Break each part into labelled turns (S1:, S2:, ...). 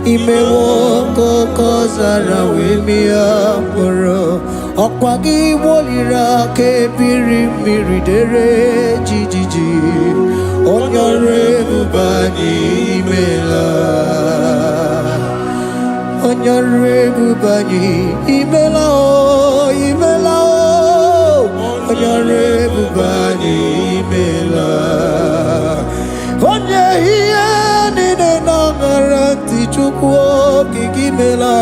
S1: Imewo koko zara wemia moro Okwagi wolira ke biri miridere jijiji Onyore bubani imela Onyore bubani imela o imela o Onyore bubani imela Onye hiye nine nangaranti chukwo kikimela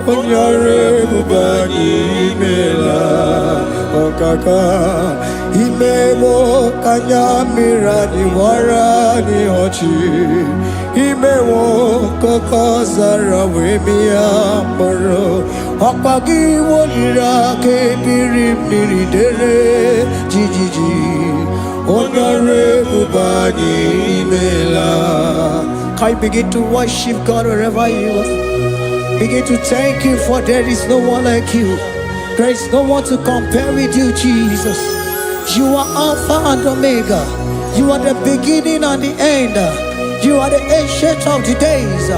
S1: Onyore bubani imela Okaka Imewo kanyamira ni wara ni hochi Imewo koko zara wemia moro Okwagi wolira ke biri miridere jijiji Onyore bubani imela. Can you begin to worship God wherever you are? Begin to thank Him, for there is no one like you. There is no one to compare with you, Jesus. You are Alpha and Omega. You are the beginning and the end. You are the ancient of the days.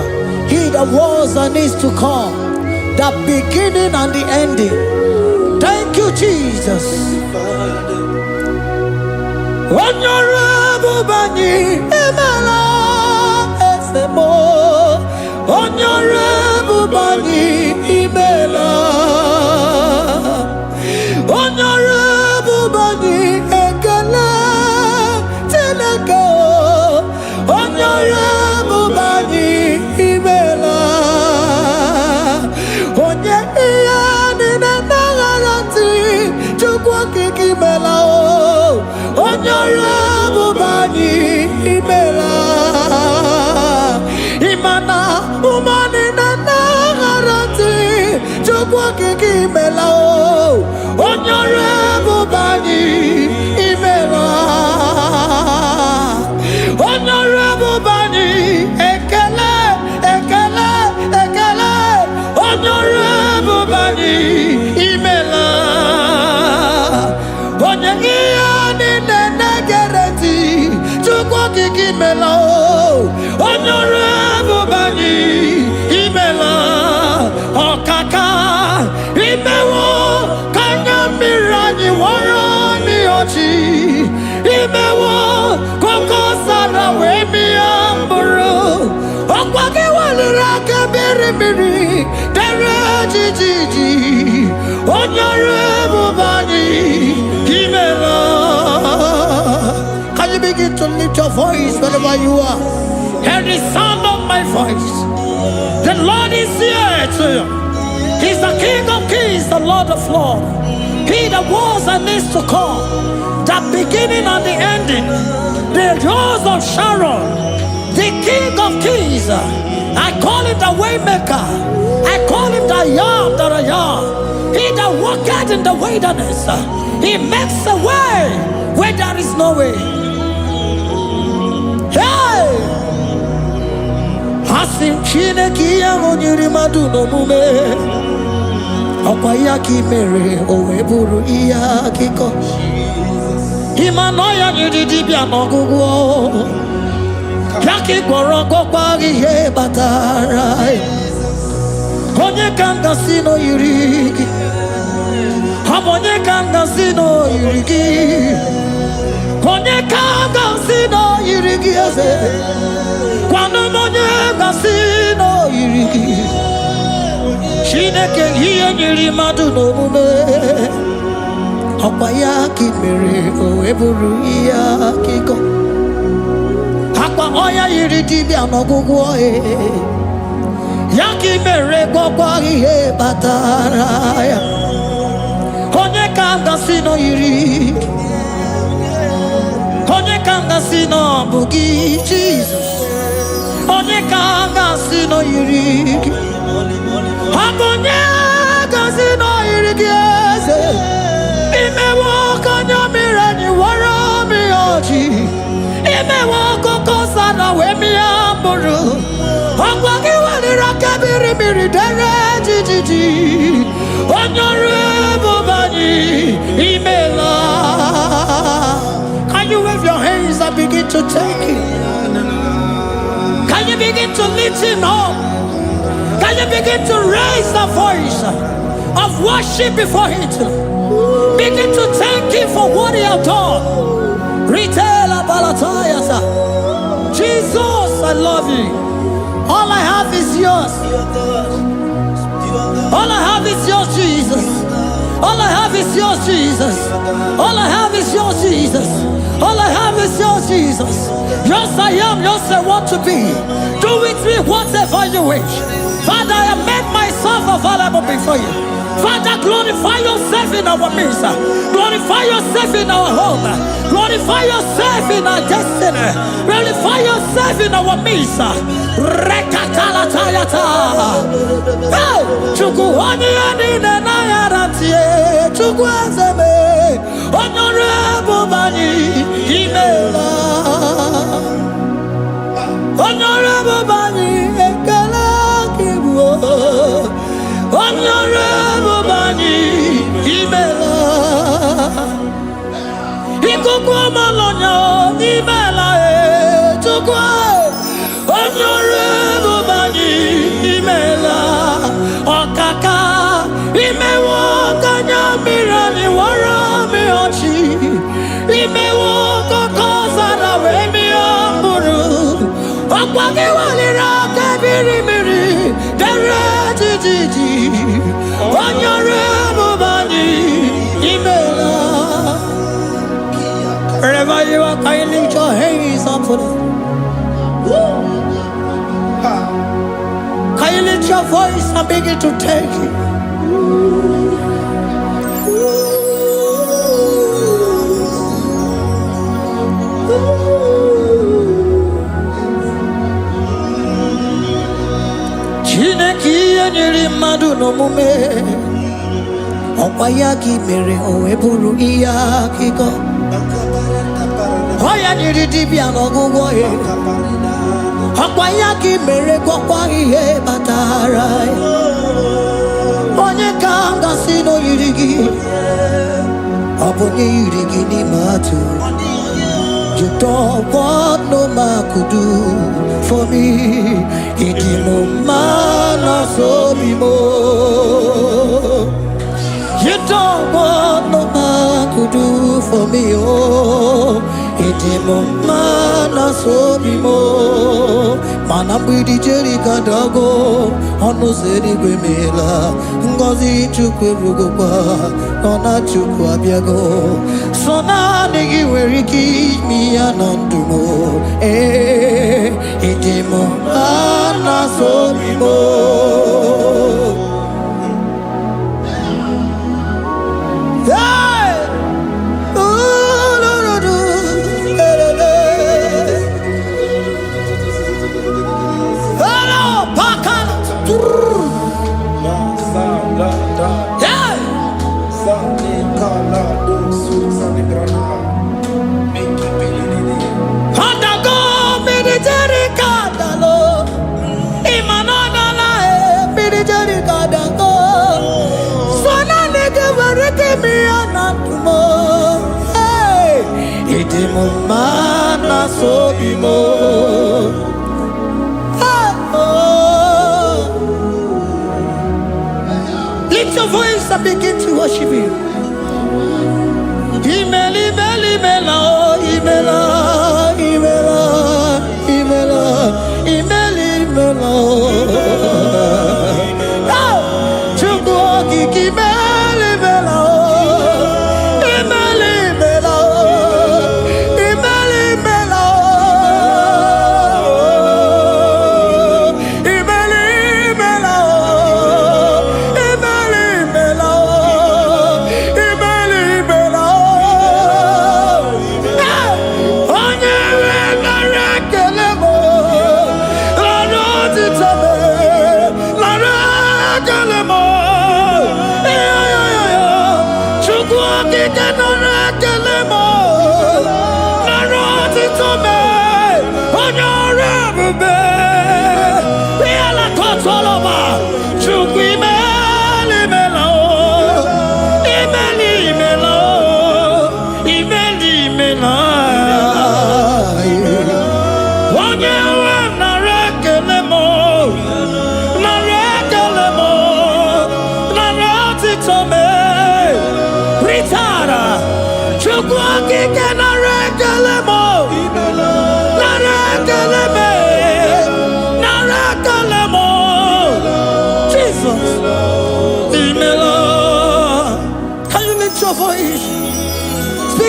S1: He that was and is to come. The beginning and the ending. Thank you, Jesus. Onyore bani emela esemo. Onyore bani imela. Onyore bani ekele teleko. Onyore bani imela. Onye iya ni nangaranti chukwa kikimela o. Onyore bubani imela. Imana umani nangaranti chukwa kikimela o. Onyore bubani imela. Onyore bubani ekele ekele ekele. Onyore bubani imela. Onye iya ni negereti chukwa kikimela o. Onyore bubani imela. Okaka imewo kanyamira ni wara ni ochi. Imewo koko sara wemia mburu. Okwagi walira ke biri biri dere jijiji. Onyore bubani imela. Can you begin to lift your voice wherever you are? Hear the sound of my voice. The Lord is here to you. He's the King of kings, the Lord of lords. He that was and is to come, the beginning and the ending, the rose of Sharon, the King of kings. I call him the Waymaker. I call him the Yam that I am. He that walketh in the wilderness, he makes a way where there is no way. Hey! Hasim Chineki Yamonyuri Maduno Mume. Okwayaki mere oweburu iya kiko. Imanoya nyidibia nogugo. Yaki gorogo kwagi ye batara. Onye kanga sino yirigi. Onye kanga sino yirigi. Onye kanga sino yirigi ase. Kwano onye kanga sino yirigi. Chineke hiye nyiri madu n'omume. Akwa ya kimere oweburu iya kiko. Akwa oya yiri dibia n'ọgwụgwọ ya kimere gwọkwa ihe batara ya. Onye ka m gasị nọ yiri. Onye ka m gasị nọ bụ gị Jesus. Onye ka m gasị nọ yiri gị. Onye gasị nọ yiri gị eze. Imewo kanyamira ni wara mi oji. Imewo koko sana we mi amburu. Akwa ki walira kabiri miri dere jijiji. Onyore bubani imela. Can you wave your hands and begin to take it? Can you begin to lift him up? Can you begin to raise the voice of worship before Him? Begin to thank Him for what He has done. Retail Balatayasa. Jesus, I love You. All I have is Yours. All I have is Yours, Jesus. All I have is Yours, Jesus. All I have is Yours, Jesus. All I have is Yours, Jesus. Yours I am, Yours I want to be. Do with me whatever You wish. Father, I have made myself available before You. Father, glorify Yourself in our midst. Glorify Yourself in our home. Glorify Yourself in our destiny. Glorify Yourself in our midst. Rekatalatayata. Hey! Chukwani anine na yaratie. Chukwazeme. Honorable Bani Imela. Honorable Bani Ekala Kibu. Honorable Bani Imela. Ikukwa Malonya Imela Chukwa. Honorable Bani Imela. Okaka Imewo Kanya Mirani Warami Ochi. Imewo Kokosa na Wemi Amburu. Okwake Walira Kabiri Miri. Dere Titi. Honorable Bani Imela. Wherever you are, can you lift your hands up for them? Can you lift your voice and begin to take it? Chineki anyiri madu no mume. Okwayaki mere oweburu iya kiko. Oya nyiri dibia no gugo ye. Okwayaki mere kokwa ihe batara. Onye kanga sino yirigi. Obonye yirigi ni matu. You don't want no man could do for me. Idimo mana so bimo. You don't want no man could do for me. Oh, idimo mana so bimo. Mana bidi jeri kadago. Ono seri gwemela. Ngozi chukwe rugokwa. Nona chukwa biago. Sona negi weriki mi anandumo. Idimo mana so bimo. Mana so bimo. Lift your voice and begin to worship Him. Imeli, imeli, imela, imela, imela, imela, imeli, imela. Chukwu kiki imeli, imela.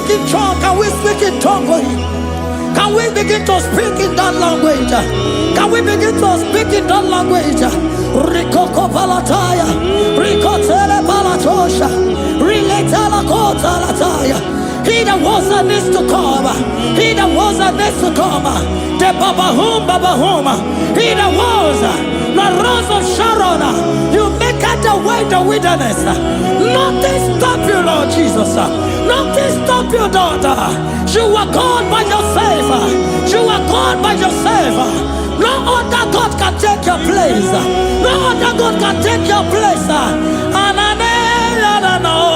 S1: speak in tongue? Can we speak in tongue for him? Can we begin to speak in that language? Can we begin to speak in that language? Rikoko palataya, rikotele palatosha, riletala kotalataya. He that was and needs to come. He that was and needs to come. The Babahum. He that was the rose of Sharon. You make out the way in the wilderness. Nothing stop you, Lord Jesus. Nothing stop you, daughter. You are God by yourself. You are God by yourself. No other God can take your place. No other God can take your place. And I know.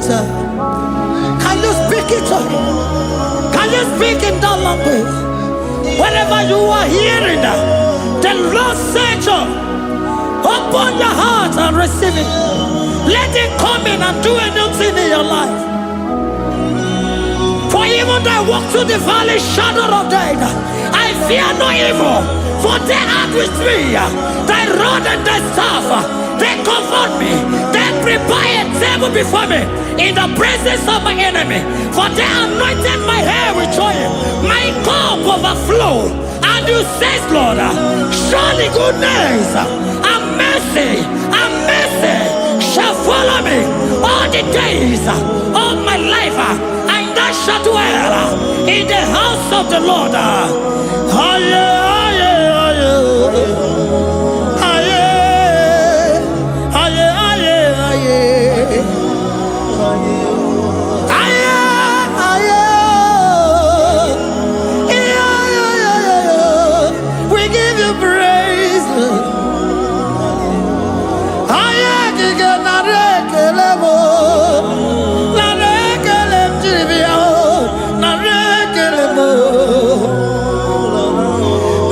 S1: Can you speak it to him? Can you speak in that language? Wherever you are hearing that, the Lord said, open your heart and receive it. Let it come in and do a new thing in your life. For even though I walk through the valley shadow of death, I fear no evil, for they are with me. Thy rod and thy staff, they comfort me. They prepare a table before me in the presence of my enemy. For they anointed my hair with oil, my cup overflow. And you say, Lord, surely goodness and mercy shall follow me all the days of my life, and I shall dwell in the house of the Lord. We give you praise.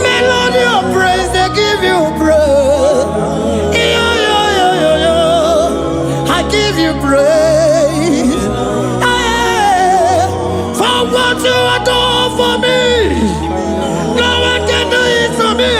S1: Melody of praise, they give you praise. I give you praise. For what you are doing for me, no one can do it for me.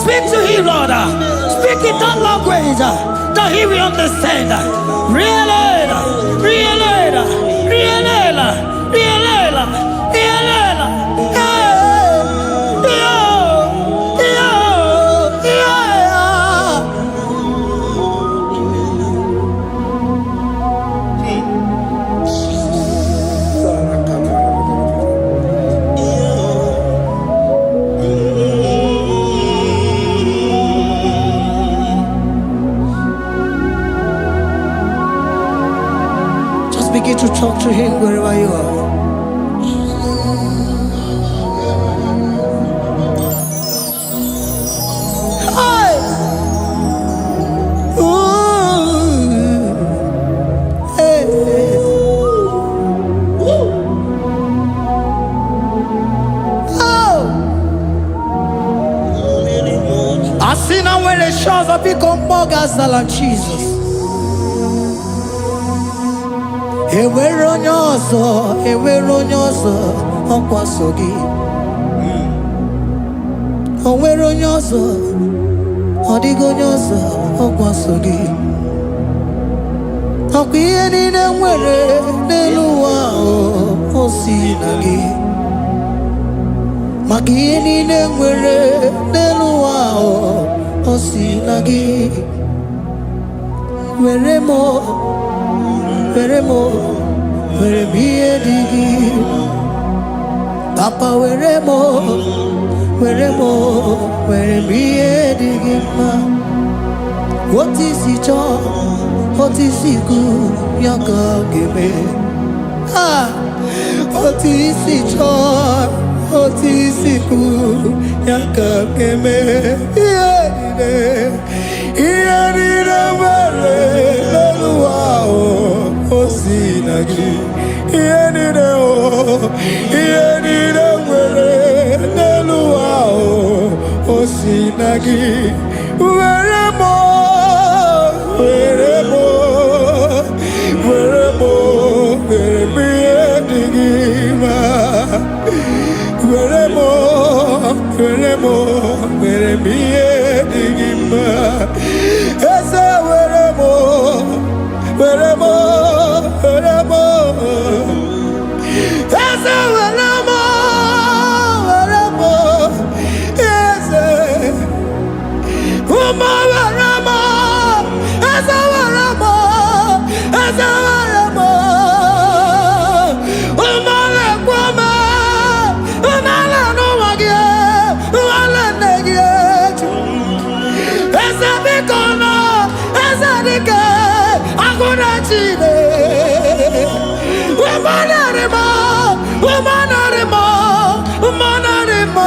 S1: Speak to him, Lord. Speak in that language that he will understand. Begin to talk to him wherever you are. Hi. Ooh. gazala Jesus. Enwere onye ọzọ, enwere onye ọzọ ọkwa so gị. O nwere onye ọzọ, ọ dịghị onye ọzọ ọkwa so gị. Ọkwa ihe niile nwere n'elu ụwa o si na gị. Maka ihe niile nwere n'elu ụwa o si na gị. Were m, were m, were m ihe dị gị. Papa were m, were m, were m ihe dị gị mma. Otu isi chọọ, otu isi kwu ya ka ọ ga-eme. Otu isi chọọ, otu isi kwu ya ka ọ ga-eme. Ihe niile nwere n'elu ụwa o si na gị. Ihe niile nwere n'elu ụwa o si na gị. Were m, were m, were m, were m ihe dị gị mma. Were m, were m, were m ihe dị gị mma. Eze were m, were m, were m. Eze were m, were m. Eze Uma were m, eze were m, eze were m. Uma lekwa m, uma le n'ụwa gị, uma le nne gị. Eze biko nọ, eze dike, agụ na Chine. Uma nari m, uma nari m, uma nari m.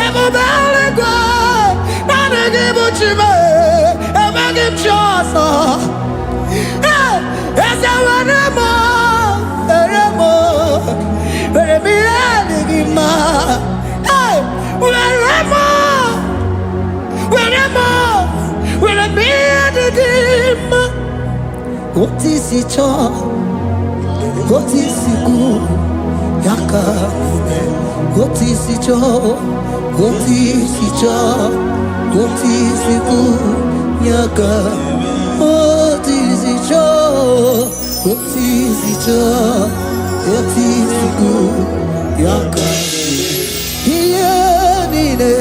S1: Ebube eluigwe, naanị gị bụ Chime, emeghị m chi ọzọ. Eze were m, were m, were m ihe dị gị mma. Were m, were m, were m ihe dị gị mma. Otu isi chọọ, otu isi kwu ya ka eme. Otu isi chọọ, otu isi chọọ, otu isi kwu ya ka. Otu isi chọọ, otu isi chọọ, otu isi kwu ya ka. Ihe niile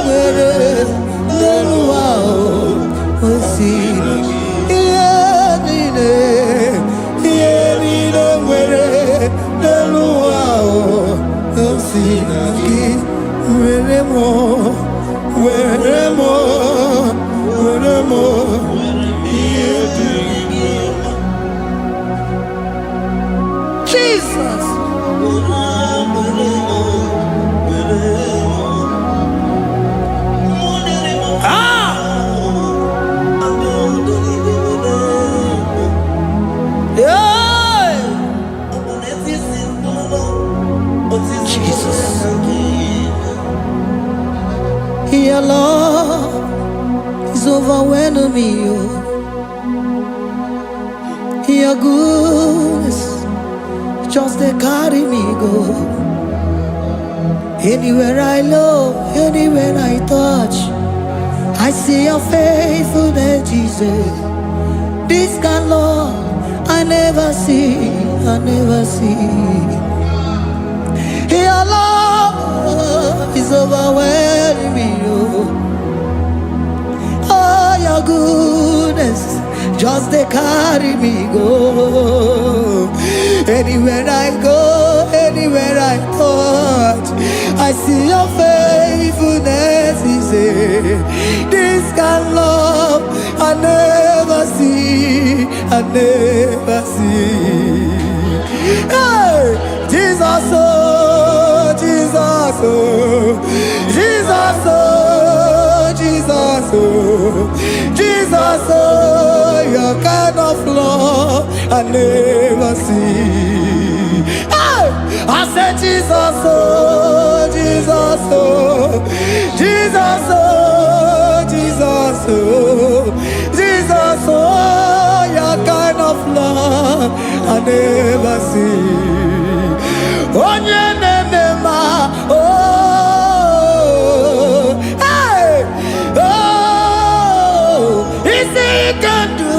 S1: nwere n'elu ụwa o si na gị. Ihe niile nwere n'elu ụwa o si na gị. Were m, were m, were m ihe dị gị mma. Jesus. Your love is overwhelming me. Your goodness just they carry me go. Anywhere I look, anywhere I touch, I see your faithfulness, Jesus. This kind of love I never see, I never see. Your love is overwhelming me. Oh, your goodness just they carry me go. Anywhere I go, anywhere I touch, I see your faithfulness. This kind of love I never see, I never see. Hey, Jesus, oh, Jesus, oh, Jesus, oh, Jesus, oh, Jesus, oh, your kind of love I never see. Hey, I said Jesus, oh, Jesus, oh, Jesus. oh, Jesus, oh, Jesus, oh, your kind of love I never see. Oh, hey, oh, easy can do.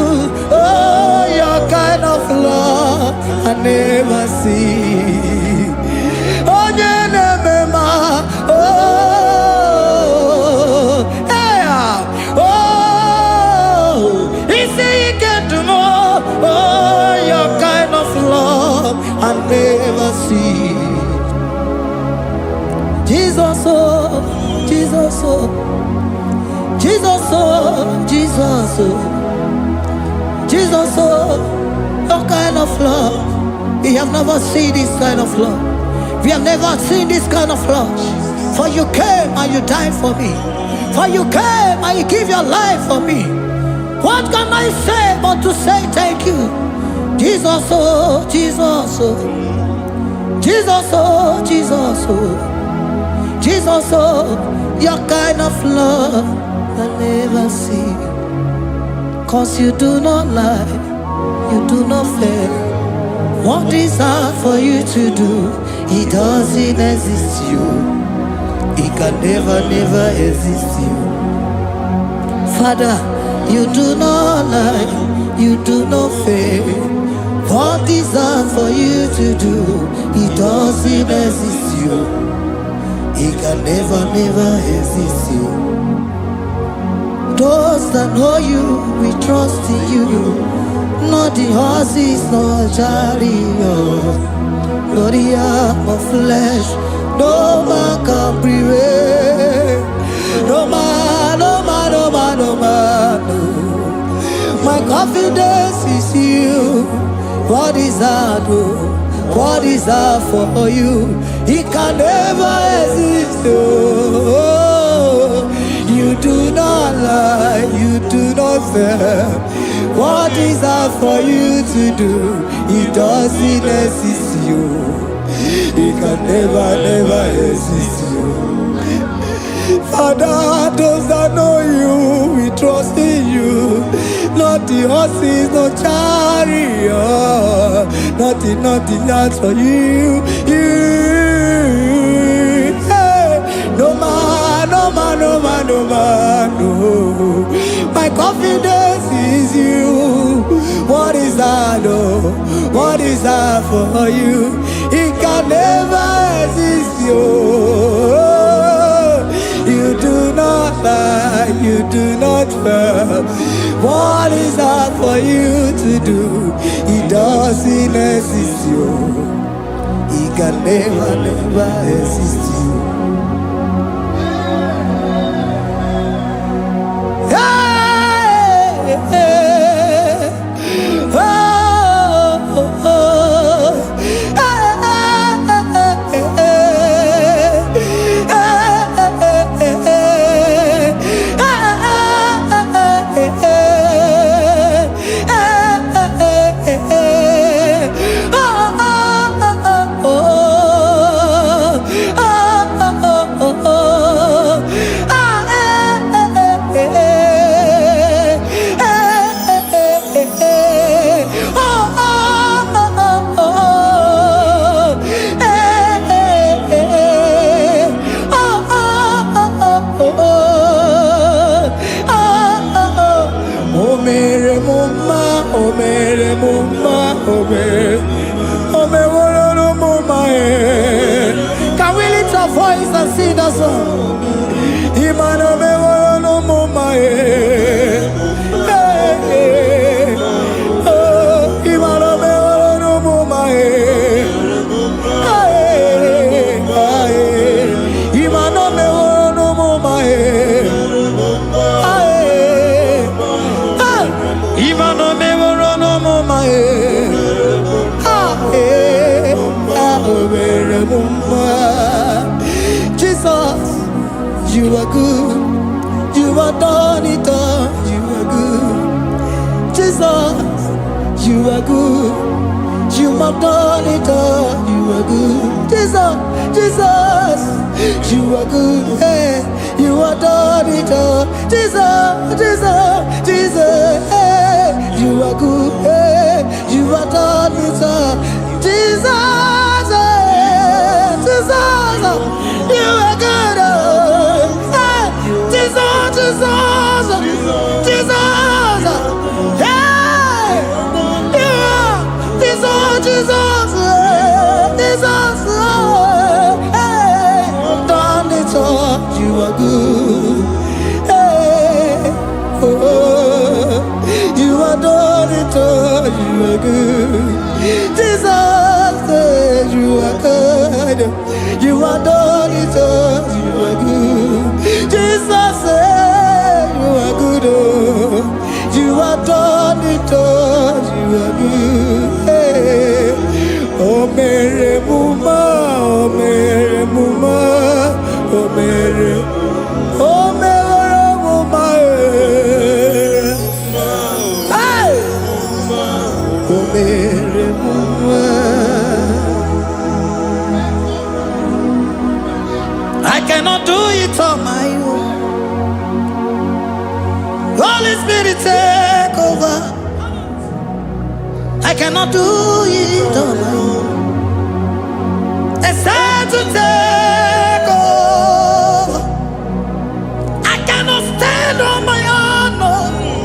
S1: Oh, your kind of love I never see. Oh, oh, hey, oh, easy can do more. Oh, your kind of love I never see. Jesus, oh, Jesus, oh, Jesus, oh, Jesus, oh, Jesus, oh, your kind of love. We have never seen this kind of love. We have never seen this kind of love. For you came and you died for me. For you came and you give your life for me. What can I say but to say thank you? Jesus, oh, Jesus, oh, Jesus, oh, Jesus, oh, Jesus, oh, your kind of love I never see. 'Cause you do not lie, you do not fail. What is hard for you to do, it doesn't exist you. It can never, never exist you. Father, you do not lie, you do not fail. What is hard for you to do, it doesn't exist you. It can never, never exist you. Those that know you, we trust in you. Not the horses, nor chariot, nor the arm of flesh. No man can prevail. No man, no man, no man, no man, no. My confidence is you. What is hard, oh? What is hard for you? It can never exist, oh. You do not lie, you do not fail. What is hard for you to do, it doesn't exist you. It can never, never exist you. Father, those that know you, we trust in you. Not the horses, no chariot. Nothing else for you. Hey, no man, no man, no man, no man, no. My confidence is you. What is that, oh? What is that for you? It can never exist you. You do not lie, you do not fail. What is that for you to do? It doesn't exist you. It can never, never exist you. Hey, hey, oh, oh, oh. Can we lift our voice and sing that song? Jesus, you are good. You are done it all. You are good. Jesus, you are good. You have done it all. You are good. Jesus, Jesus, you are good. Hey, you have done it all. Jesus, Jesus, Jesus, hey, you are good. Hey, you have done it all. Jesus, hey, Jesus, you are good. Hey, Jesus, Jesus, Jesus, hey, yeah, Jesus, Jesus, Jesus, hey, done it all. You are good. Hey, oh, you are done it all. You are good. Jesus, you are good. You are done it all. You are good. Jesus, you are good. Oh, you are done it all. You are good. Hey, oh, Mary Muma, oh, Mary Muma, oh, Mary, oh, Mary Muma, hey, oh, Mary Muma. I cannot do it on my own. Holy Spirit, take over. I cannot do it on my own. It's time to take over. I cannot stand on my own. No.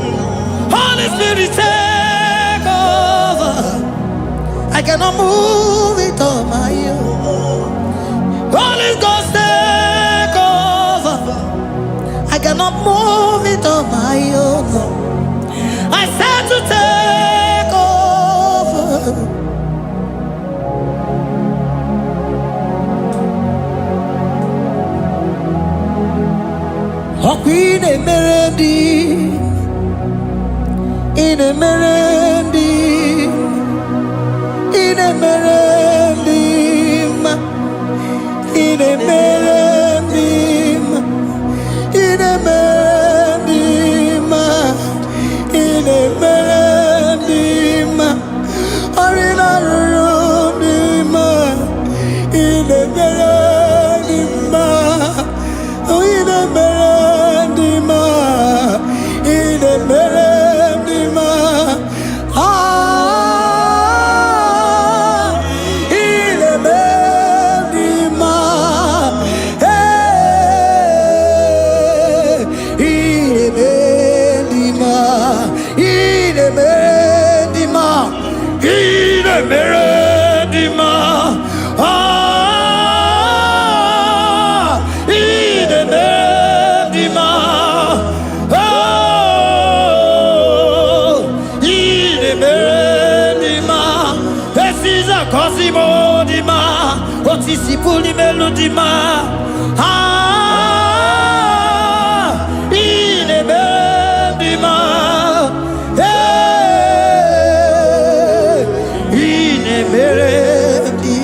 S1: Holy Spirit, take over. I cannot move it on my own. Holy Ghost, take over. I cannot move it on my own. I said to take over. Queen in a merendi, in a merendi, in a merendi, in a merendi, in a merendi, arena rundima, in a merendi, in a merendi, in a merendi, ah, in a merendi, hey, in a merendi, in a merendi, in a merendi, ah, in a merendi, oh, in a merendi, this is a cosimo dima, what is the fully melody ma, ah, in a merendi, hey, in a merendi,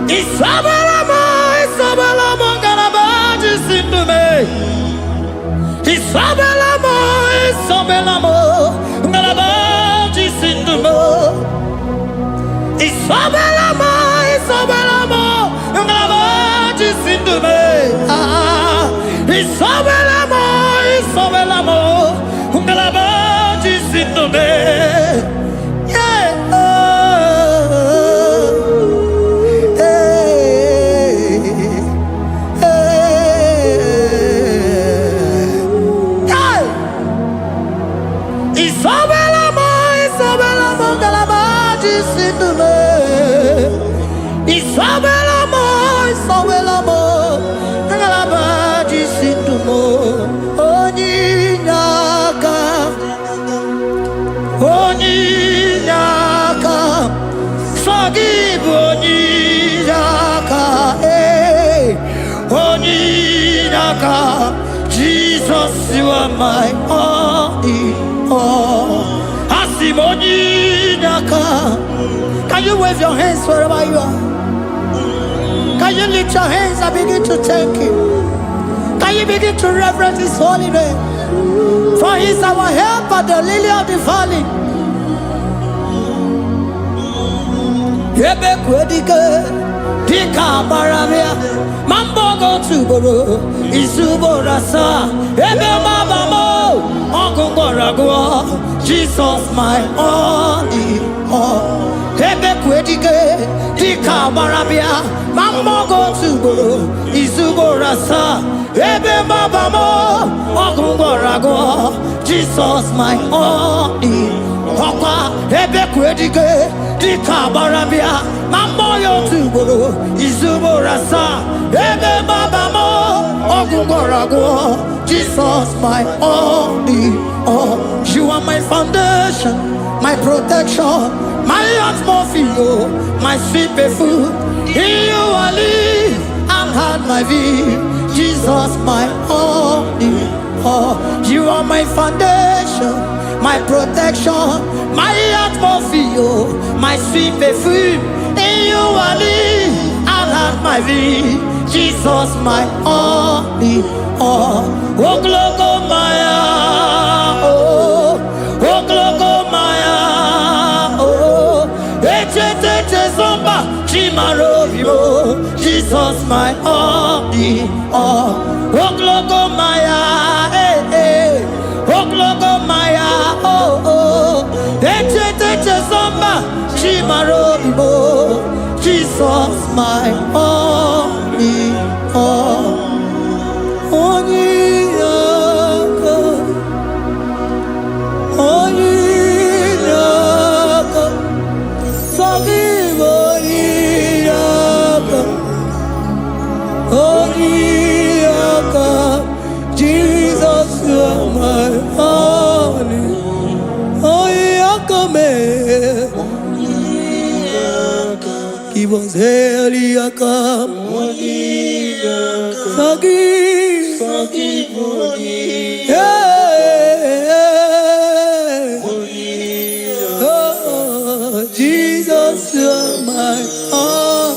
S1: Isabelamo, Isabelamo, Garabaji Sindume, Isabelamo, Isabelamo, Garabaji Sindume, Isabelamo, Isabelamo, Garabaji Sindume, ah, Isabelamo, Isabelamo, Garabaji Sindume, yeah, Isabelamo, Isabelamo, Garabaji Sindume, Isabelamo, Isabelamo, Garabaji Sindume, Oninyaka, Oninyaka, forgive Oninyaka, hey, Oninyaka, Jesus, you are my all in all. Asimoninyaka. Can you wave your hands wherever you are? Can you lift your hands and begin to thank Him? Can you begin to reverence His holy name? For He is our help at the lily of the valley. ebe kwedike dika barabia mambogo tuboro isuborasa ebe mabamo ogungorago Jesus my only all ebe kwedike dika barabia mambogo tuboro isuborasa ebe mabamo ogungorago Jesus my only Papa, ebe kwedike dika barabia mamoyo tuboro izuborasa ebe babamo ogungorago Jesus my only all. You are my foundation, my protection, my atmosphere, my sweet perfume. In you I live and had my vie. Jesus my only all. You are my foundation, my protection, my atmosphere, my sweet perfume. In you I live and have my vie. Jesus my only all. Oh glogo maya, oh glogo maya, oh ete zomba chimarovio. Jesus my only all. Oh glogo maya, oh glogo maya, oh ete zomba chimarovio. Jesus my only all. Jesus, you are my only. Give us Eliakam. Forgive. Oh, Jesus, you are my all.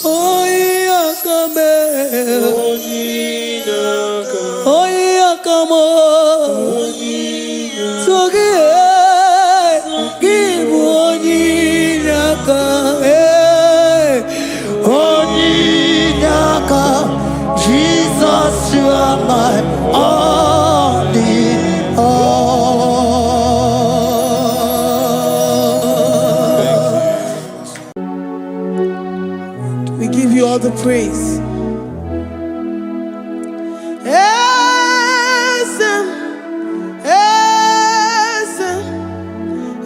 S1: Oh, Yakame. Oh, Yakamo. Give Jesus, you are my only all. We give you all the praise.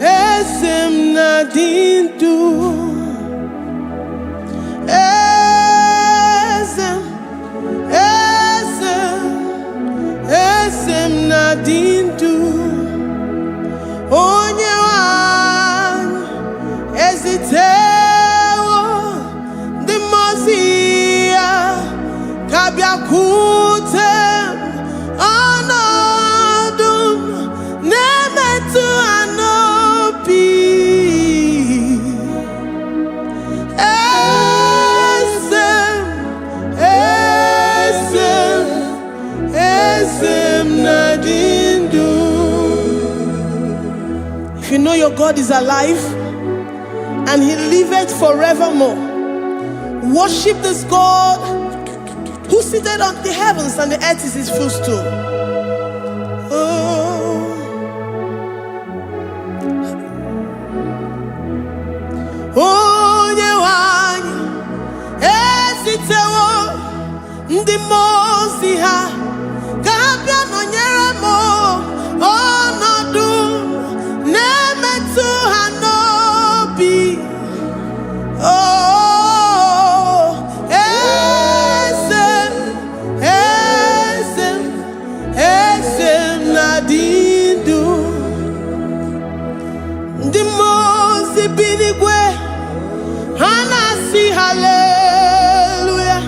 S1: Esem nadindu. Esem nadindu. Onyewan ezitewo dimozia kabiakutem anadum nemetu anopi. If you know your God is alive and he liveth forevermore, worship this God who seated on the heavens and the earth is his footstool. Oh, nyewanyi esitewo ndi mozi ha kabia nonyere mo onodu nemetu hanobi. Oh, esem nadindu ndi mozi binigwe hanasi hallelujah,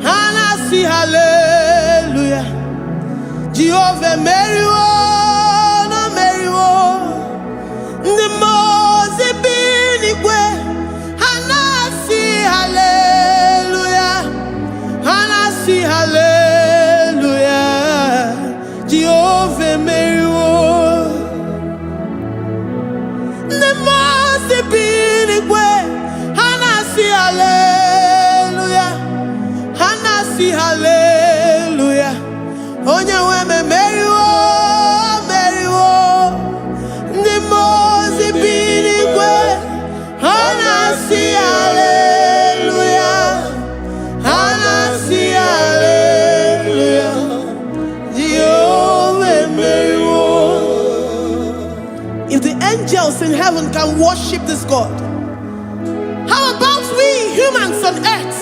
S1: hanasi hallelujah. Jehovah meriwo no meriwo ndi mozi binigwe hanasi hallelujah, hanasi hallelujah. Jehovah meriwo ndi mozi binigwe
S2: heaven can worship this God? How about we humans on earth?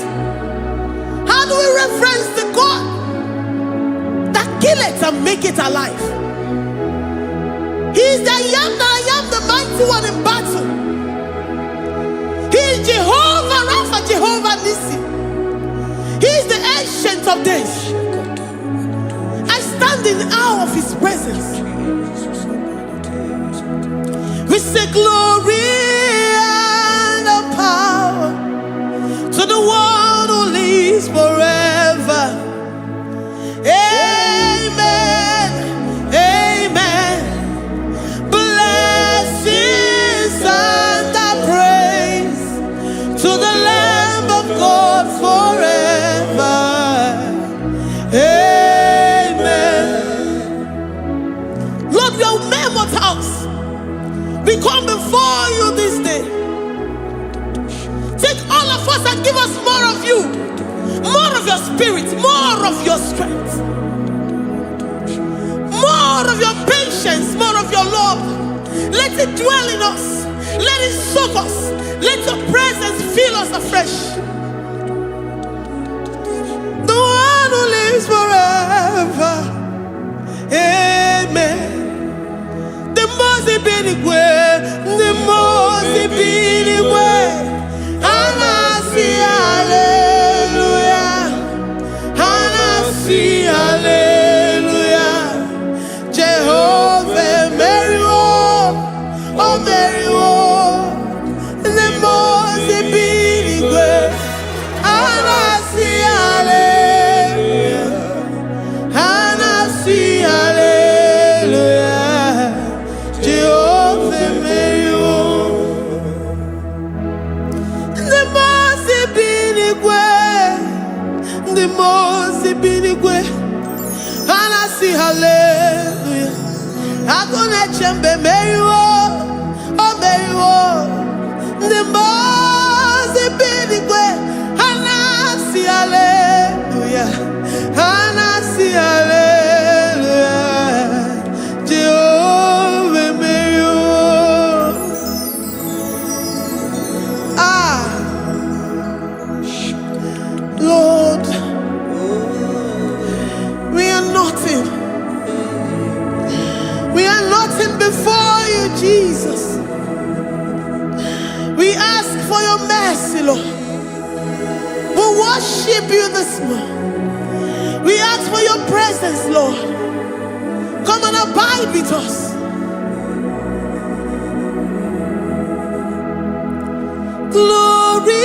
S2: How do we reference the God that kill it and make it alive? He is the I am, the mighty one in battle. He is Jehovah Rapha, Jehovah Nissi. He is the ancient of days. I stand in awe of his presence. We say glory and the power to the one who lives forever. Amen. Amen. Blessings and the praise to the Lamb of God forever. Amen. Lord, we are mere mortals. We come before you this day. Take all of us and give us more of you, more of your spirit, more of your strength, more of your patience, more of your love. Let it dwell in us. Let it soak us. Let your presence fill us afresh. The one who lives forever. Amen. The most way. Anasi, hallelujah. Anasi, hallelujah. Jehovah, Mary, oh Mary, the most way. Anasi, hallelujah. Anasi, hallelujah. Jehovah, Mary, the most binigwe, and I see hallelujah. I'm gonna chamber Mary, oh Mary, the most binigwe, and I see hallelujah, and I see hallelujah. Jehovah Mary, Lord, we are nothing. We are nothing before you, Jesus. We ask for your mercy, Lord. We worship you this morning. We ask for your presence, Lord. Come and abide with us. Glory.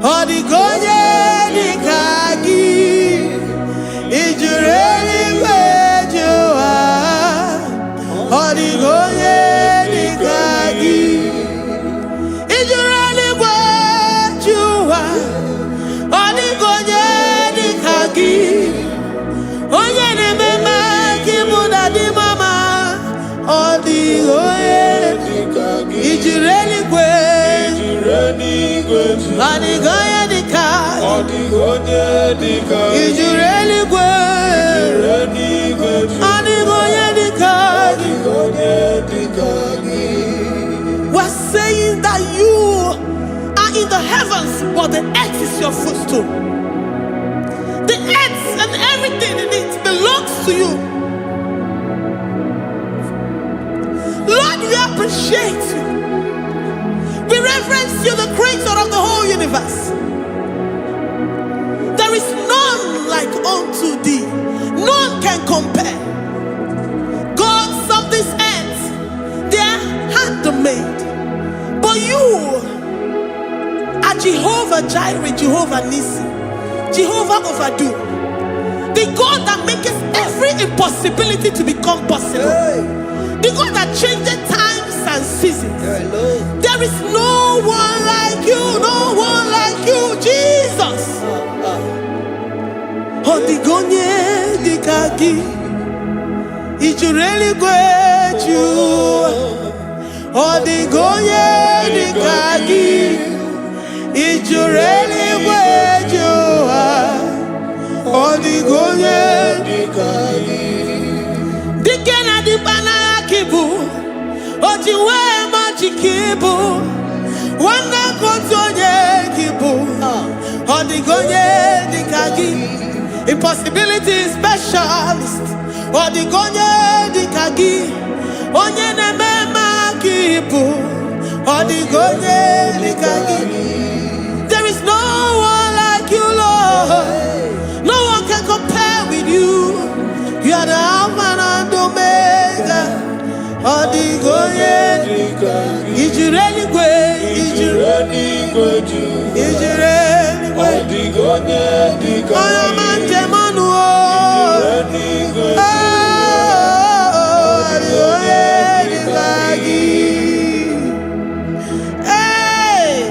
S2: Odigonye nikagi, ijureli wejoa. Odigonye nikagi, ijureli wejoa. Odigonye nikagi, onye ne mema kimuda di mama. Odigonye nikagi, ijureli wejoa. Odigonye nikagi, ijureli Odigonye nikagi. We're saying that you are in the heavens, but the earth is your footstool. The earth and everything in it belongs to you. Lord, we appreciate you. We reverence you, the creator of the whole universe. There is none like unto thee. None can compare. Gods of this earth, they are handmade. But you are Jehovah Jireh, Jehovah Nissi, Jehovah Overdo. The God that makes every impossibility to become possible. The God that changes times and and seasons. There is no one like you, no one like you, Jesus. Odigonye dikagi, ijureli gweju. Odigonye dikagi, ijureli gweju. Odigonye dikagi. Dikena dibana kibu, ojiwe majikibu, wana kontonye kibu. Odigonye dikagi. Impossibility specialist. Odigonye dikagi. Onye nemema kibu. Odigonye dikagi. There is no one like you, Lord. No one can compare with you. You are the Alpha and Omega. Odigonye dikagi. Ijureli gwe. Ijureli gwe. Ijureli gwe. Odigonye dikagi. Oyomanje manu o. Ijureli gwe. Odigonye dikagi. Hey.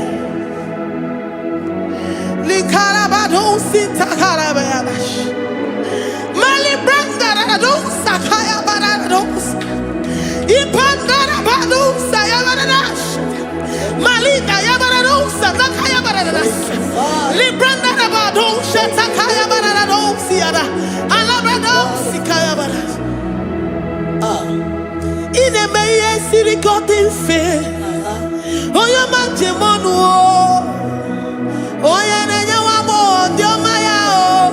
S2: Likarabado sintakarabayabash. Mali branda dosa kaya baradosa. Ipandara badosa yabaradosa. Malita yabaradosa takaya baradosa. Libranda badosa takaya baradosa yada. Alabradosa kaya baradosa. Ine meye sirikotin fe. Oya manje monu o. Oya nenya wamo diomaya o.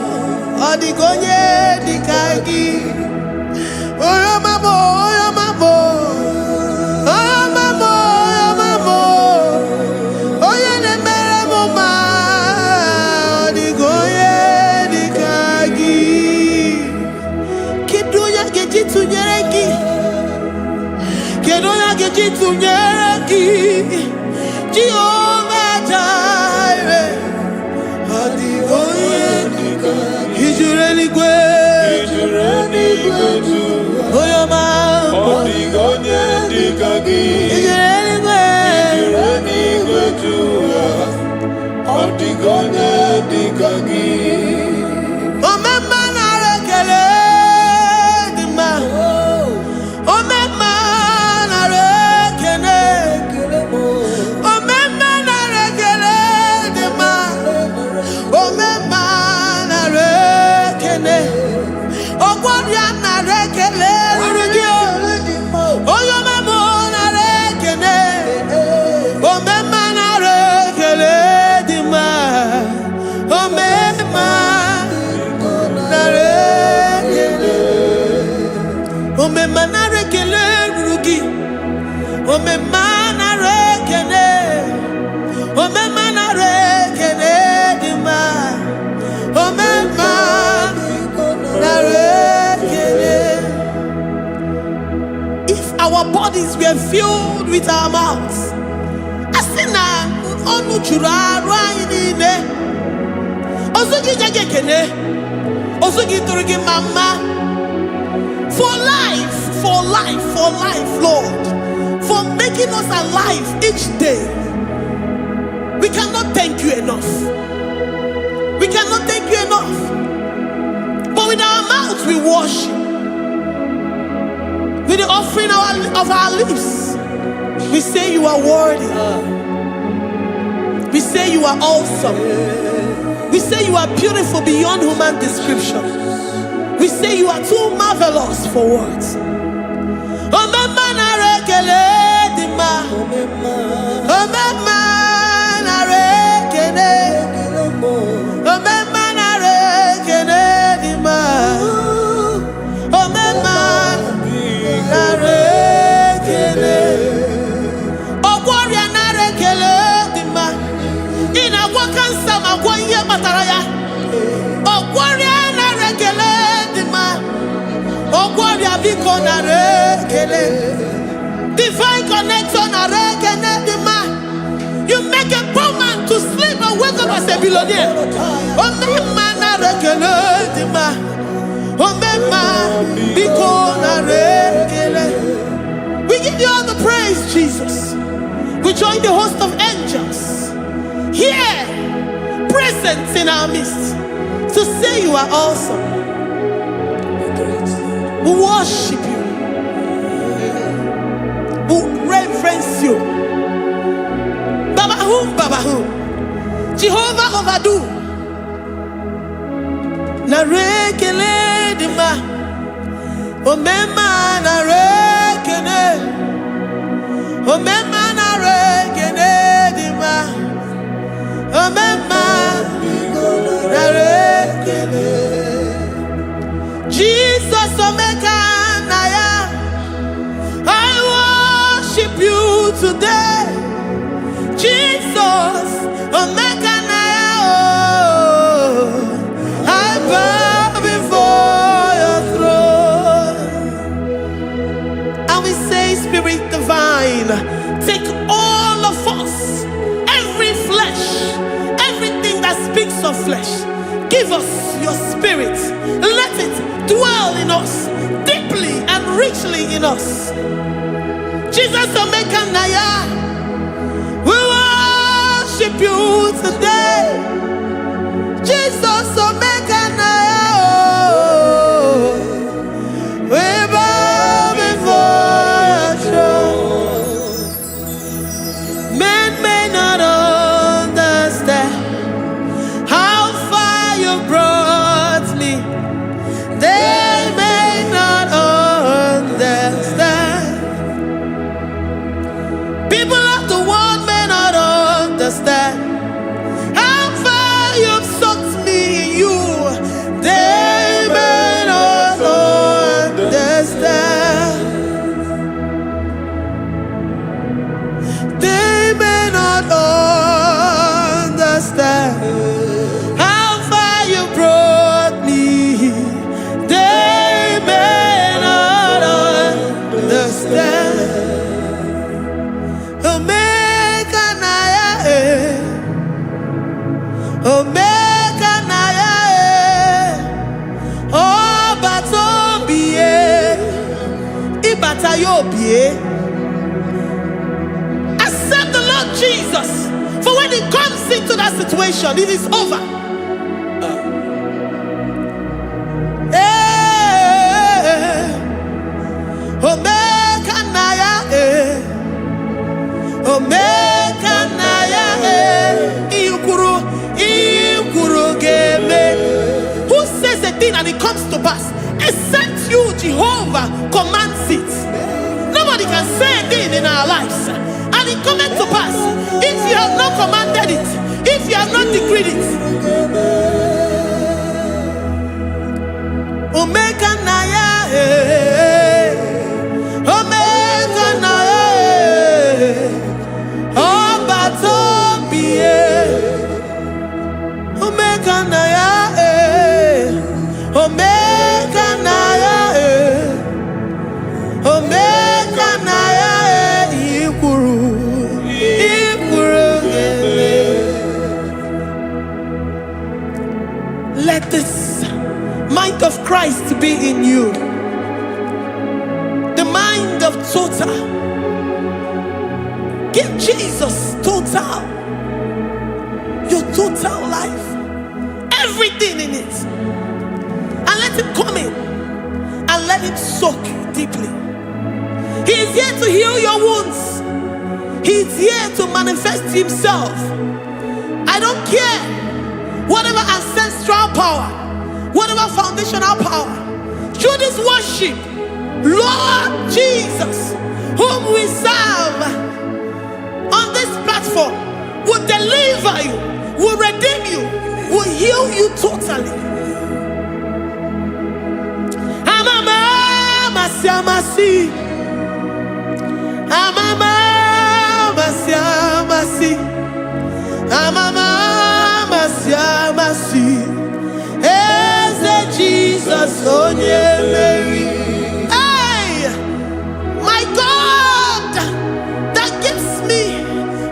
S2: Odigonye dikagi. Oya mamo, oya mamo. Oya mamo, oya mamo. Oya nemere moma. Odigonye dikagi. Kiduya gejitu nyereki. Kiduya gejitu nyereki. Jehovah Jireh. Odigonye dikagi. Ijureli gwe. Ijureli gwe. Oyoma. Odigonye dikagi. Ijureli gwe. Ijureli gwe. Odigonye dikagi. Omema na rekele dima. Omema na rekele. Omema na rekele dima. Omema na rekele. Ogwaria na rekele rugio. Oyoma mo na rekele. Omema na rekele dima. Omema na rekele. Omema na rekele rugi. Omema na rekele. Omema na rekele dima. Omema na rekele. If our bodies were filled with our mouths, asina onu chura rainine. Osugi jagekene. Osugi turugi mama. For life, Lord. For making us alive each day. We cannot thank you enough. We cannot thank you enough. But with our mouths we worship. With the offering of our lips, we say you are worthy. We say you are awesome. We say you are beautiful beyond human description. We say you are too marvelous for words. Omema na rekele dima. Omema na rekele. Omema na rekele dima. Omema na rekele. Ogwaria na rekele dima. Ina wakansa magwanye mataraya. Ogwaria na rekele dima. Ogwaria biko na rekele. Divine connection na rekele dima. You make a poor man to sleep and wake up as a billionaire. Omema na rekele dima. Omema biko na rekele. We give you all the praise, Jesus. join the host of angels here, present in our midst, to say you are awesome. We worship you. We reverence you. Baba who? Jehovah overdo. Na rekele dima. Omema na rekele. Omema na rekele dima. Omema na rekele. Jesus omeka naya. I worship you today. Jesus omeka naya. I bow before your throne. And we say, Spirit divine, take all of us, every flesh, everything that speaks of flesh. Give us your spirit. Let it dwell in us, deeply and richly in us. Jesus omeka naya. We worship you today. Jesus omeka naya. We bow before your throne. Men may not understand how far you brought me. They may not understand. People of the world may not understand how far you've sucked me in you. They may not understand. They may not understand how far you brought me. They may not understand. Omeka naya, omeka naya, obatobie, ibatayobie. Accept the Lord Jesus, for when He comes into that situation, it is over. Omeka naya, omeka naya, iukuru game. Who says a thing and it comes to pass? Except you, Jehovah, commands it. Nobody can say a thing in our lives and it comes to pass if you have not commanded it, if you have not decreed it. Omeka naya, omeka naya, obatobie, omeka naya, omeka naya, omeka naya, ikuru gele. Let this mind of Christ be in you. The mind of total. Give Jesus total. Your total life. Everything in it. And let Him come in. And let Him soak you deeply. He is here to heal your wounds. He is here to manifest Himself. I don't care. Whatever ancestral power, whatever foundational power, through this worship, Lord Jesus, whom we serve on this platform, will deliver you, will redeem you, will heal you totally. Amama masiamasi, amama masiamasi, amama masiamasi. Jesus, onye Mary. Hey, my God, that gives me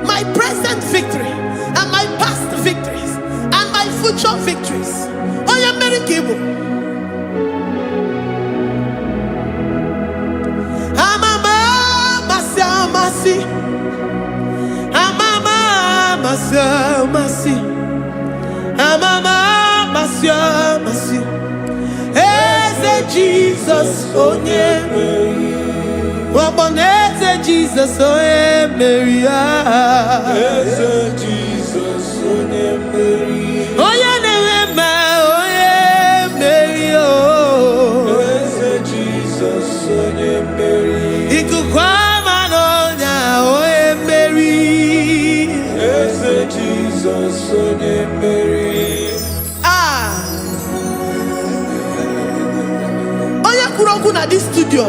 S2: my present victory and my past victories and my future victories. Onye Mary Igbo. Amama masi amasi, masi. Amama masya masi. Eze Jesus onye Mary. Waboneze Jesus onye Mary.
S3: Eze Jesus onye Mary.
S2: Onye na-eme onye Mary.
S3: Eze Jesus onye Mary.
S2: Ikuku ama n'ọnya onye Mary.
S3: Eze Jesus onye Mary.
S2: Onye kwuru okwu na this studio,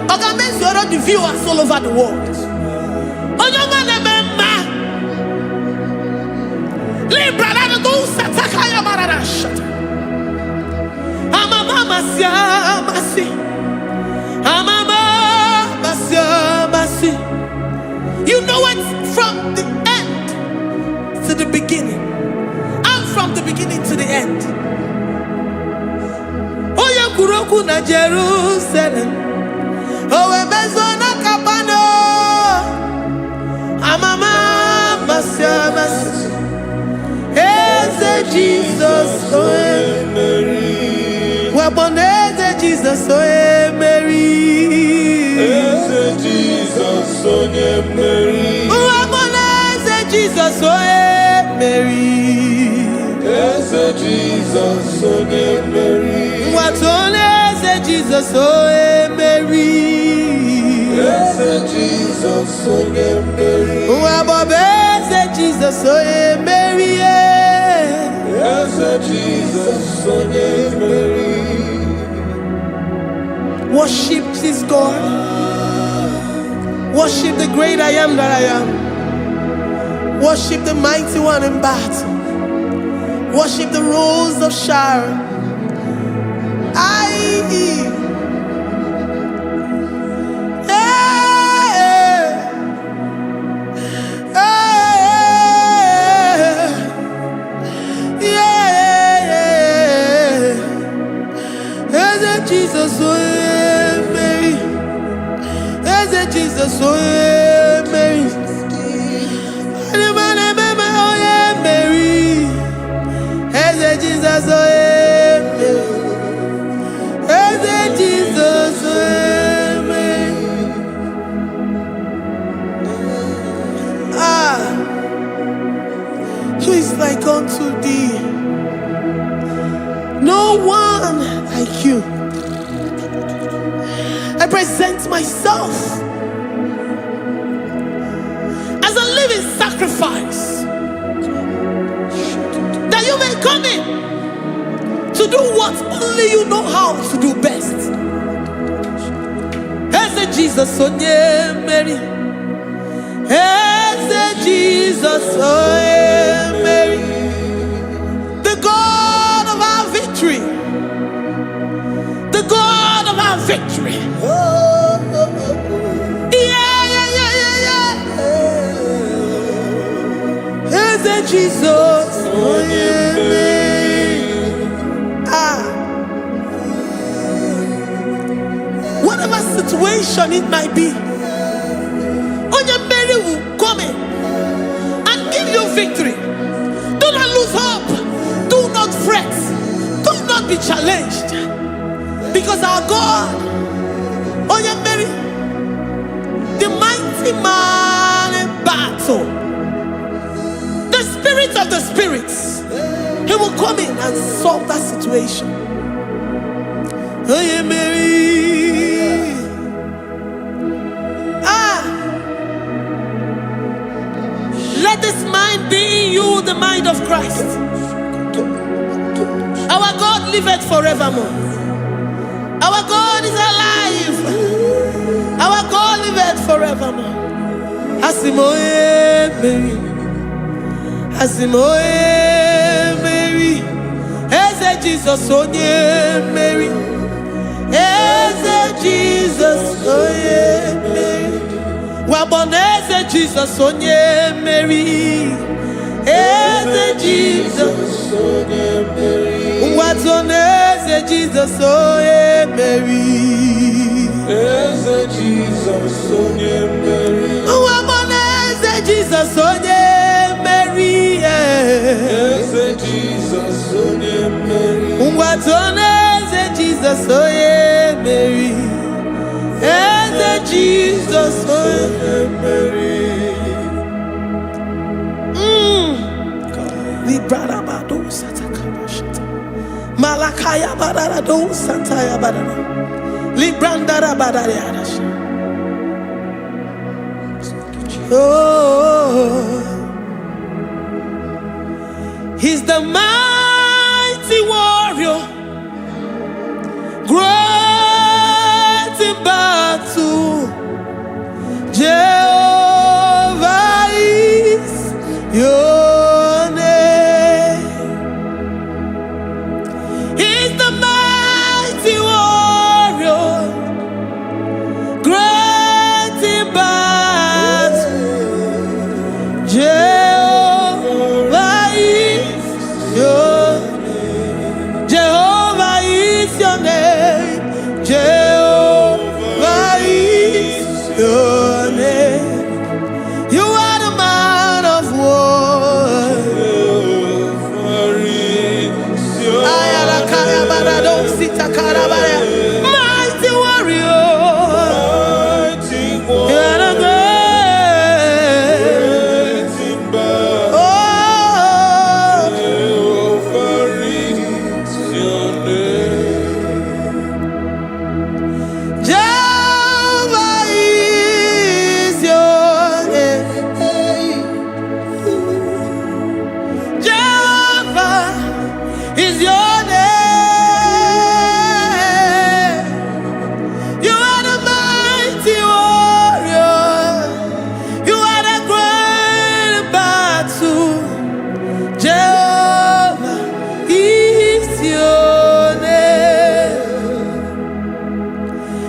S2: ọ ga-emezuoro the viewers all over the world. Onye ọma na-eme mma. Libra na go sataka ya marara shata. Amama masya masi. Amama masya masi. You know it from the end to the beginning. And from the beginning to the end. Oye kuroku na Jerusalem. Owe bezo na kapano. Amama masya masi. Eze Jesus oye
S3: Mary.
S2: Waboneze Jesus oye Mary.
S3: Eze Jesus onye Mary.
S2: Waboneze Jesus oye Mary.
S3: Eze Jesus onye Mary.
S2: Watoneze Jesus oye Mary.
S3: Eze Jesus onye Mary.
S2: Wabobeze Jesus oye Mary.
S3: Eze Jesus onye Mary.
S2: Worship this God. Worship the great I am that I am. Worship the mighty one in battle. Worship the rose of Sharon. Jesus, oh Mary. Jesus, oh Mary. Mary. Jesus, oh Mary. Jesus, oh Mary. Who is like unto thee? No one like you. I present myself as a living sacrifice, that you may come in to do what only you know how to do best. As a Jesus, oh yeah, Mary. As a Jesus, oh yeah, Mary. The God of our victory. The God of our victory. Is it Jesus? Oh, yeah. Whatever situation it might be, Onya Mary will come in and give you victory. Do not lose hope. Do not fret. Do not be challenged. Because our God, Onya Mary, the mighty man in battle, the spirit of the spirits, he will come in and solve that situation. Onya Mary. Let this mind be in you, the mind of Christ. Our God liveth forevermore. Our God is alive. Our God liveth forevermore. Asimoye Mary. Asimoye Mary. Eze Jesus onye Mary. Eze Jesus onye Mary. Waboneze Jesus onye Mary. Eze Jesus onye Mary. Watoneze Jesus onye Mary.
S3: Eze Jesus onye Mary.
S2: Waboneze Jesus onye Mary.
S3: Eze Jesus onye mmeri.
S2: Ngwatone eze Jesus onye mmeri. Eze Jesus onye mmeri. Librada bado satakaba shata. Malakaya badara do sataya badara. Librandara badara yadash. Oh, he's the mighty warrior, great in battle. Jehovah is your name. He's the mighty warrior, great in battle. Jehovah is your name. Jehovah is your name. Jehovah is your name. You are the man of war.
S3: Jehovah is your
S2: Ayarakaya barado sita karabaya. Mighty warrior.
S3: mighty
S2: You
S3: one.
S2: are the great.
S3: Great in battle.
S2: Oh,
S3: Jehovah is your name.
S2: Jehovah is your name. Jehovah is your name. You are the mighty warrior. You are the great battle. Jehovah is your name.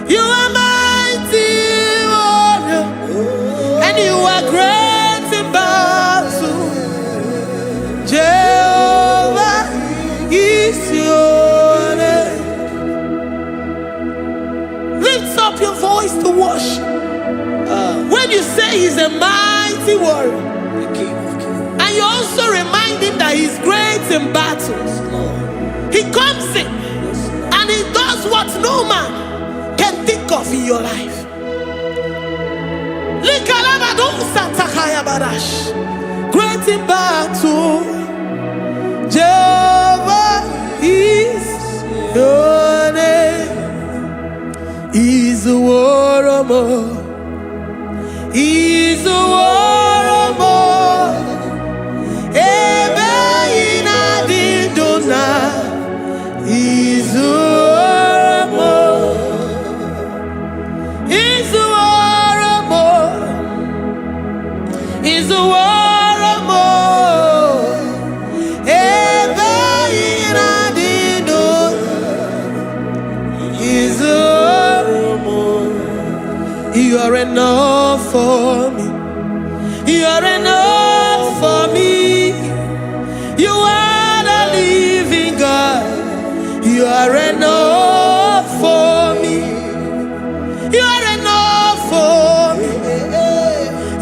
S2: You are mighty warrior, and you are great in battle. Jehovah is your name. Lift up your voice to worship. When you say he's a mighty warrior, and you also remind him that he's great in battles, he comes in and he does what no man can think of in your life. Great in battle, Jehovah is your name. He's a warrior. He's a warrior. Ebe ina didona. He's a warrior. He's a warrior. He's a warrior. Ebe ina didona. He's a warrior. You are enough for me. You are enough for me. You are the living God. You are enough for me. You are enough for me.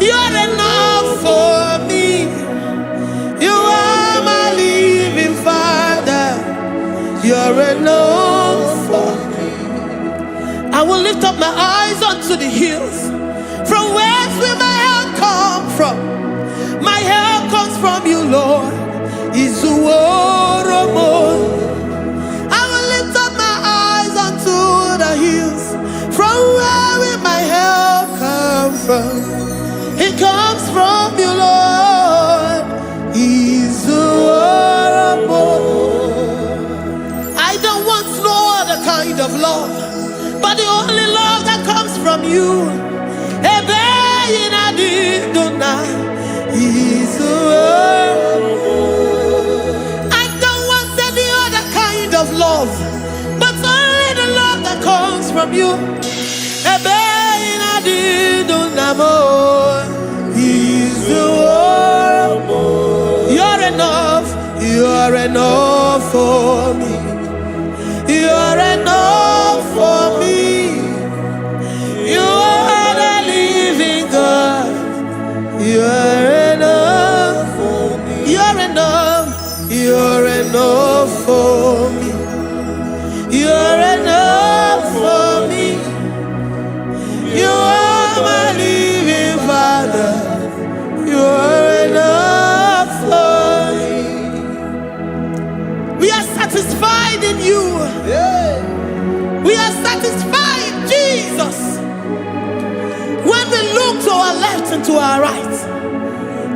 S2: You are enough for me. You are my living Father. You are enough for me. I will lift up my eyes unto the hills. From whence will my help come from? My help comes from you, Lord. Is the word of God. I will lift up my eyes unto the hills. From where will my help come from? It comes from you, Lord. Is the word of God. I don't want no other kind of love, but the only love that comes from you. I don't want any other kind of love, but only the love that comes from you. You're enough. You're enough for me. You're enough for me. You are the living God. You're enough for me. You're enough.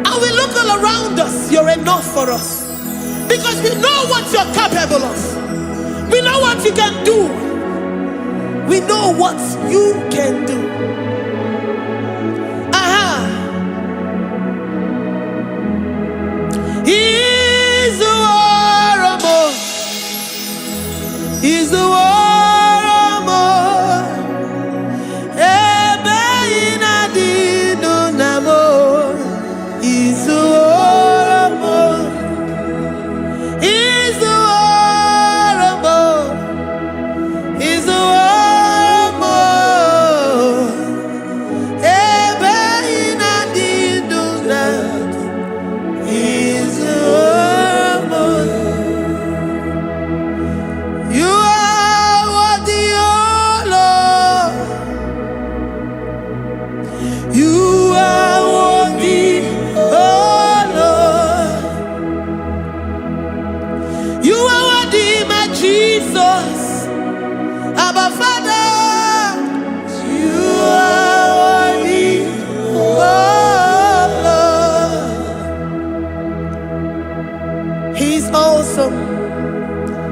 S2: And we look all around us, you're enough for us. Because we know what you're capable of. We know what you can do. We know what you can do. He's the war. He's the war.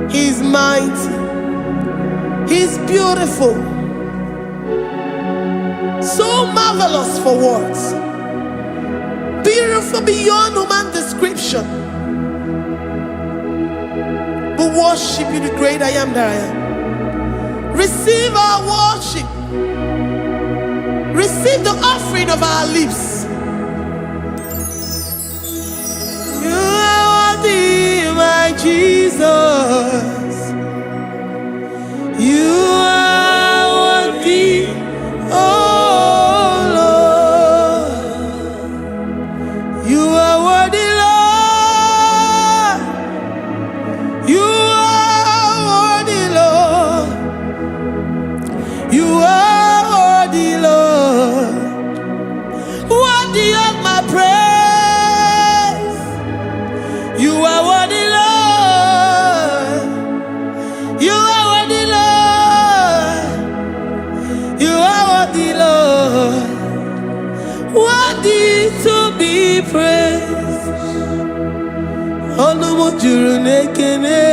S2: He's mighty. He's beautiful. So marvelous for words. Beautiful beyond human description. We worship you, the great I am that I am. Receive our worship. Receive the offering of our lips. You are worthy, my Jesus. You are worthy, oh Lord. You are worthy, Lord. You are worthy, Lord. You are worthy, Lord. Worthy of my praise. You are worthy, Lord. You are worthy, Lord. You are worthy, Lord. Worthy to be praised. Onumu juru nekene.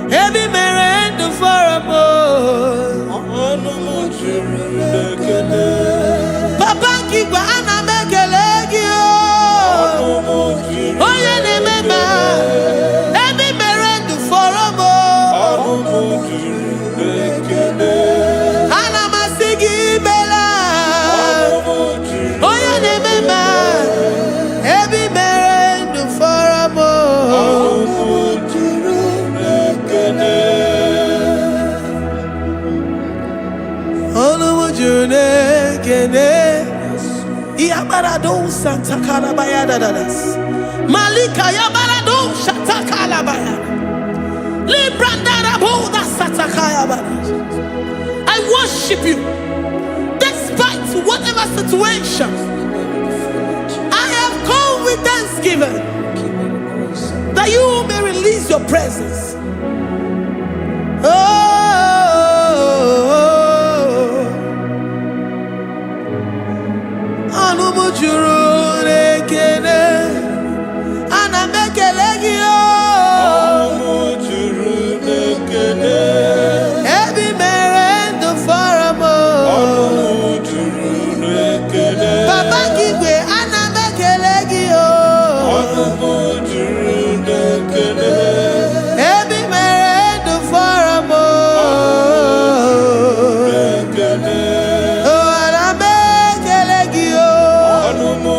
S2: Ebi merendo faramo.
S3: Onumu juru nekene.
S2: Papa kigwa ana mekelegi o.
S3: Onumu juru
S2: Oye ne mema. Ebi merendo faramo.
S3: Onumu juru nekene.
S2: Ana masigi bela.
S3: Onumu juru
S2: Oye ne mema. Ebi merendo faramo.
S3: Onumu juru nekene.
S2: Onumu juru nekene. Iyabarado Santa Bayada dadas. Malika Yabarado Shatakala Bayada. Librandara Boda Satakaya Badas. I worship you despite whatever situation. I have come with thanksgiving that you may release your presence. Anumu juru nekene, ana mekelegi o.
S3: Onumu juru nekene.
S2: Ebi merendo faramo.
S3: Onumu juru nekene.
S2: Papa kigwe ana mekelegi o.
S3: Onumu juru nekene.
S2: Ebi merendo faramo.
S3: Nekene.
S2: Oh, ana mekelegi o.
S3: Onumu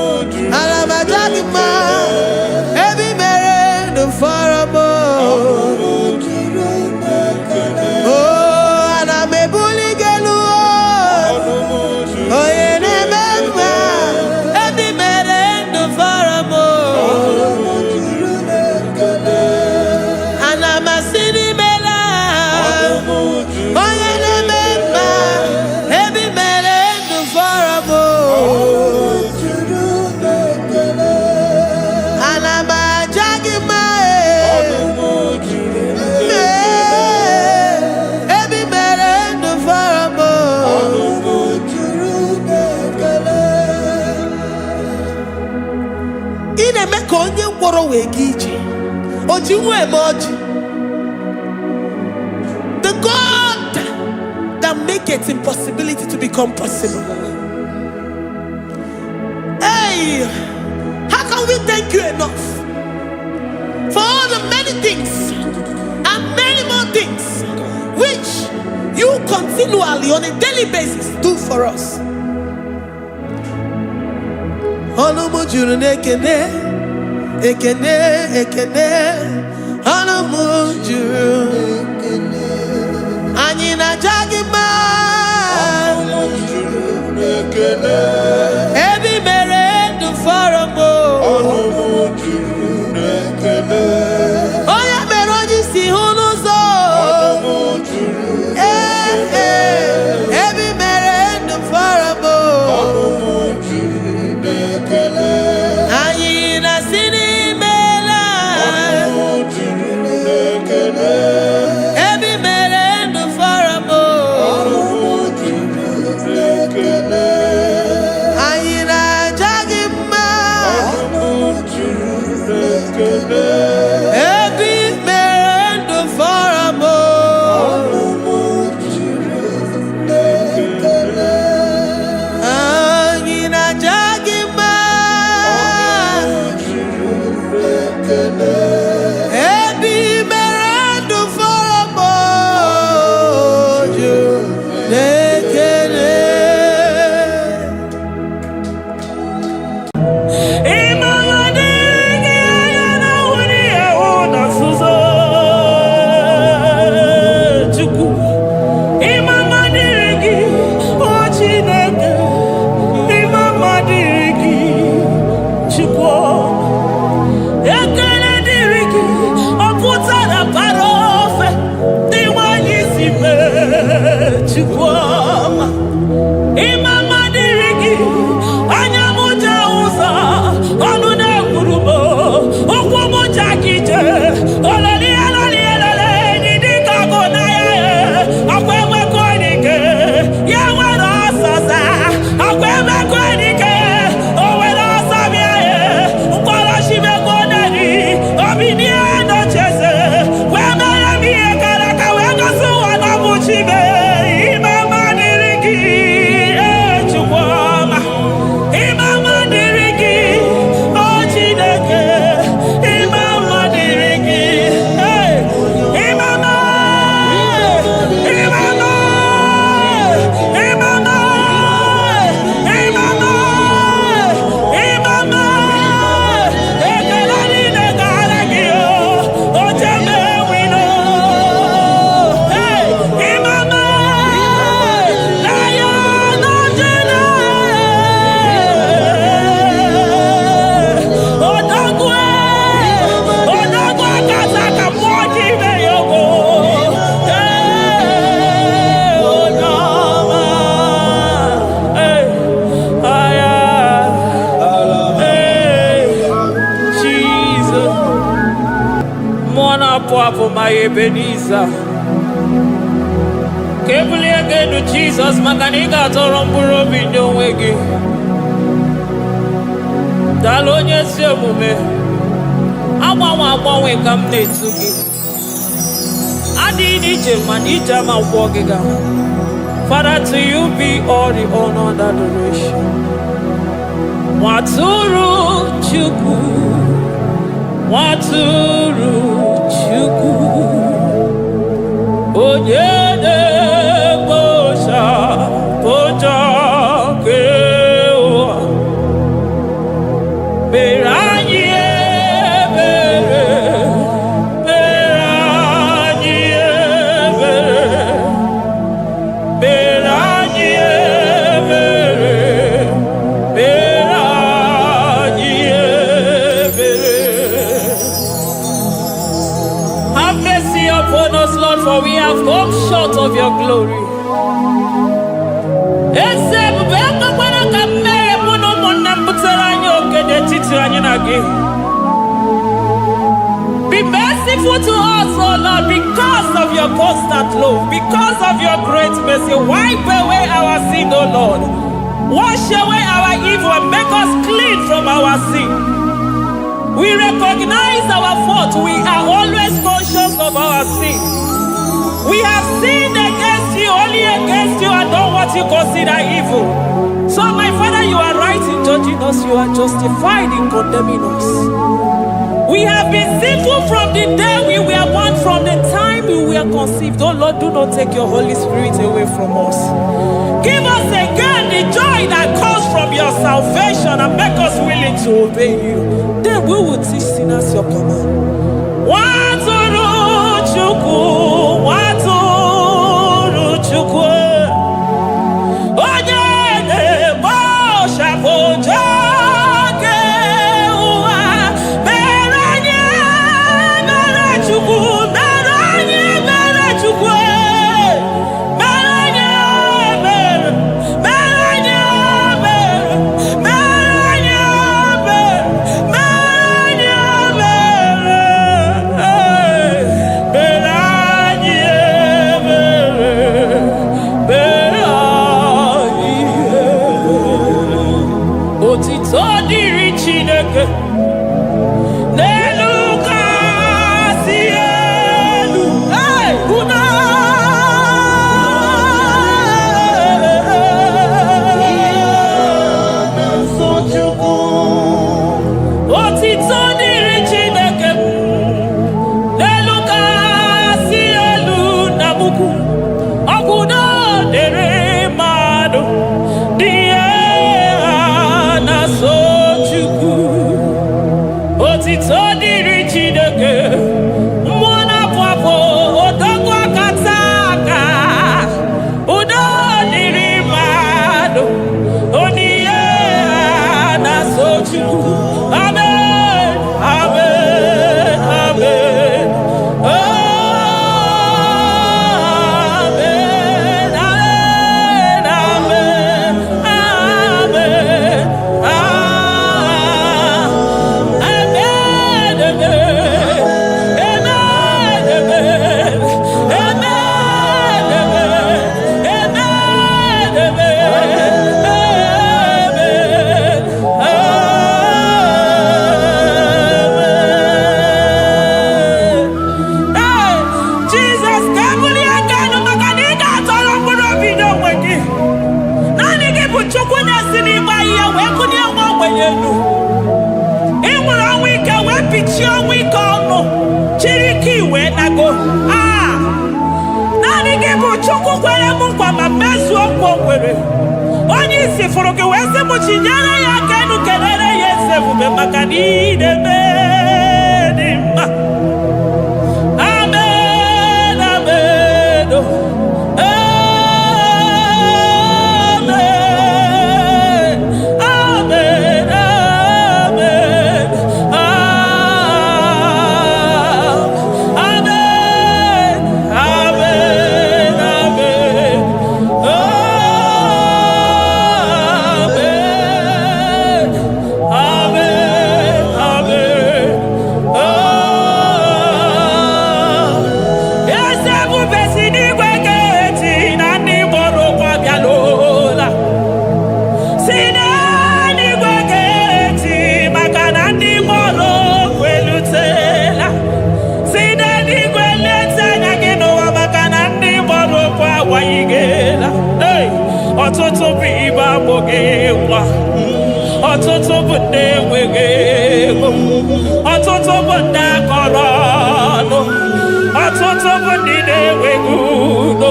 S2: ị na-eme ka onye ngwọrọ wee ga ije. O ji nwa eme ọjị. The God that maketh impossibility to become possible. Hey, how can we thank you enough for all the many things and many more things which you continually on a daily basis do for us? Olumu juru n'ekene, ekene, ekene. Olumu juru anyị na-aja gị mma.
S3: Olumu juru n'ekene.
S2: Ebi mere ndụ fọrọ m.
S3: Olumu juru n'ekene.
S2: Onye mere onye isi hụ n'ụzọ.
S3: Olumu juru n'ekene.
S2: Ebi mere ndụ fọrọ m.
S3: Olumu juru n'ekene.
S2: Anyị na-asị n'imela.
S3: Olumu juru n'ekene.
S2: Ebi mere ndụ fọrọ m.
S3: Olumu juru n'ekene.
S2: Anyị na-aja gị mma.
S3: Olumu juru n'ekene.
S2: Ebi mere ndụ fọrọ m.
S3: Olumu juru n'ekene.
S2: Anyị na-aja gị mma. Ebi mere ndụ fọrọ m. Juru n'ekele.
S1: Papa, my Ebenezer. Kebuli again to Jesus, Makanika Toromburo Bindo Wegi. Dalonya Semume. Awa we come Netsuki. Adi Nijaman, Ijama Wogiga. Father, to you be all the honor and adoration. Waturu Chuku. Waturu Chuku Onyede Bosha Boja Kewa Beranye Bere Beranye Bere Beranye Bere Beranye Bere. Have mercy upon us, Lord, for we have come short of your glory. Be merciful to us, oh Lord, because of your constant love, because of your great mercy. Wipe away our sin, oh Lord. Wash away our evil and make us clean from our sin.
S4: We recognize our fault. We are always conscious of our sin. We have sinned against you, only against you, and done what you consider evil. So, my Father, you are right in judging us. You are justified in condemning us. We have been sinful from the day we were born, from the time we were conceived. Oh Lord, do not take your Holy Spirit away from us. Give us again the joy that comes from your salvation and make us willing to obey you. Then we will teach sinners your command. Waturu Chukwu, Waturu Chukwu. Onye na-ebo shafoja. Onye isi fụrụ gị wee sị m chinyere ya aka enu kelere ya eze ebube maka na ị na-eme dị mma. Amen, amen, amen, amen, amen, amen, amen, amen. Ọtụtụ bụ ibe agbụghị nwa, ọtụtụ bụ ndị enweghị ego, ọtụtụ bụ ndị akọrọ ọnụ, ọtụtụ bụ ndị na-enweghị udo,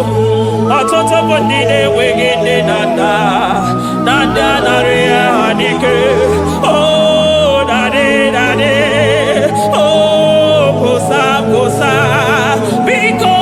S4: ọtụtụ bụ ndị na-enweghị nne na nna, na ndị anarị ya n'ike. Oh, daddy, daddy, oh, kosa, kosa, biko.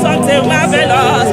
S4: Something marvelous.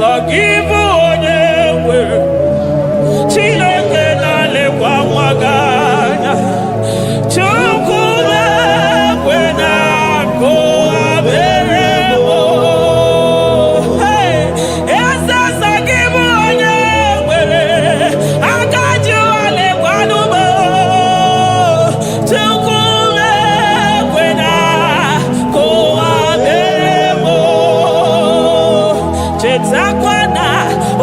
S4: sọ gị bụ onye nwe Chineke na-elekwa nwa gị anya Chukwu na-ekwe na akụghabere m eze sọ gị bụ onye nwere aka ji alekwanụ m Chukwu na-ekwe na akụghabere m chetakwa na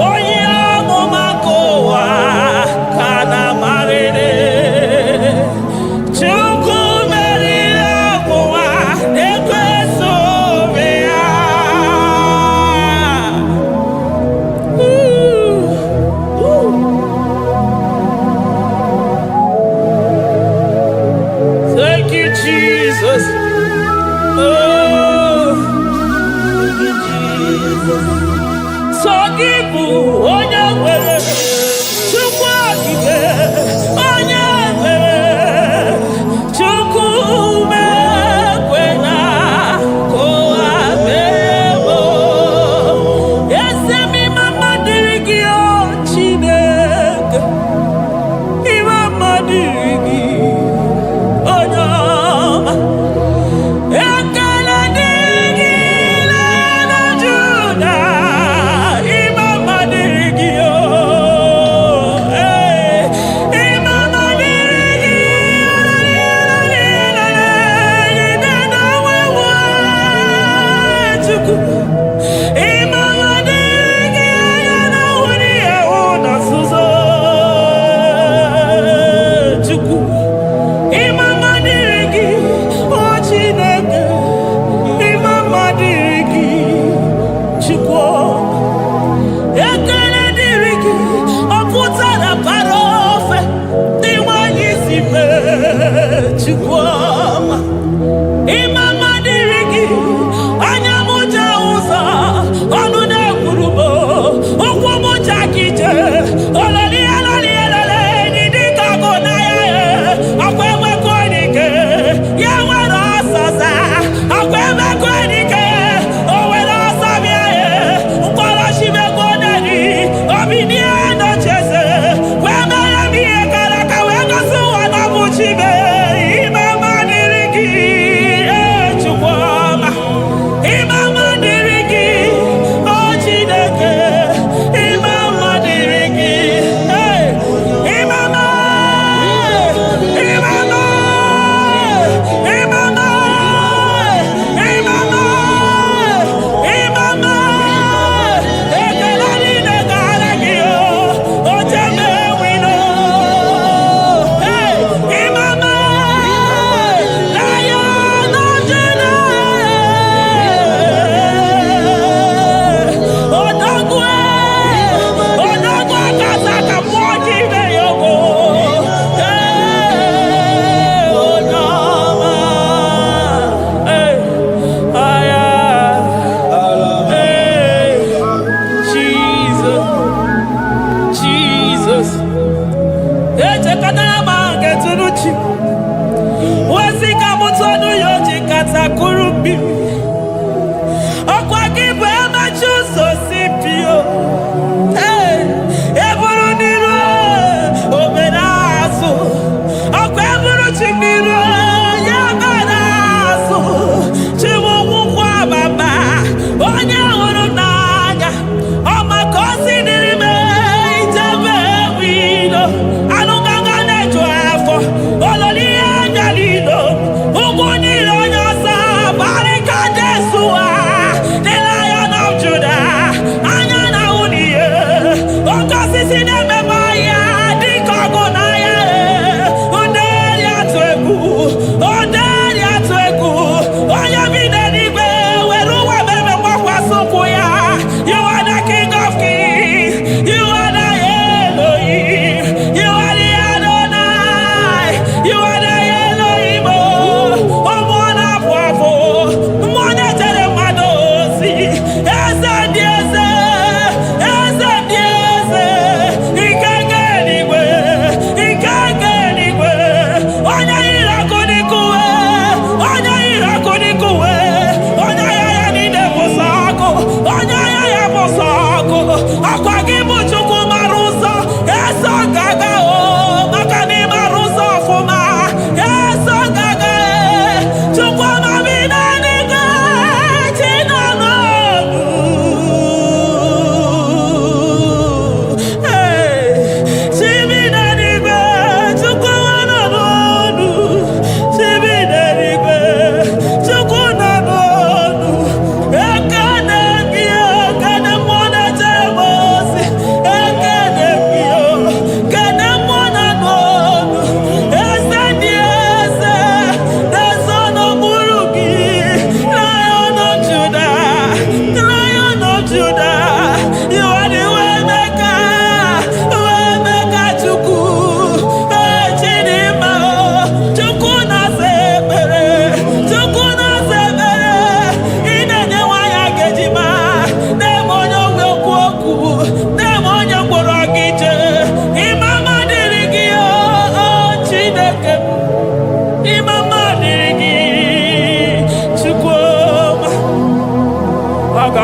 S4: onye ọmụma nke ụwa ka na-amarịrị Chukwu meriri ọnwụnwa na-ekweso obe ya. Thank you, Jesus. Oh, thank you, Jesus.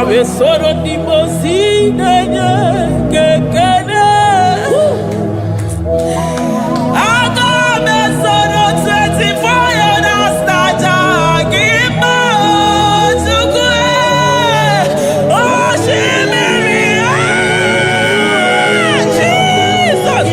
S4: Abesoro di mosine kekene. Agamesoro 24 years staja gima chukwe. Oh shimiri Jesus.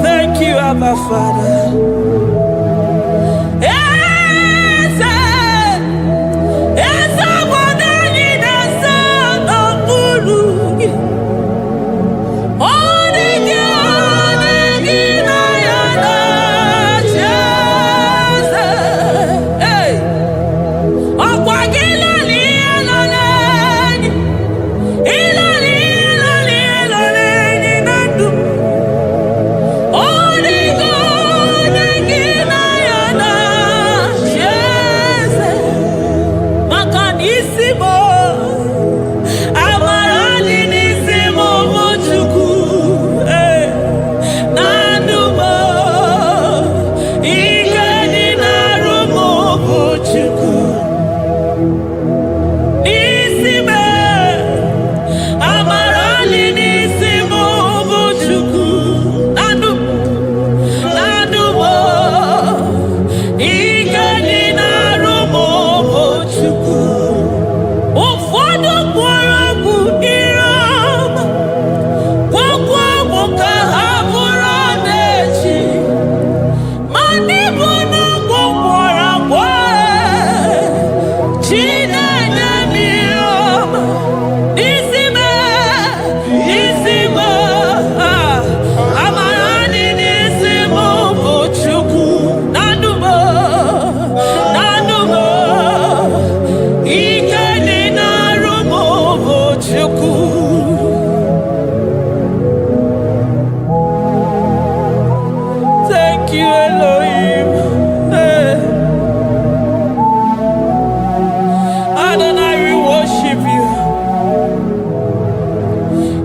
S4: Thank you, Abba Father.
S2: Oh,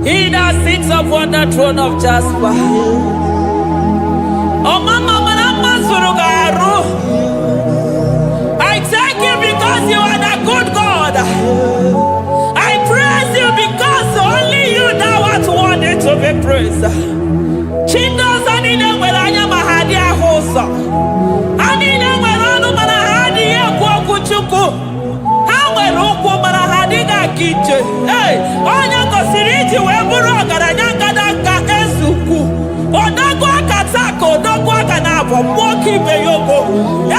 S4: He that sits upon the throne of Jasper. Oh, Mama, I thank you because you are the good God. I praise you because only you thou art worthy to be praised. Chindos anine welanya mahadi ahosa. Anine welanu mahadi ekwoku chuku. Hawe rukwu mahadi ga kiche. Hey, onya kosiriti weburu ogaranya kadaka esuku. Odogwa katako, odogwa kanabo, mwoki beyoko.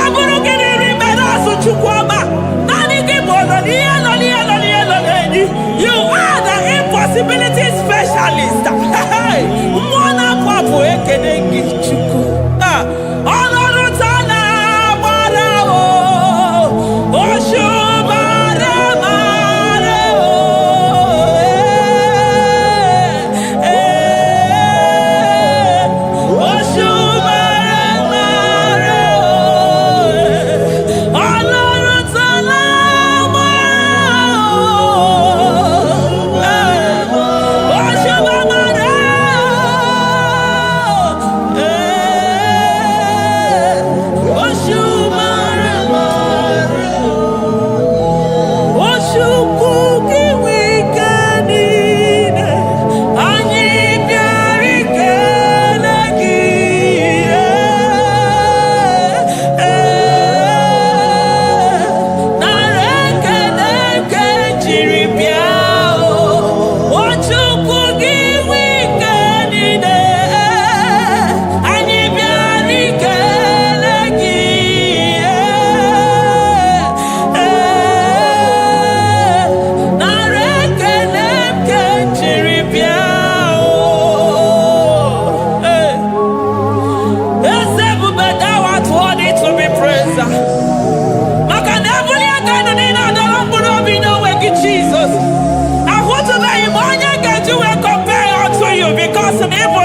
S4: Eburu gini rimero suchukwama. Nani kibono, you are the impossibility specialist. Hey, mwana papu ekenengi chuku. Honoru tana marao, oshubare marao.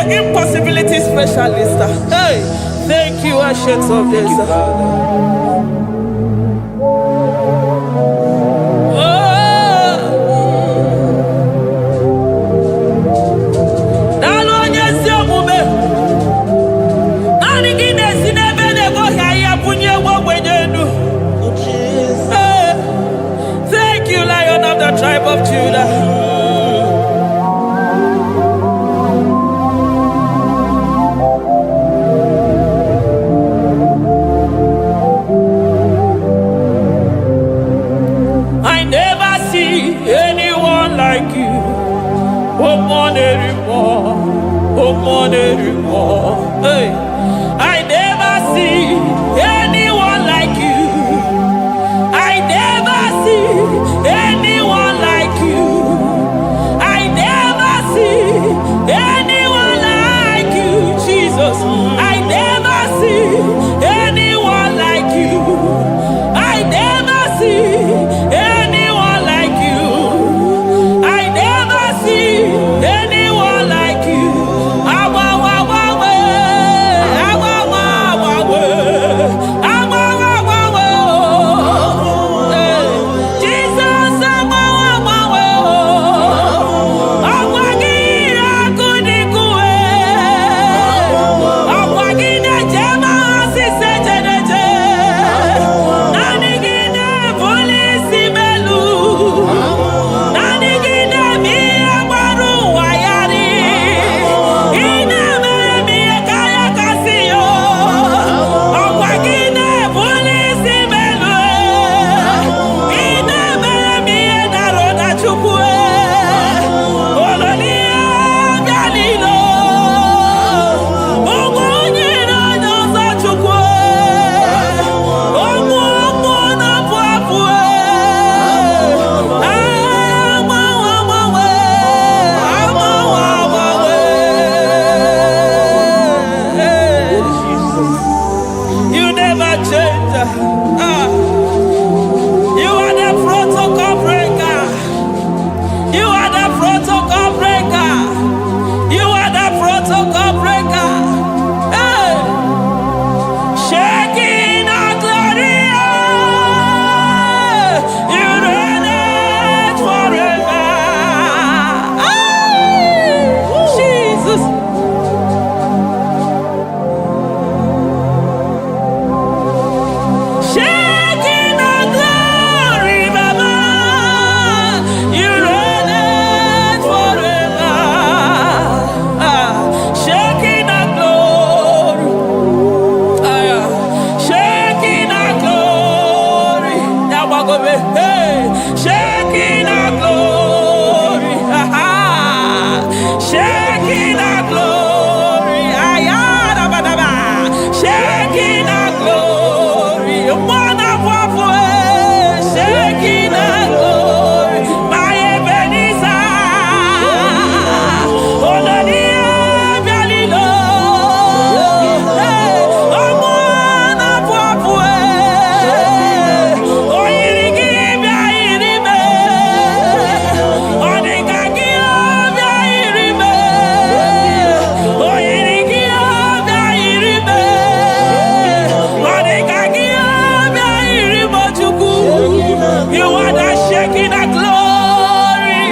S4: Impossibility specialist. Hey, thank you, Ancient of Days. Thank you, Lion of the tribe of Judah. Hey, I never see anyone like you. I never see anyone like you. I never see anyone like you, Jesus. I never see anyone like you. I never see anyone like you. I never see anyone like you. glory. Hey, Shekinah glory. Shekinah glory. Ayadabadaba. Shekinah glory. Wonderful. Shekinah glory. My Ebenezer. You are the Shekinah glory.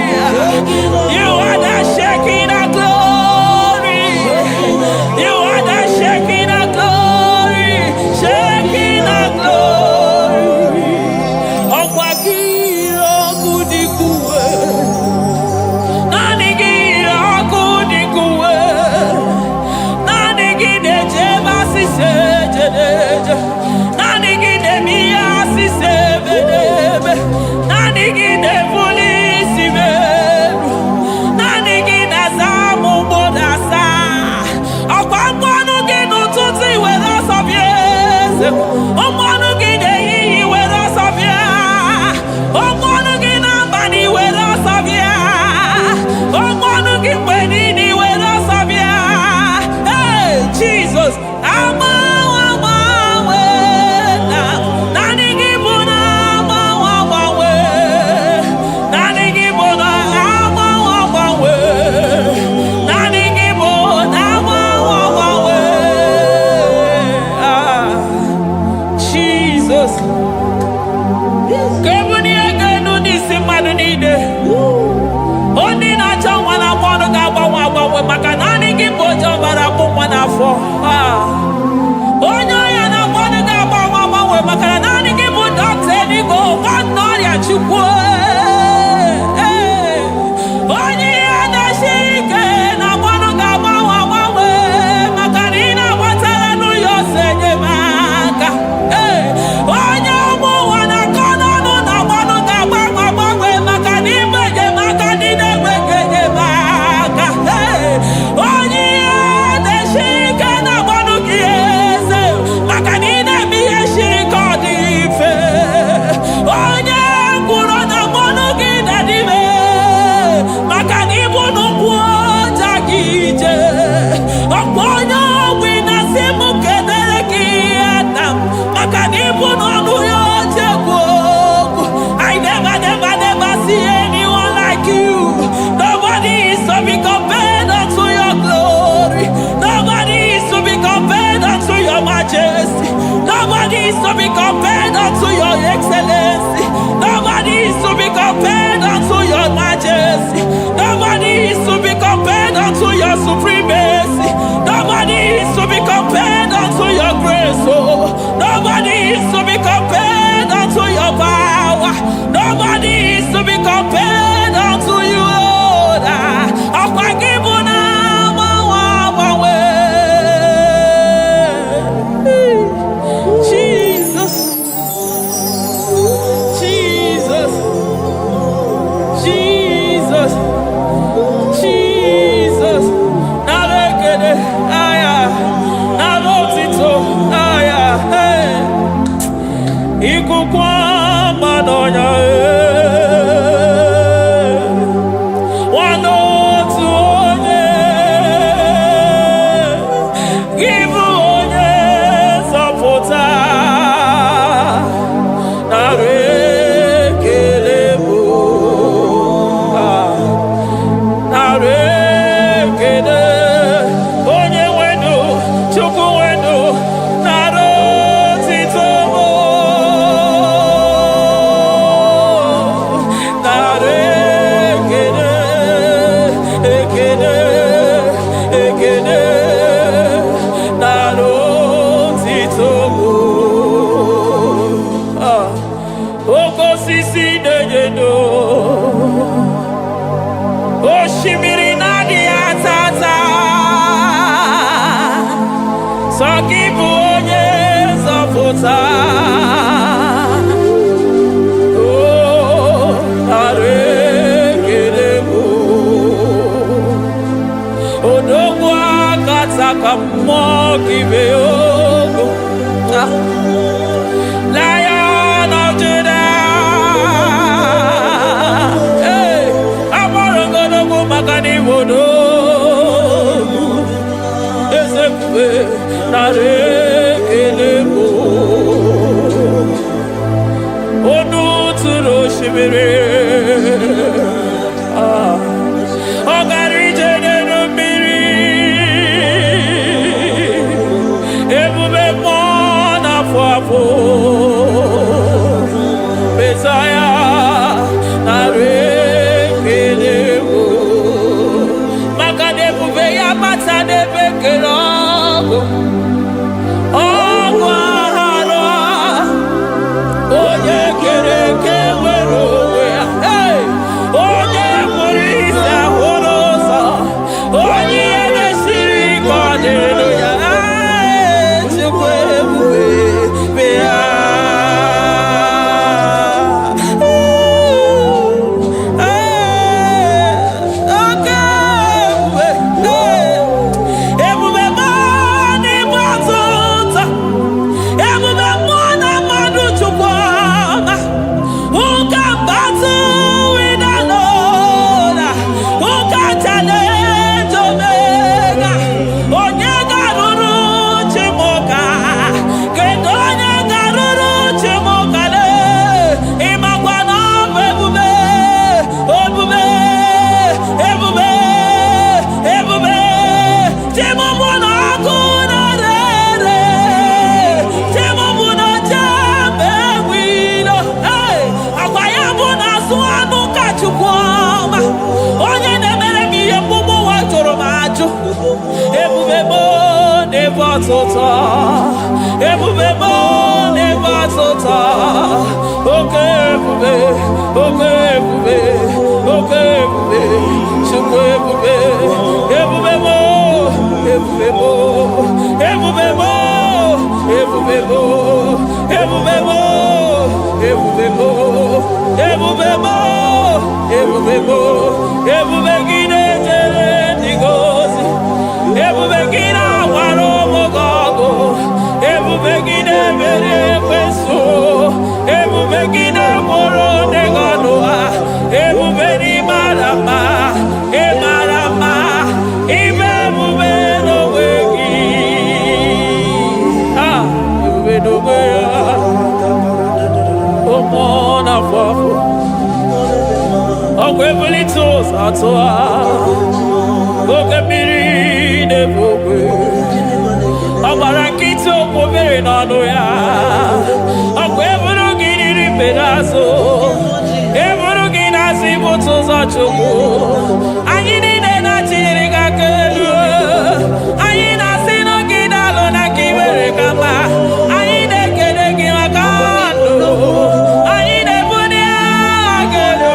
S4: You are the Shekinah glory. You are the Shekinah glory. Shekinah glory. Okwakiro kudikuwe. Nanigiro kudikuwe. Nanigide jeba sisejedeje. Nanigide miya sisebedebe. Nanigide polisi beru. Nanigide zamu bodasa. Ọ̀pọ̀pọ̀nù gínú tún ti ìwé lọ́sọ̀bíẹ́sẹ̀. Ọmọnù gídé yìí ìwé lọ́sọ̀bíẹ́. Ọmọnù gínú àgbàní ìwé lọ́sọ̀bíẹ́. Ọmọnù gípé ní ìwé lọ́sọ̀bíẹ́. Hey, Jesus, maka na anyị gị bụ oje ọbara bụ nwa n'afọ. Onye ọya na-agbanụ ga-agbanwe maka na naanị gị bụ dọkịta eluigwe nwanne ọrịa Chukwu. Onye ihe na-esiri ike na-agbanụ ga-agbanwe maka na ị na-agbatara n'ụlọ ọsọ enyemaka. Onye ọmụ ụwa na-akọ n'ọnụ na-agbanụ ga-agbanwe maka na ịbụ enyemaka ndị na-enweghị enyemaka. Onye ihe na-esiri ike na-agbanụ gị eze maka na ị na-eme ihe siri ike ọ dị mfe. Onye kwuru na mmanụ gị na-adịbe maka na ịbụ n'ụkwụ ọja gị ije. Ọkwa onye ọgwụ na-asị m kedere gị ada m maka na ịbụ n'ọnụ ya oche ekwu okwu. I never see anyone like you. Nobody is to be compared unto your glory. Nobody is to be compared unto your majesty. Nobody is to be compared unto your excellency. Nobody is to be compared unto your majesty. Nobody is to be compared unto your supremacy. Nobody is to be compared unto your grace. Oh, nobody is to be compared unto your power. Nobody is to be compared unto you, Lord. Jesus, Jesus, Jesus, Jesus. Narekede, aya, narotito, aya, hey. Ikukwa madonya, wanotu onye, give onye zọpụta. Narekele onye wenu Chukwu wenu narotito mo. Narekele ekele narotito mo. Okosisi na-enyendo osimiri na-adị atata. Sọ gị bụ onye nzọpụta. Lion of Judah, hey, Amorogodogo Magani Wodo, Ezekwe, Narekelebo, Onu Turo Shibere, Ogarije Nenumiri, Ebube Mona Fafo, Messiah, Narekelebo, Makadebube Yamata Nebekerogo, Ogwahara, Oye Kereke Werowe, hey, Oye Murisa Horosa, Oye Nesiri Kodeluya, Chukwebuwe, Bea. Ebube never tota. Okay, ebube, chukwu ebube, ebube gị na-ejere ndị gozi, ebube gị na-awara ụmụgọgụ, ebube gị na-emere ekwensu, ebube gị na-egboro ndegọnụ ha, ebube n'ịmara mma, ịmara mma, ime ebube n'onwe gị, ebube n'onwe ya, ụmụ n'afọ afọ, ọgwụ ebulite ụzọ atụ ha, oke mmiri na-ebu ogwe, ọ gbara nkịtị okwu obere n'ọnụ ya, ọkwa eburu gị riri mberazụ, eburu gị na-asị bụtụ ụzọ Chukwu, anyị niile na-achịrị gị aka elu, anyị na-asị n'oge na-alụ na ka iwere ka mma, anyị na-ekele gị maka ndụ, anyị na-ebuli agha gị elu,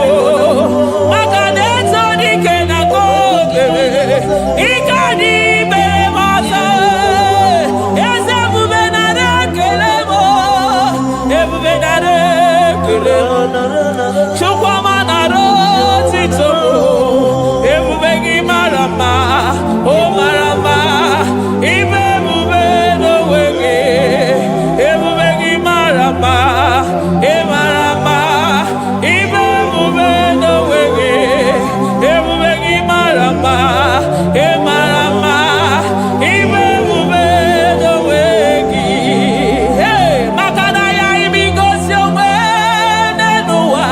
S4: maka na eto dike na ka obere, ike dị ime ọzọ. Chukwuma nara otito, ebube gị mara mma, o mara mma, ime ebube n'onwe gị, ebube gị mara mma, ị mara mma, ime ebube n'onwe gị, ebube gị mara mma, ị mara mma, ime ebube n'onwe gị. Maka na ya imigosi onwe n'ụwa,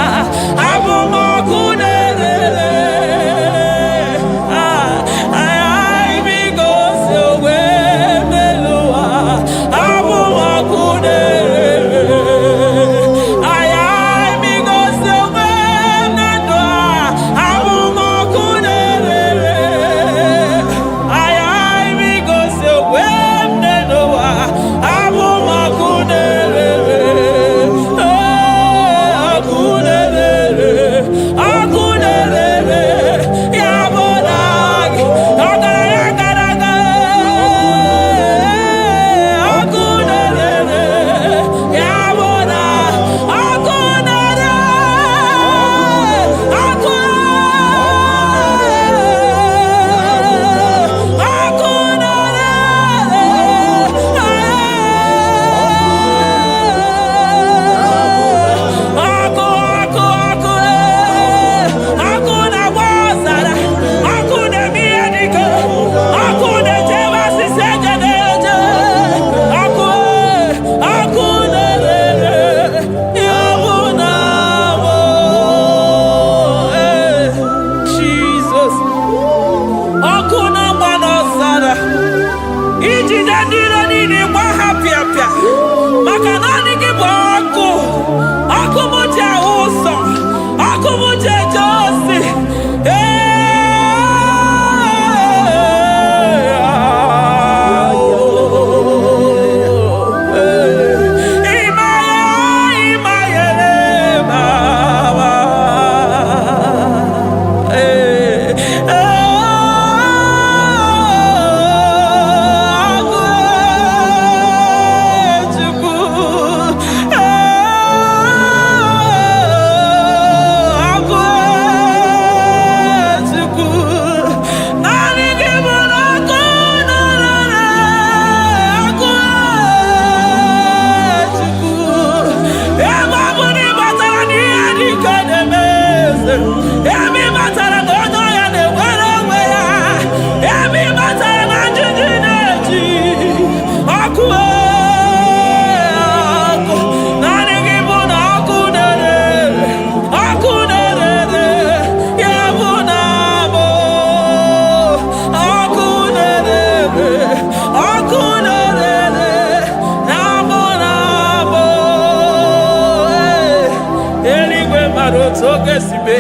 S4: maroto gesibe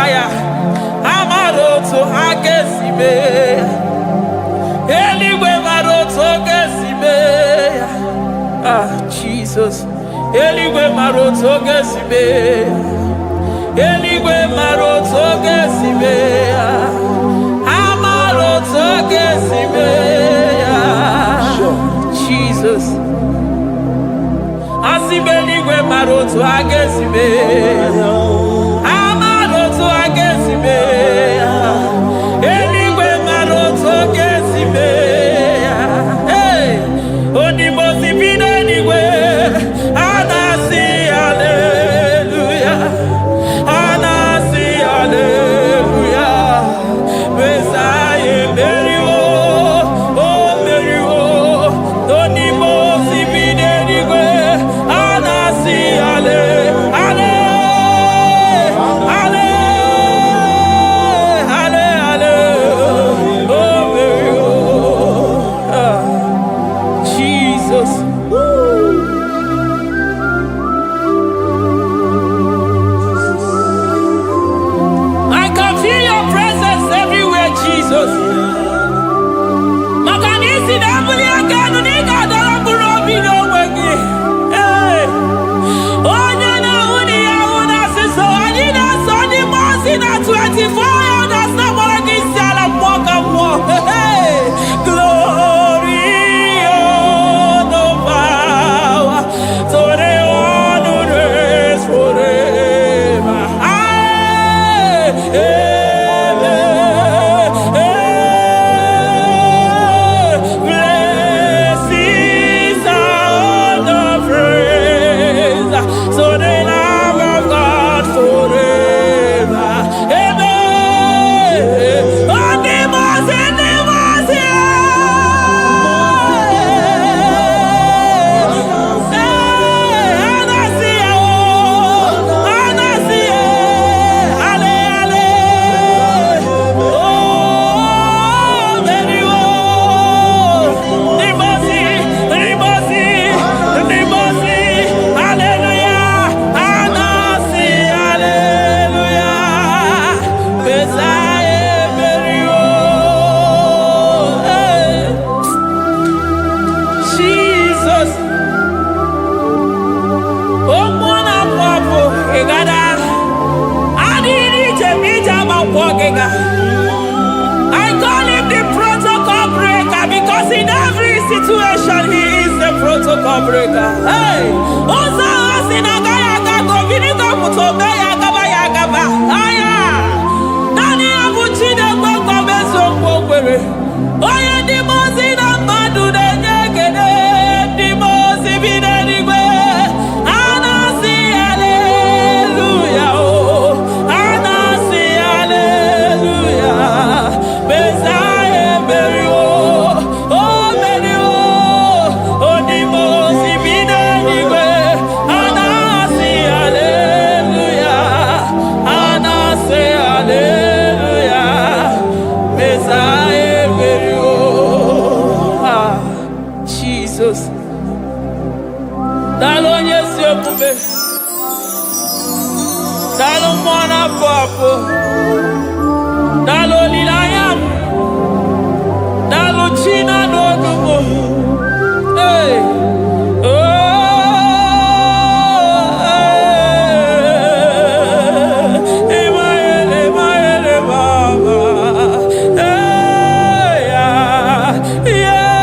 S4: aya amaroto agesibe eligwe maroto gesibe Jesus eligwe maroto gesibe eligwe maroto gesibe amaroto gesibe Jesus Asibeligwe maroto agesibe amaroto agesibe eligwe maroto gesibe onimosibine eligwe anasi hallelujah anasi hallelujah Messiah meriwo oh meriwo onimosibine eligwe anasi ale ale ale ale ale oh meriwo Jesus I can feel your presence everywhere, Jesus. Makanisi dabuli aganu ni kadara burobi no wegi. Hey, onye na uni ya una siso ani na soni mosi na 24 elders na mwagi siala mwaka mwo. Hey, glory, honor, power, to the one who reigns forever. Blessings are the praise, so the love of God forever. Amen. Jesus. Oh, mwana papo, egada. Adiri chemija makwogega. I call him the protocol breaker because in every situation he is the protocol breaker. Hey, Osa Osinagaya Gago Vinigo Mutobe Yagaba Yagaba. Aya, Nani Abuchide Boko Bezo Bokwe. Oya Dimozina Madu de Negede, Dimozi Binanigwe. Anasi hallelujah, oh, Anasi hallelujah. Messiah Merio, oh Merio, oh Dimozi Binanigwe. Anasi hallelujah, Anasi hallelujah. Messiah Merio, Jesus. Dalo nyesi omume, dalo mwana papo, dalo lilayam, dalo china nodumo. Hey, oh, Emaele Baba, hey, yeah,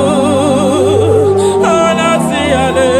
S4: oh. Anasi ale,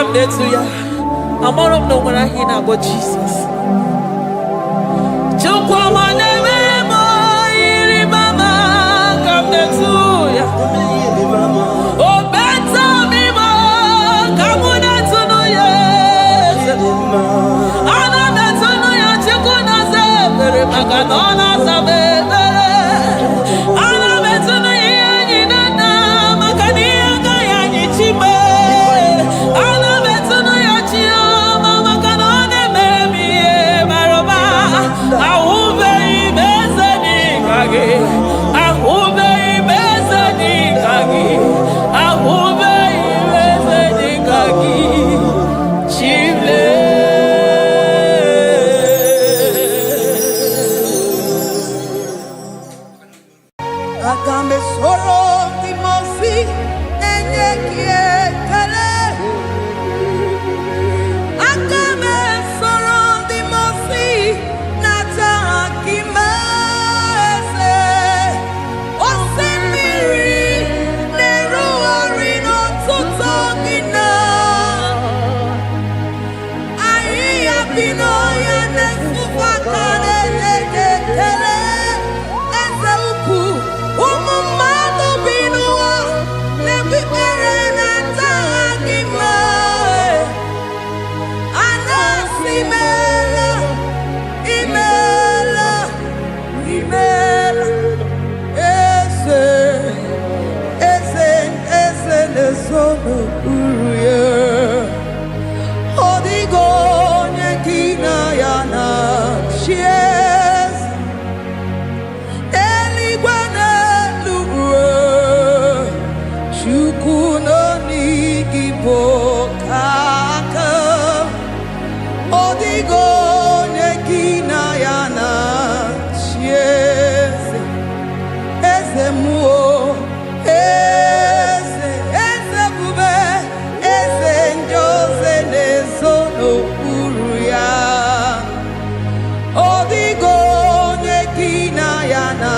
S4: come there to ya. I'm all of no when I hear about Jesus. Come there to ya. Oh, better me more. Come on to know yes. Ana better know ya. Chikuna se bere maganona se bere. Ana better know ya ni nana magani aga ya ni chibe. Ana better know ya chia mama kanone baby maroba. Aube ibeze ni kage. Aube ibeze ni kage. Aube ibeze ni kage. Chible.
S2: Agambe soro timosi enye kietele. Agambe soro timosi nata kimese. Osemiri neru orino tutogina. Ayi abino ya nesufakane neketele. Eze ukwu umumado binuwa nebibere nata agima. Anasimela imela imela eze eze nesono uruye. Odigo nyekina yana chies eligwe n'eluigwe. Chukwu nọ n'igbo kaka. Odigo nyekina yana chies eze muo eze bube eze njoze nezono uru ya. Odigo nyekina yana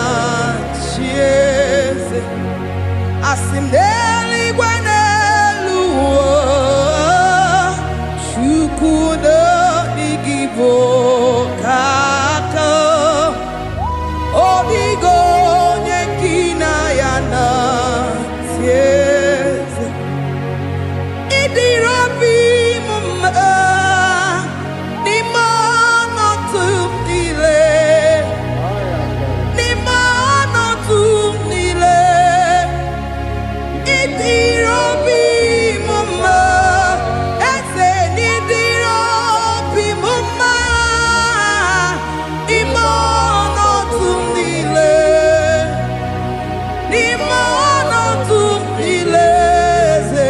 S2: chieze asim n'eluigwe n'elu ụwa. Chukwu nọ n'igbo kaka. Odigo nyekina yana chieze idirobi mumma n'ime ọnọdụ niile. N'ime ọnọdụ niile. Idirobi mumma eze n'idirobi mumma. N'ime ọnọdụ niile. N'ime ọnọdụ niile eze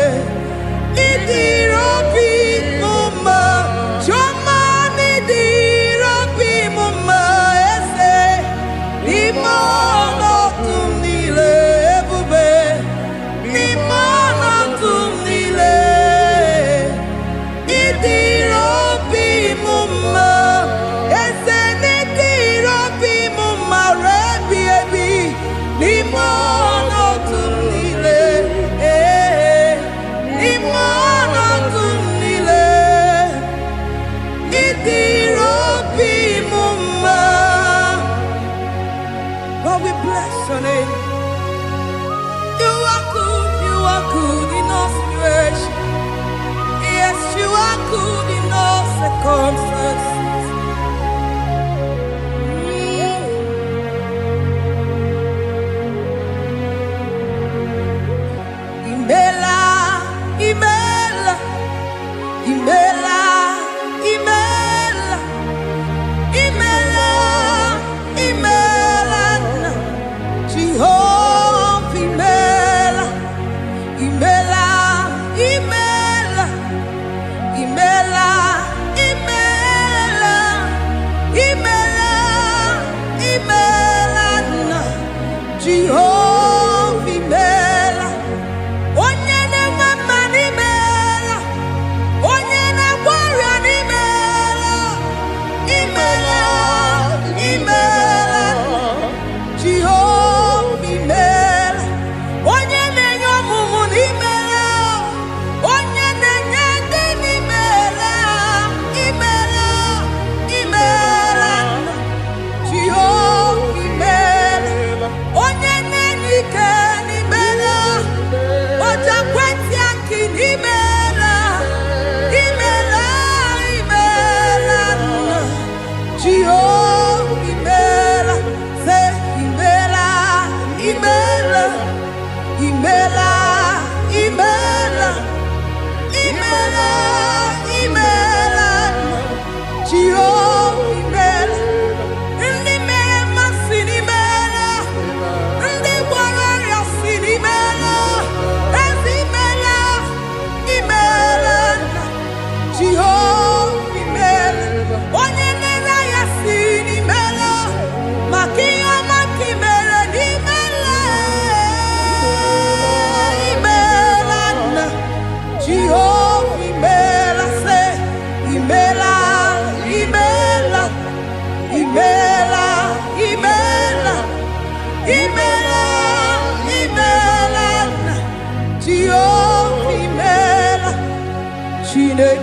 S2: idirobi mumma. Chioma n'idirobi mumma eze. N'ime ọnọdụ niile ebube. N'ime ọnọdụ niile idirobi mumma eze n'idirobi mumma rebi ebi. N'ime ọnọdụ niile n'ime ọnọdụ niile idirobi mumma. Lord, we bless your name. You are good in all situations. Yes, you are good in all circumstances. Imela, imela, imela, imela, imela, imela, Jehovah, imela, imela, imela, imela, imela, imela, imela, Jehovah, imela. Onye na-enwe mma n'imela. Onye na-agwọ ọrịa n'imela. Imela, imela, Jehovah, imela. Onye na-enye ọmụmụ n'imela. Onye na-enye ndị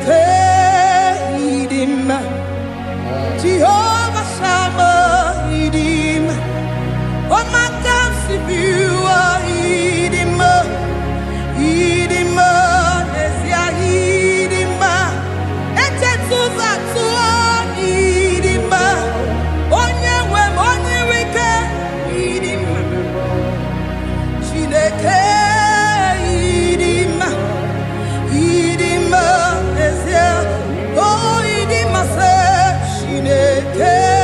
S2: Chineke idima, Jehovah Shammah idima, Omakansibua idima, idima, Nesia idima, Etetuzatu idima, Onyewe Onyeweke idima, Chineke idima, idima, Nesia, oh idima se Chineke.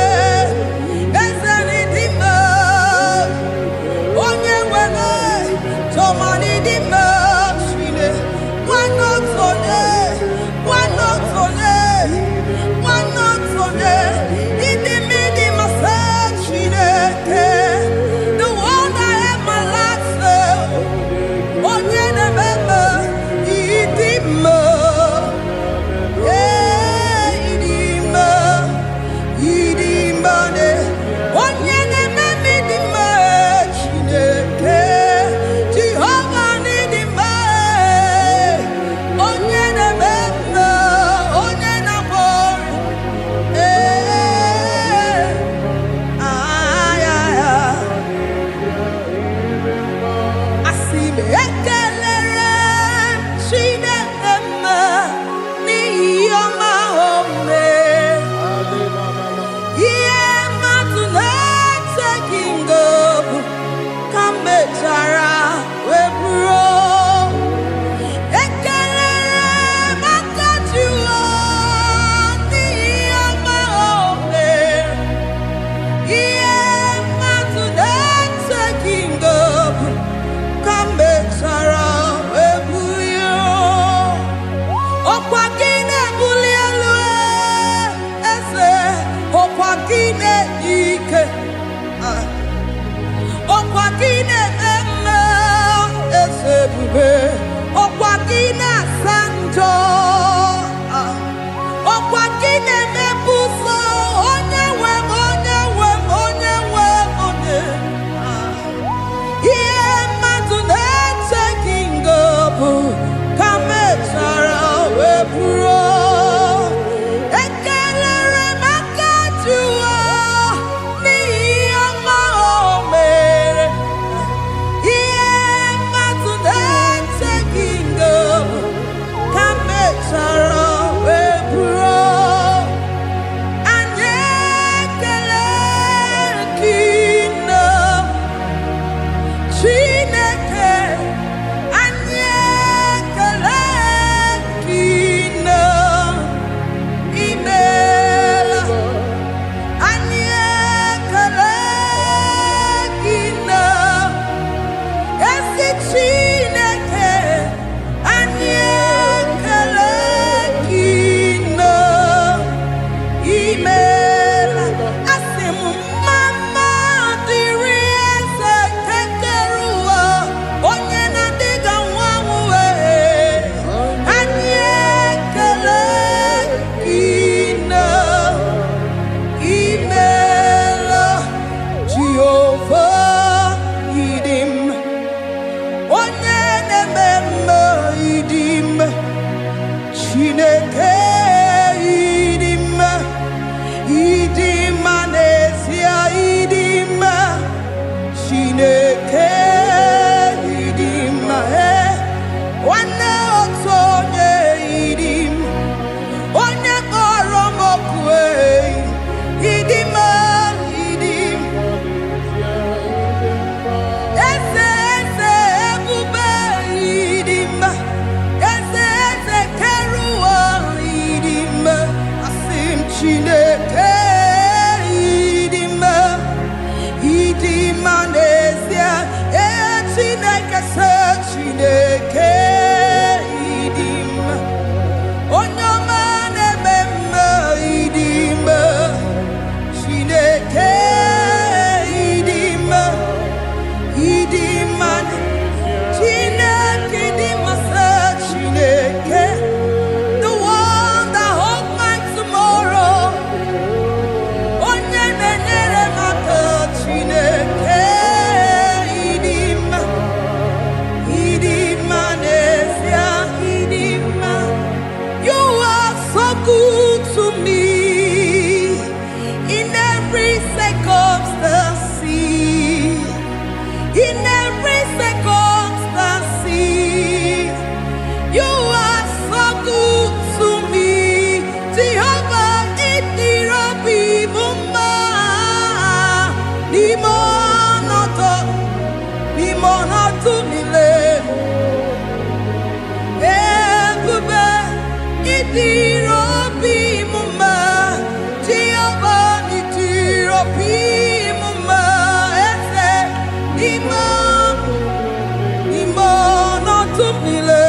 S2: good to me in every circumstance. In every circumstance, you are so good to me. Jehovah, it be mumma, limono to me le. Itirapi mumma, Jehovah itirapi mumma, ese imono tumile,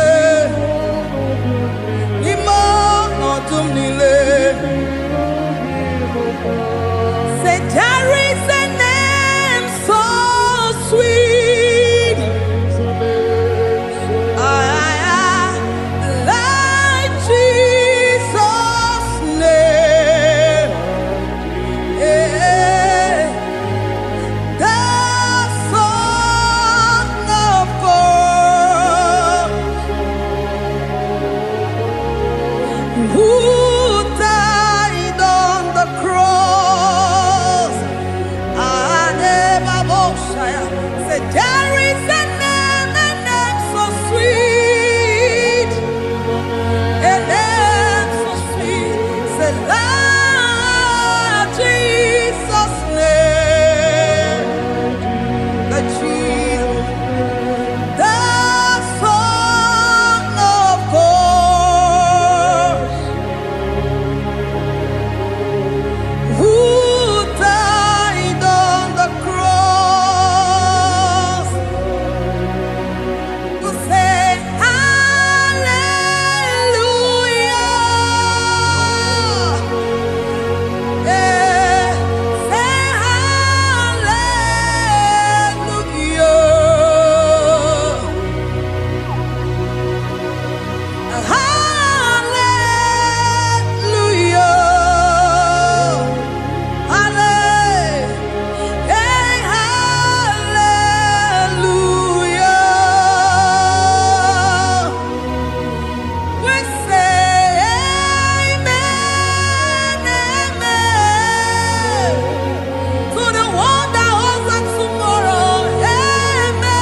S2: Say there is a name so sweet. Like Jesus' name, the Son of God, who died on the cross. Say there is a name so sweet. And then so sweet, say, Lord Jesus' name, the Jesus, the Son of God, who died on the cross, who said, hallelujah. Say hallelujah. Hallelujah. Hallelujah. We say amen, amen. To the one that holds us tomorrow, amen,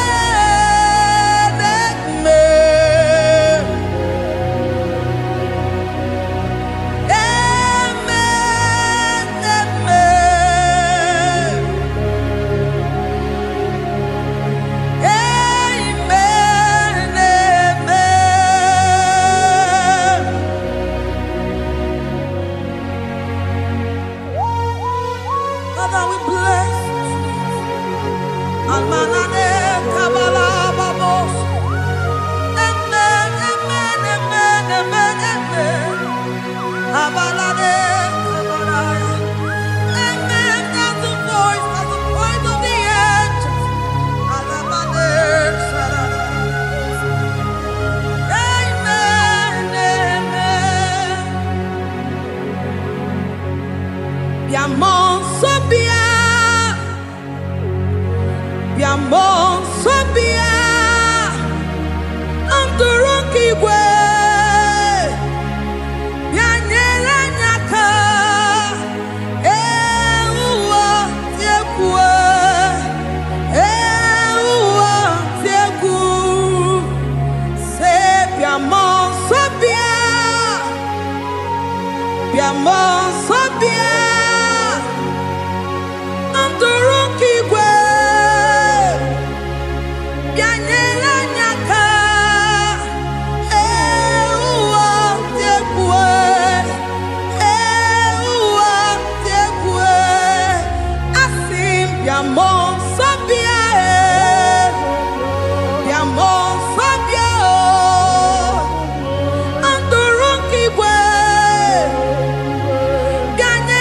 S2: amen. Amen, amen. Amen, amen. Father, we bless Almanane Kabala Babos. Amen, amen, amen, amen, amen. Abalade Kabalaya. Amen, that's the voice of the angels. Alabade Sarada. Amen, amen. Biamon Sobia, Biamon Sobia, Anturuki we, Bianyela Nyaka, Ewa Tiekwe, Ewa Tieku, Se Biamon Sobia, Biamon Sobia, Anturuki we, Bianyela Nyaka, Ewa Tiekwe, Ewa Tiekwe, Asim Biamon Sobia, Biamon Sobia, Anturuki we, Bianyela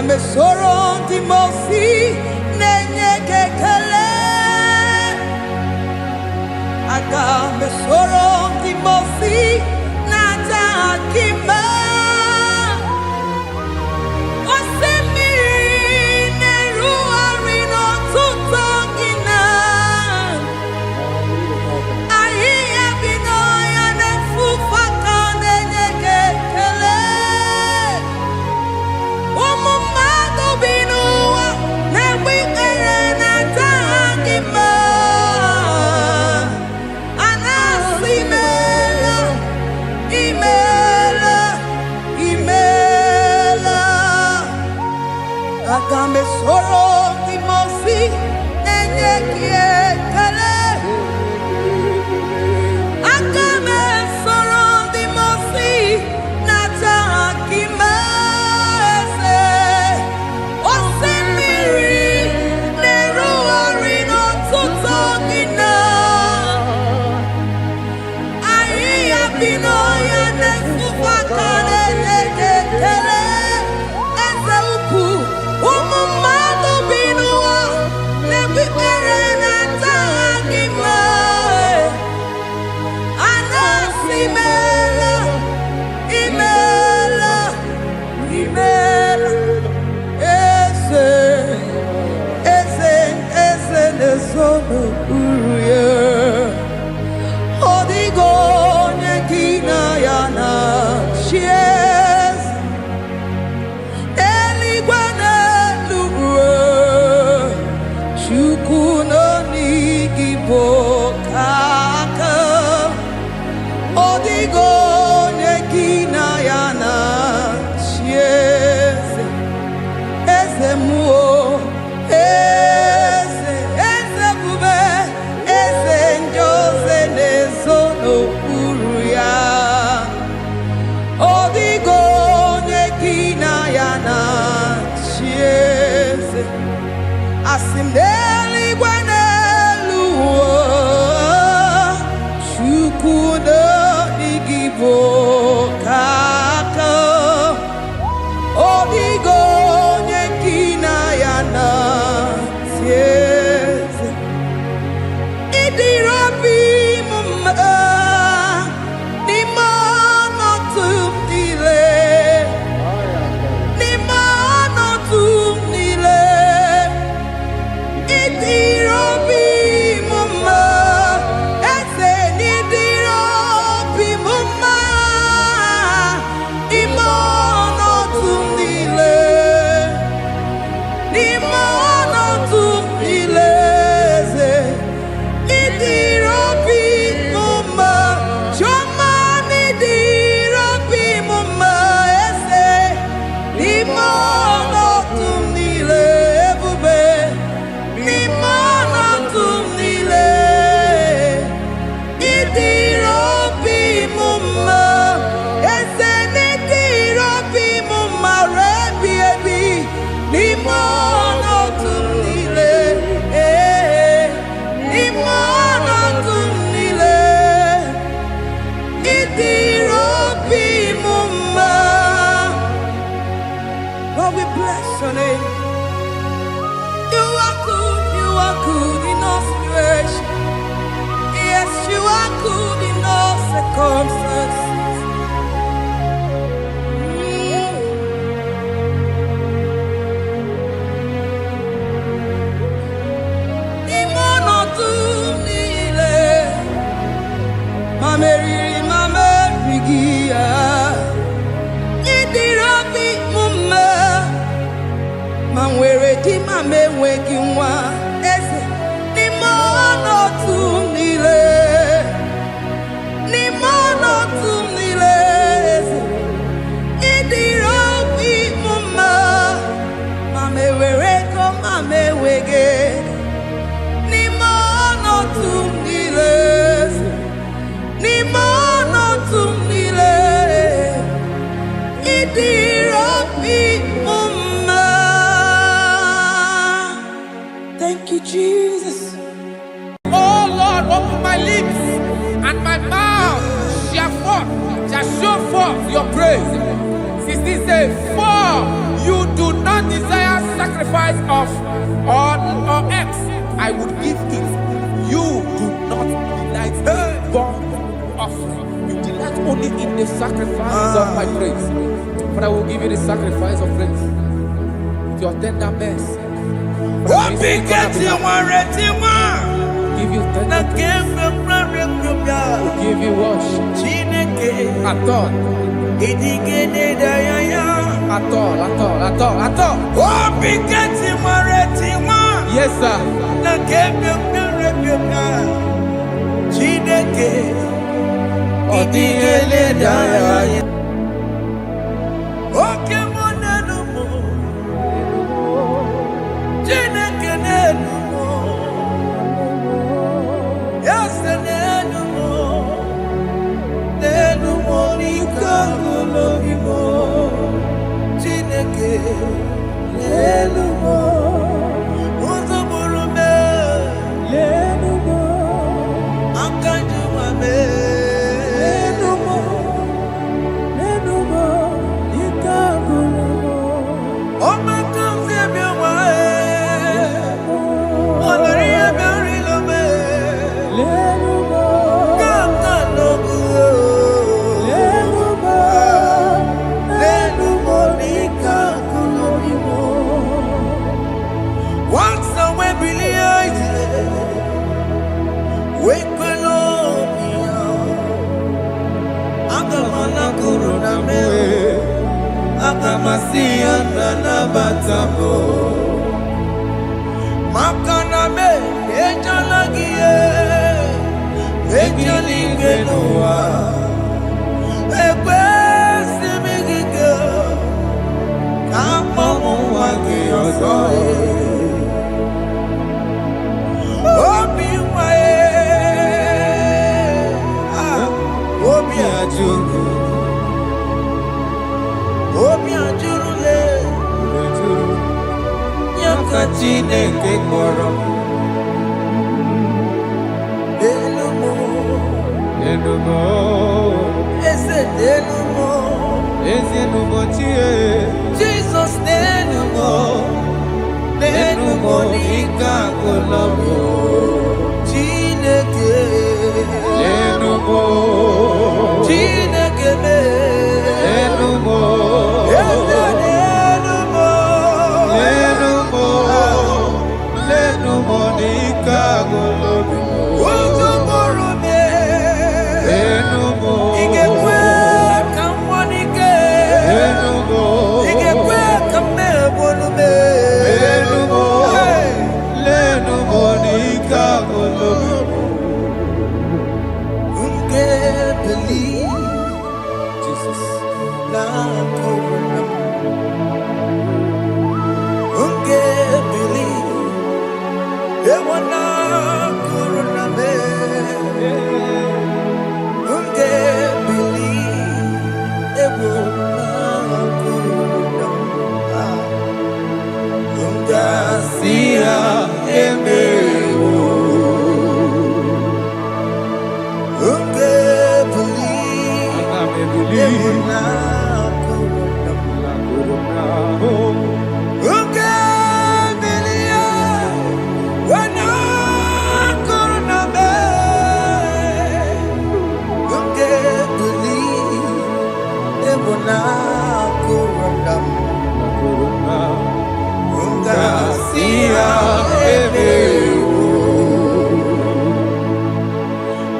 S2: me soro di mosi nenye kekele. Aga me soro di mosi nata akima. Agame soro di mosi nenye kiekele. Agame soro di mosi nata akimese. Osemiri neru arino tuto gina. Ayi abino ya nesufa kane nekekele. Eze uku. Umumado binua nebi erena tagima anasimela imela imela ese nesono uruye odigo nekina yana shies eligwana Igbo kaka odigo nekina yana chieze eze muo eze bube eze njoze nezono uru ya odigo nekina yana chieze asimdeli gwana Chukuno Igbo kaka odigo nyekina yana tieze idirobi mumma ni mono tumdile ni mono tumdile idirobi your name. You are good in all situations. Yes, you are good in all circumstances. Thank you, Jesus.
S5: Oh Lord, open my lips, and my mouth shall show forth your praise. 16 says, for you do not desire sacrifice of or X, I would give it. You do not delight in burnt offering. You delight only in the sacrifice of my praise. But I will give you the sacrifice of praise. With your tender mercy. Give you tender praise. Will give you worship. At all. At all. Yes, sir.
S3: Jesus,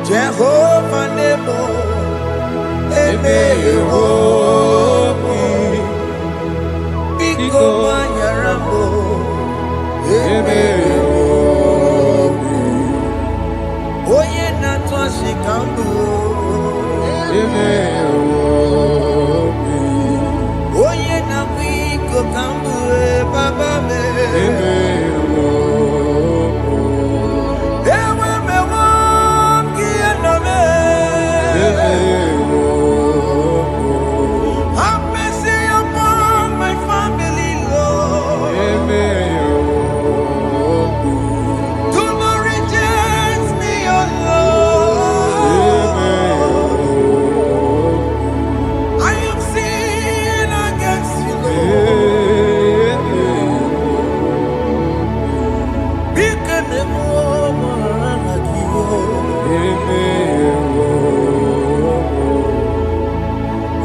S3: Jehovah Nebo, Biko Manyarambo, Oye Natwa Shikambu, Oye Nabiko Kambu, Baba me. Have mercy upon my family, Lord. Do not reject me, oh Lord.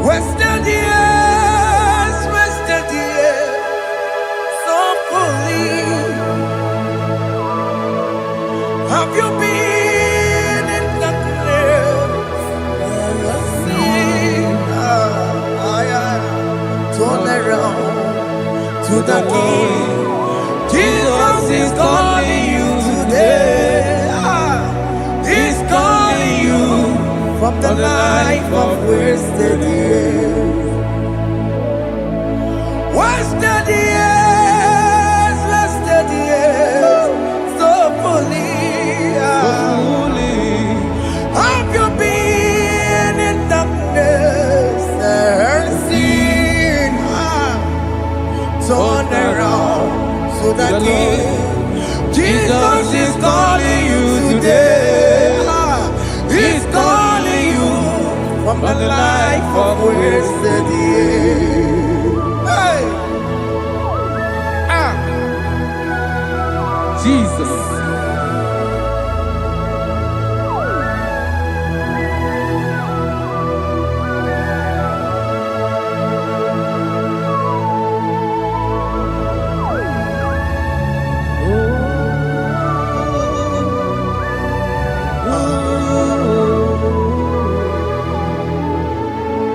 S3: Wasted years, so fully. Have you been in darkness? See, turn around to the King. Jesus is calling you today. He's calling you from the life of wasted years. Wasted years, so fully. Have you been in darkness and seen? Turn around to the King. Jesus is calling you today. He's calling you from the life of wasted years. Hey!
S5: Jesus.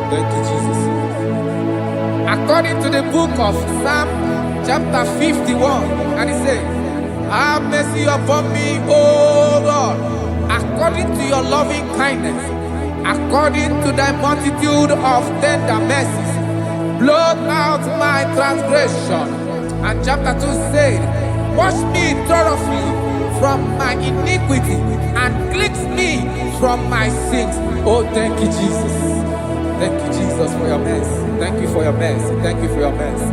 S5: Thank you, Jesus. According to the book of Psalm chapter 51, and it says, have mercy upon me, O Lord, according to your loving kindness, according to thy multitude of tender mercies, blot out my transgression. And chapter 2 said, wash me thoroughly from my iniquity and cleanse me from my sins. Oh, thank you, Jesus. Thank you, Jesus, for your mercy. Thank you for your mercy. Thank you for your mercy.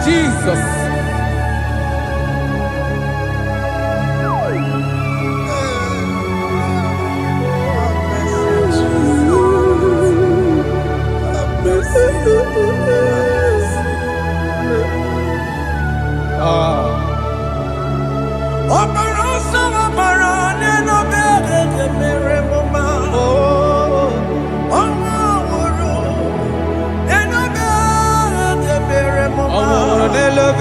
S5: Jesus.
S3: Love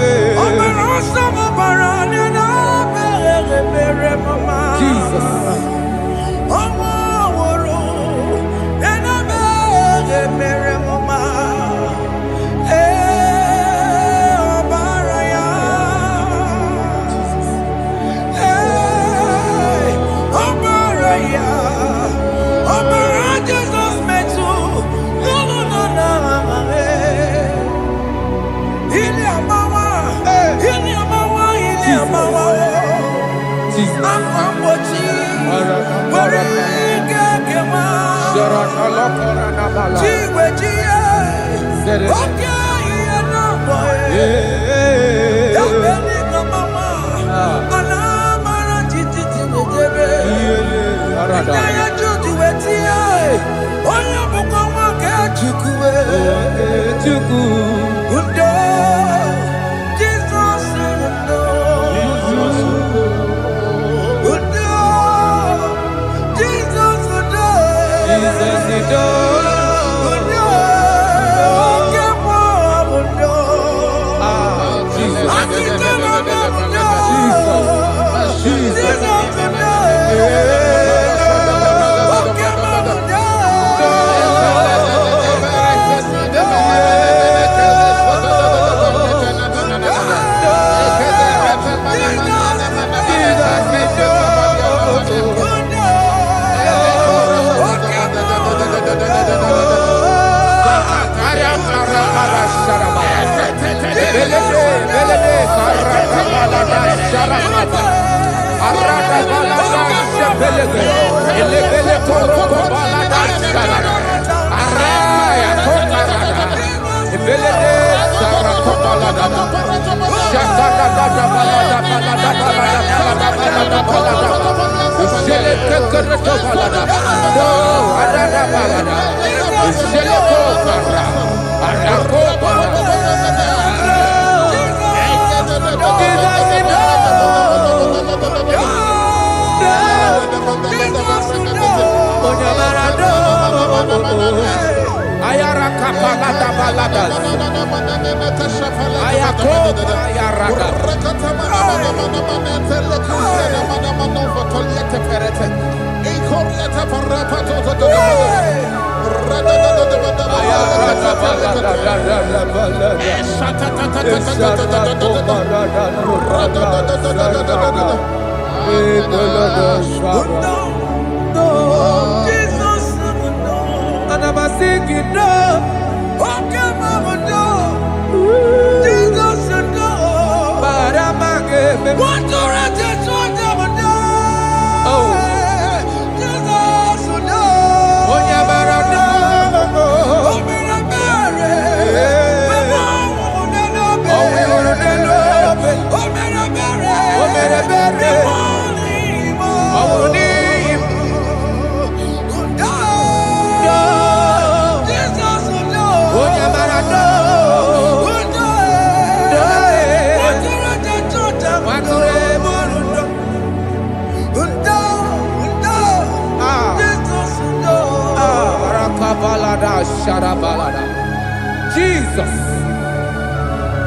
S5: Jesus.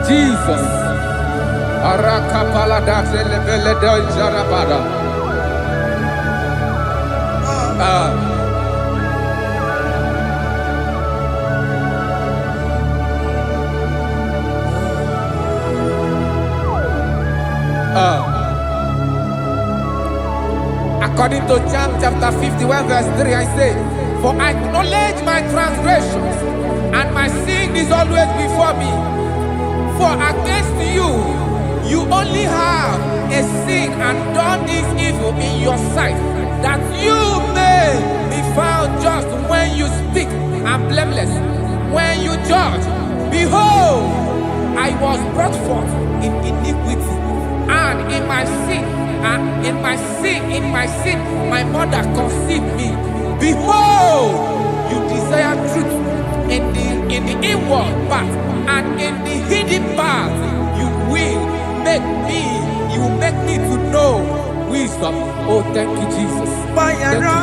S5: Jesus. Arakapalada zelebeleda jarabada. According to John chapter 51 verse 3, I say, for I acknowledge my transgressions, and my sin is always before me. For against you, you only have a sin and done this evil in your sight, that you may be found just when you speak, and blameless when you judge. Behold, I was brought forth in iniquity, and in my sin, my mother conceived me. Behold, you desire truth in the inward part, and in the hidden part you will make me to know wisdom. Oh, thank you, Jesus. Thank you,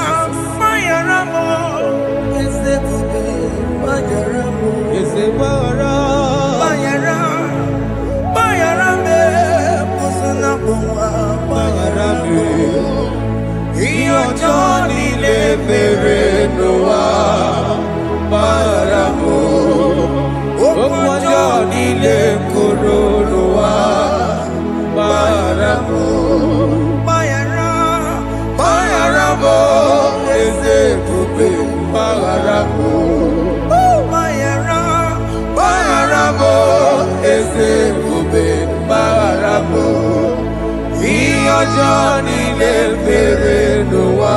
S3: Johnny le n'ụwa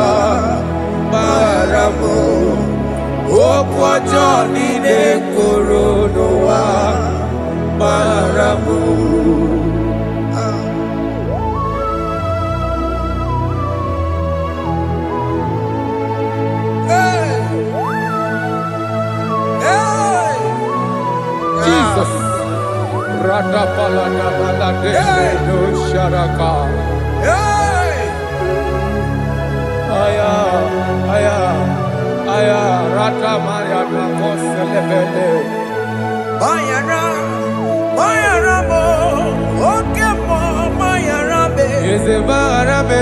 S3: gbaghara m okwu ọjọọ niile kwuru n'ụwa gbaghara m.
S5: Jesus. No sharaka. Aya, aya, aya, rata maria na koselebele.
S3: Bayara mo, oke mo, bayara be.
S5: Eze bayara
S3: be,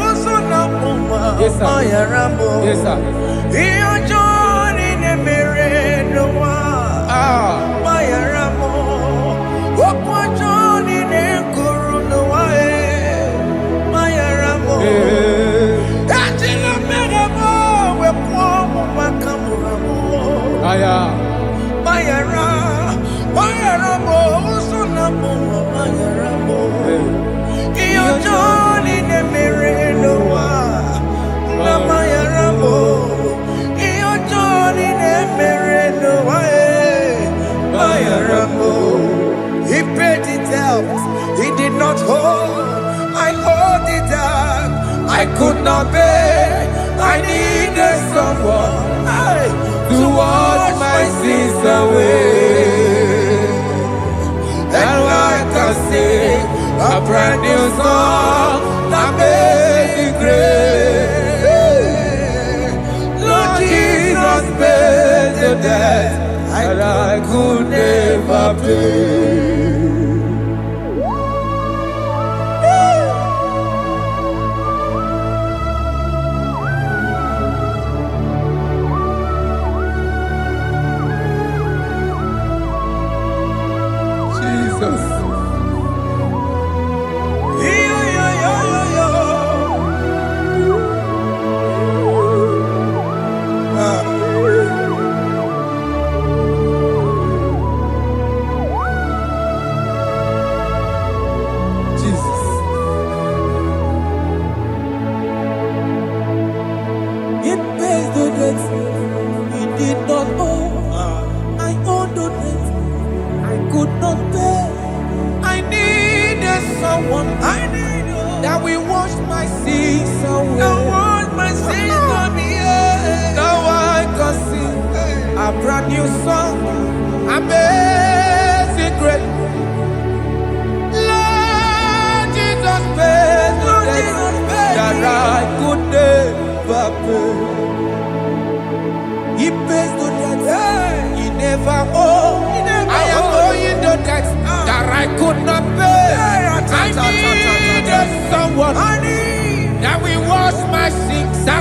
S3: oso na muma.
S5: Yes, sir.
S3: Bayara mo.
S5: Yes, sir.
S3: Iyo joni ne mere no wa. Bayara mo, okwa joni ne kuru no wa bayara mo. Ajila mere mo, we kwa mo makamura mo.
S5: Aya.
S3: Bayara mo, oso na muma. Bayara mo. Iyo joni ne mere no wa. Na bayara mo. Iyo joni ne mere no wa. Bayara mo. He paid it out. He did not hold. I owed it out. I could not pay. I needed someone to wash my sins away. And I can sing a brand new song that made me great. Lord Jesus paid the debt that I could never pay.
S5: Jesus.
S3: It pays the debt he did not owe. I owed the debt I could not pay. I needed someone that will wash my sins away. Now I can sing a brand new song. Amazing grace. Lord Jesus paid the debt that I could never pay. He pays the debt he never owed. I am owing the debt that I could not pay. I needed someone that will wash my sins. Now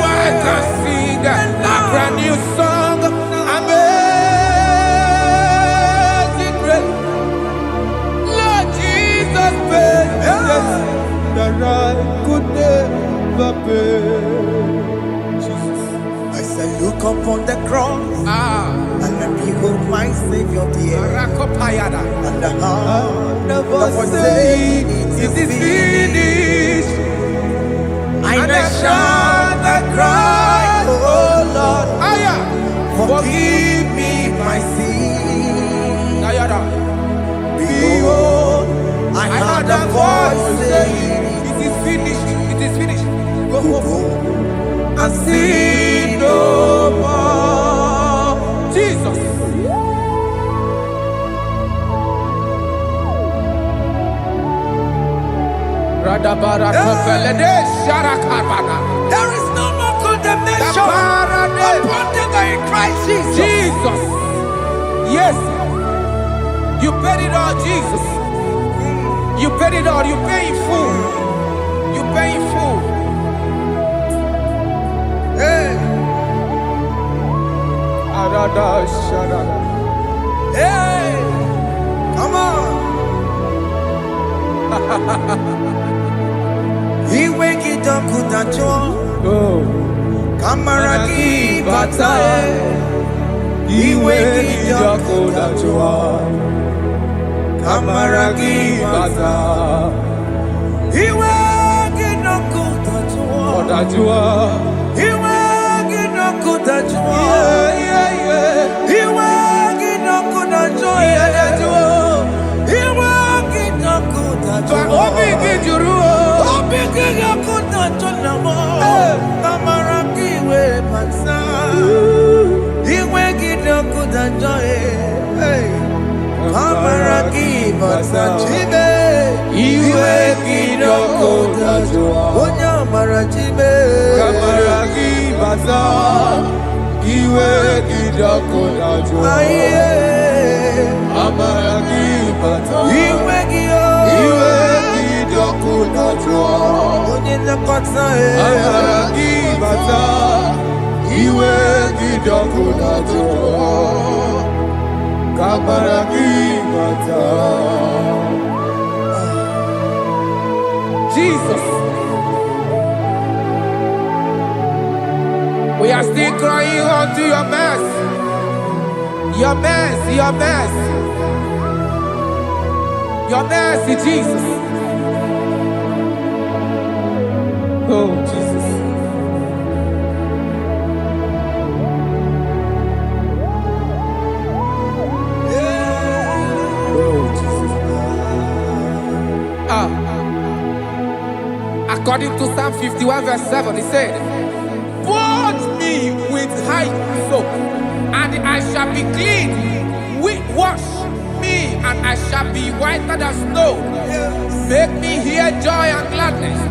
S3: I can sing a brand new song. Amazing grace. Lord Jesus paid the debt that I could never pay. Jesus. I said, look upon the cross and behold my Savior dear. And the heart of us saying, it is finished. And I shout and cry, oh Lord, forgive me my sin. Behold, I heard a voice saying, it is finished, it is finished. Go home and sin no more. Jesus. There is no more condemnation upon them that in Christ Jesus.
S5: Jesus. Yes. You paid it all, Jesus. You paid it all. You pay in full. You pay in full.
S3: Hey, hey, come on. He wake it up, Kamaraki Batae, Iwe Kijakoda Joa,
S5: Amaragi bata.
S3: Iwe gino kutajua.
S5: Otajua.
S3: Iwe gino kutajua. Iwe gino kutajua. Iwe gino kutajua.
S5: Obi kijuru.
S3: Obi gino kutajua. Amaragi we bata. Iwe gino kutajua. Amaragi bata. Chibe.
S5: Iwe kidoko tajua.
S3: Onya marachibe.
S5: Kamaragi bata. Iwe kidoko tajua.
S3: Aye.
S5: Amaragi bata.
S3: Iwe giyo.
S5: Iwe kidoko tajua.
S3: Onye nakota e.
S5: Amaragi bata. Iwe kidoko tajua. Kamaragi bata. Jesus. We are still crying unto your mercy. Your mercy, your mercy. Your mercy, Jesus. Oh, Jesus. Oh, Jesus. According to Psalm 51 verse 7, he said, "Wash me with hyssop, and I shall be clean. Wash me, and I shall be whiter than snow. Make me hear joy and gladness,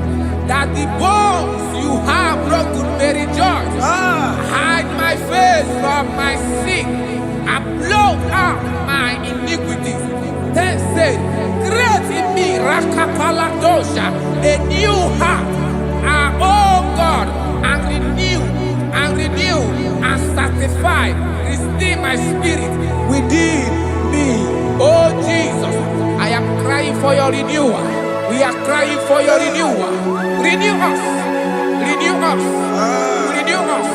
S5: that the bones you have broken may rejoice. Hide my face from my sin, and blot out my iniquities." Then said, "Create in me Rakapaladosha, a new heart, oh God, and renew, and sanctify, restore my spirit within me." Oh Jesus, I am crying for your renewal. We are crying for your renewal. Renew us, renew us, renew us.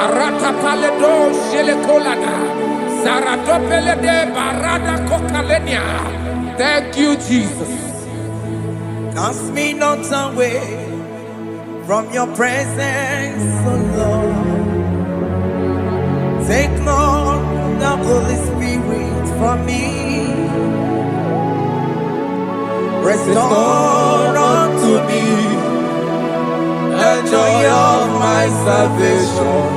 S5: Arata paledo shelekolada, zaratopele de barada kokalenia. Thank you, Jesus.
S3: Cast me not away from your presence, oh Lord. Take not the Holy Spirit from me. Restore unto me the joy of my salvation.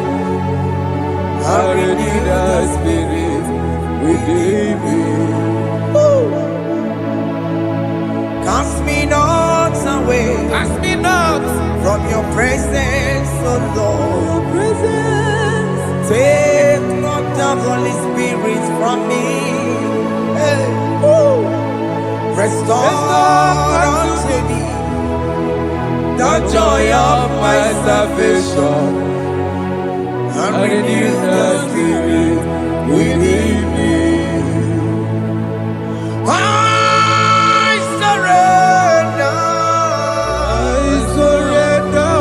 S5: I renew the spirit within me.
S3: Cast me not away
S5: Cast me not
S3: from your presence, oh Lord. Take not the Holy Spirit from me. Hey. Restore unto me the joy of my salvation. And renew the spirit within me. I surrender.
S5: I surrender.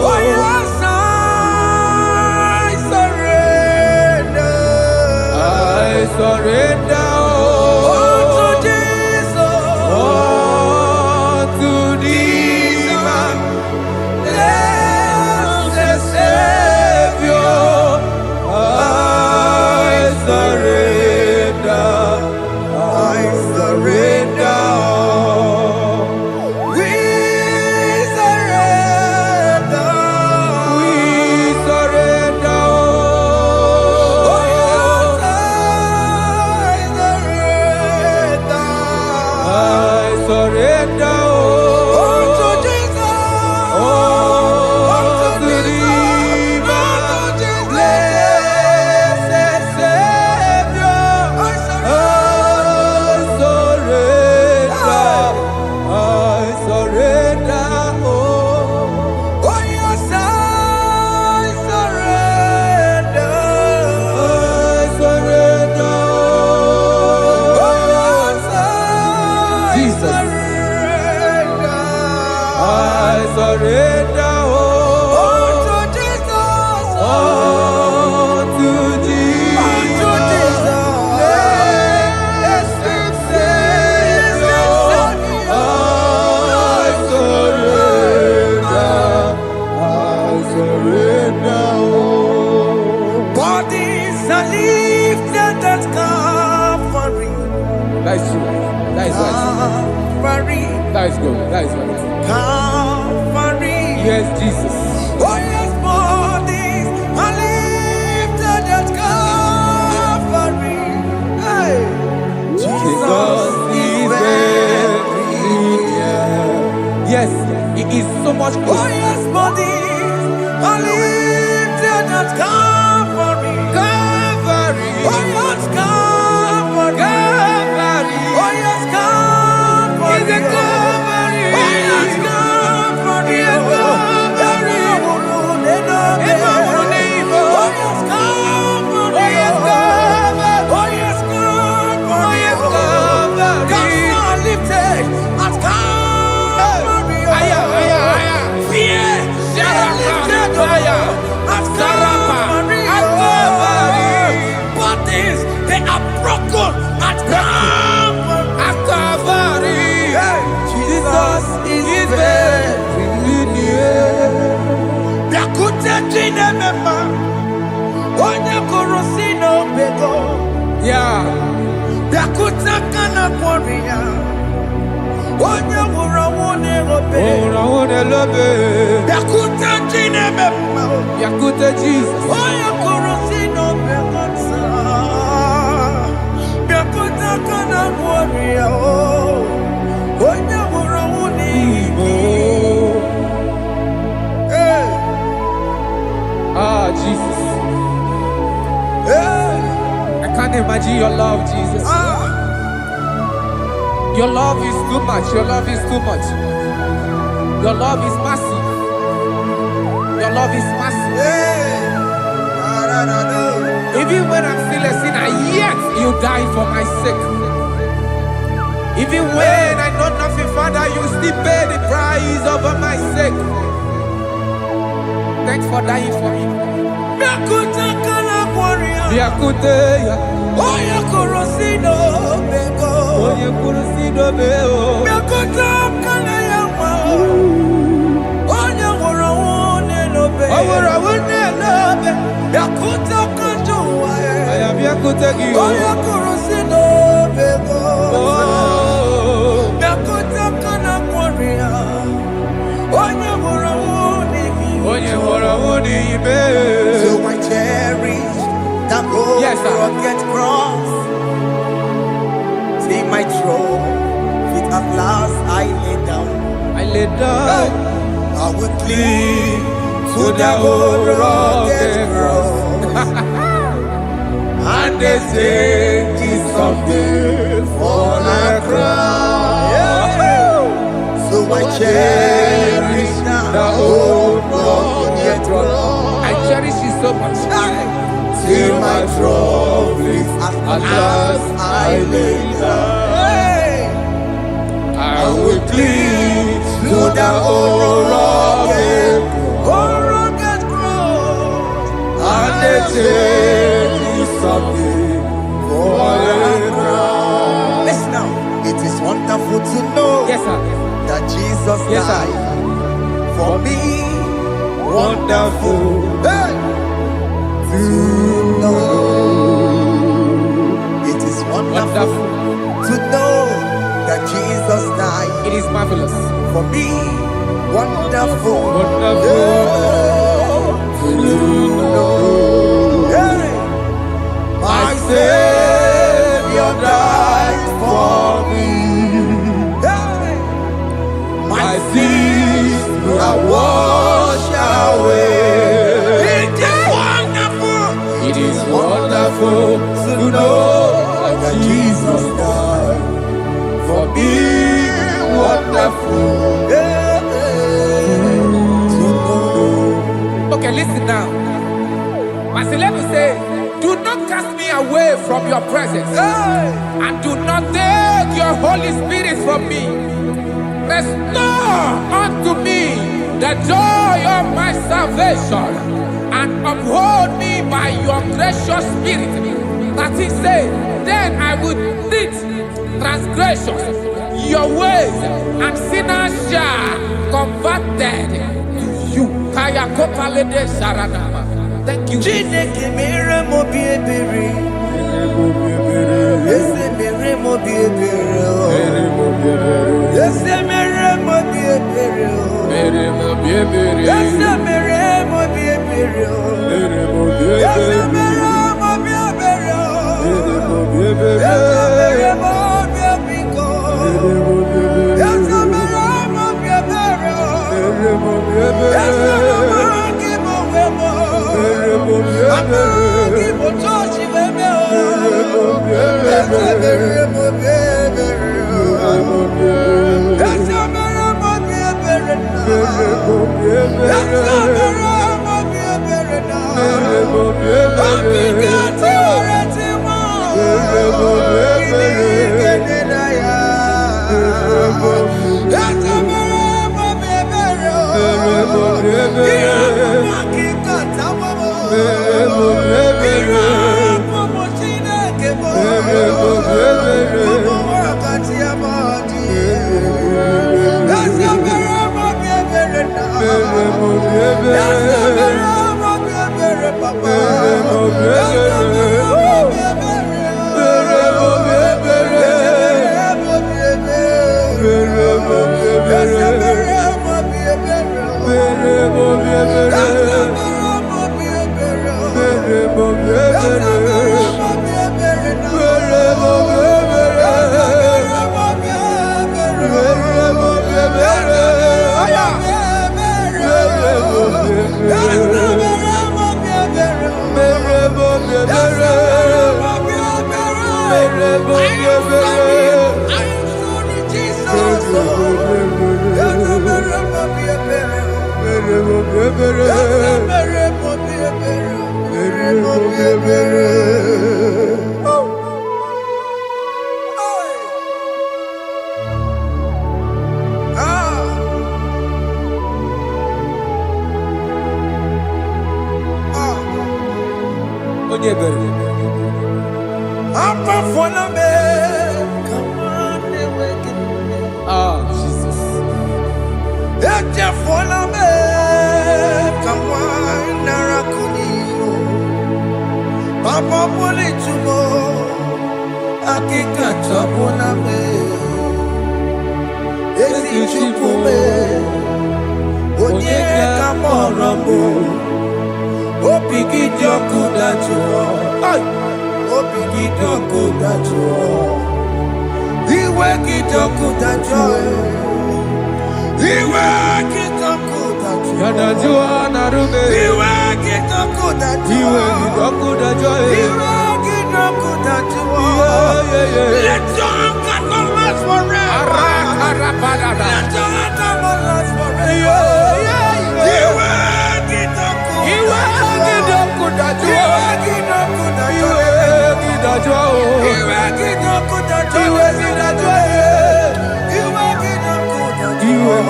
S3: Oh yes, I surrender.
S5: I surrender.
S3: Savior. are lifted at Calvary.
S5: That is true. That is right.
S3: Calvary.
S5: That is good. That is right.
S3: Calvary.
S5: Yes, Jesus.
S3: Oh yes, bodies are lifted at Calvary. Hey. Jesus is very near.
S5: Yes, it is so much
S3: Oh
S5: closer.
S3: yes, bodies are lifted at Calvary.
S5: Calvary.
S3: Oh yes, Calvary.
S5: Calvary.
S3: Oh yes, Calvary.
S5: Is it Calvary?
S3: Oh yes, Calvary.
S5: Yes, Calvary. Yeah. Yakute Jesus. Ah, Jesus. I can't imagine your love, Jesus. Your love is too much. Your love is too much. Your love is massive. Your love is massive. Even when I'm still a sinner, yet you die for my sake. Even when I know nothing, Father, you still pay the price over my sake. Thanks for dying for me. Biakuteya.
S3: Oya korosino bego.
S5: Oye kurusino beo.
S3: Biakota kana yawa. Oya worawone lobe.
S5: Aworawone lobe.
S3: Biakota kanjuwa.
S5: Aya biakutegi.
S3: Oya korosino bego. Biakota kana kwaria. Oya worawone.
S5: Oye worawone ibe.
S3: So I cherish that road.
S5: Yes, sir.
S3: Rugged cross. See my throne, feet at last I lay down.
S5: I lay down.
S3: I will cling to the old rugged cross. And they say it's something for a crown. So I cherish the old rugged cross.
S5: I cherish you so much.
S3: Till my trophies at last I lay down. I will cling to the old rugged cross, and they take me something for a crown. Listen now, it is wonderful to know
S5: Yes, sir.
S3: that Jesus
S5: Yes, sir.
S3: died for me. Wonderful. Hey! To know. It is wonderful to know that Jesus died
S5: It is marvelous.
S3: for me. Wonderful.
S5: Wonderful.
S3: To know. Hey! My Savior died for me. Hey! My sins are washed away. It is wonderful to know that Jesus died for me. Wonderful to know.
S5: Okay, listen now. My celeb say, do not cast me away from your presence, and do not take your Holy Spirit from me. Restore unto me the joy of my salvation, and uphold me by your gracious spirit. That is said, then I would teach transgressions your ways, and sinners shall converted to you. Kaya kopalede saranama. Thank you.
S3: Chineke mere mo bi ebere.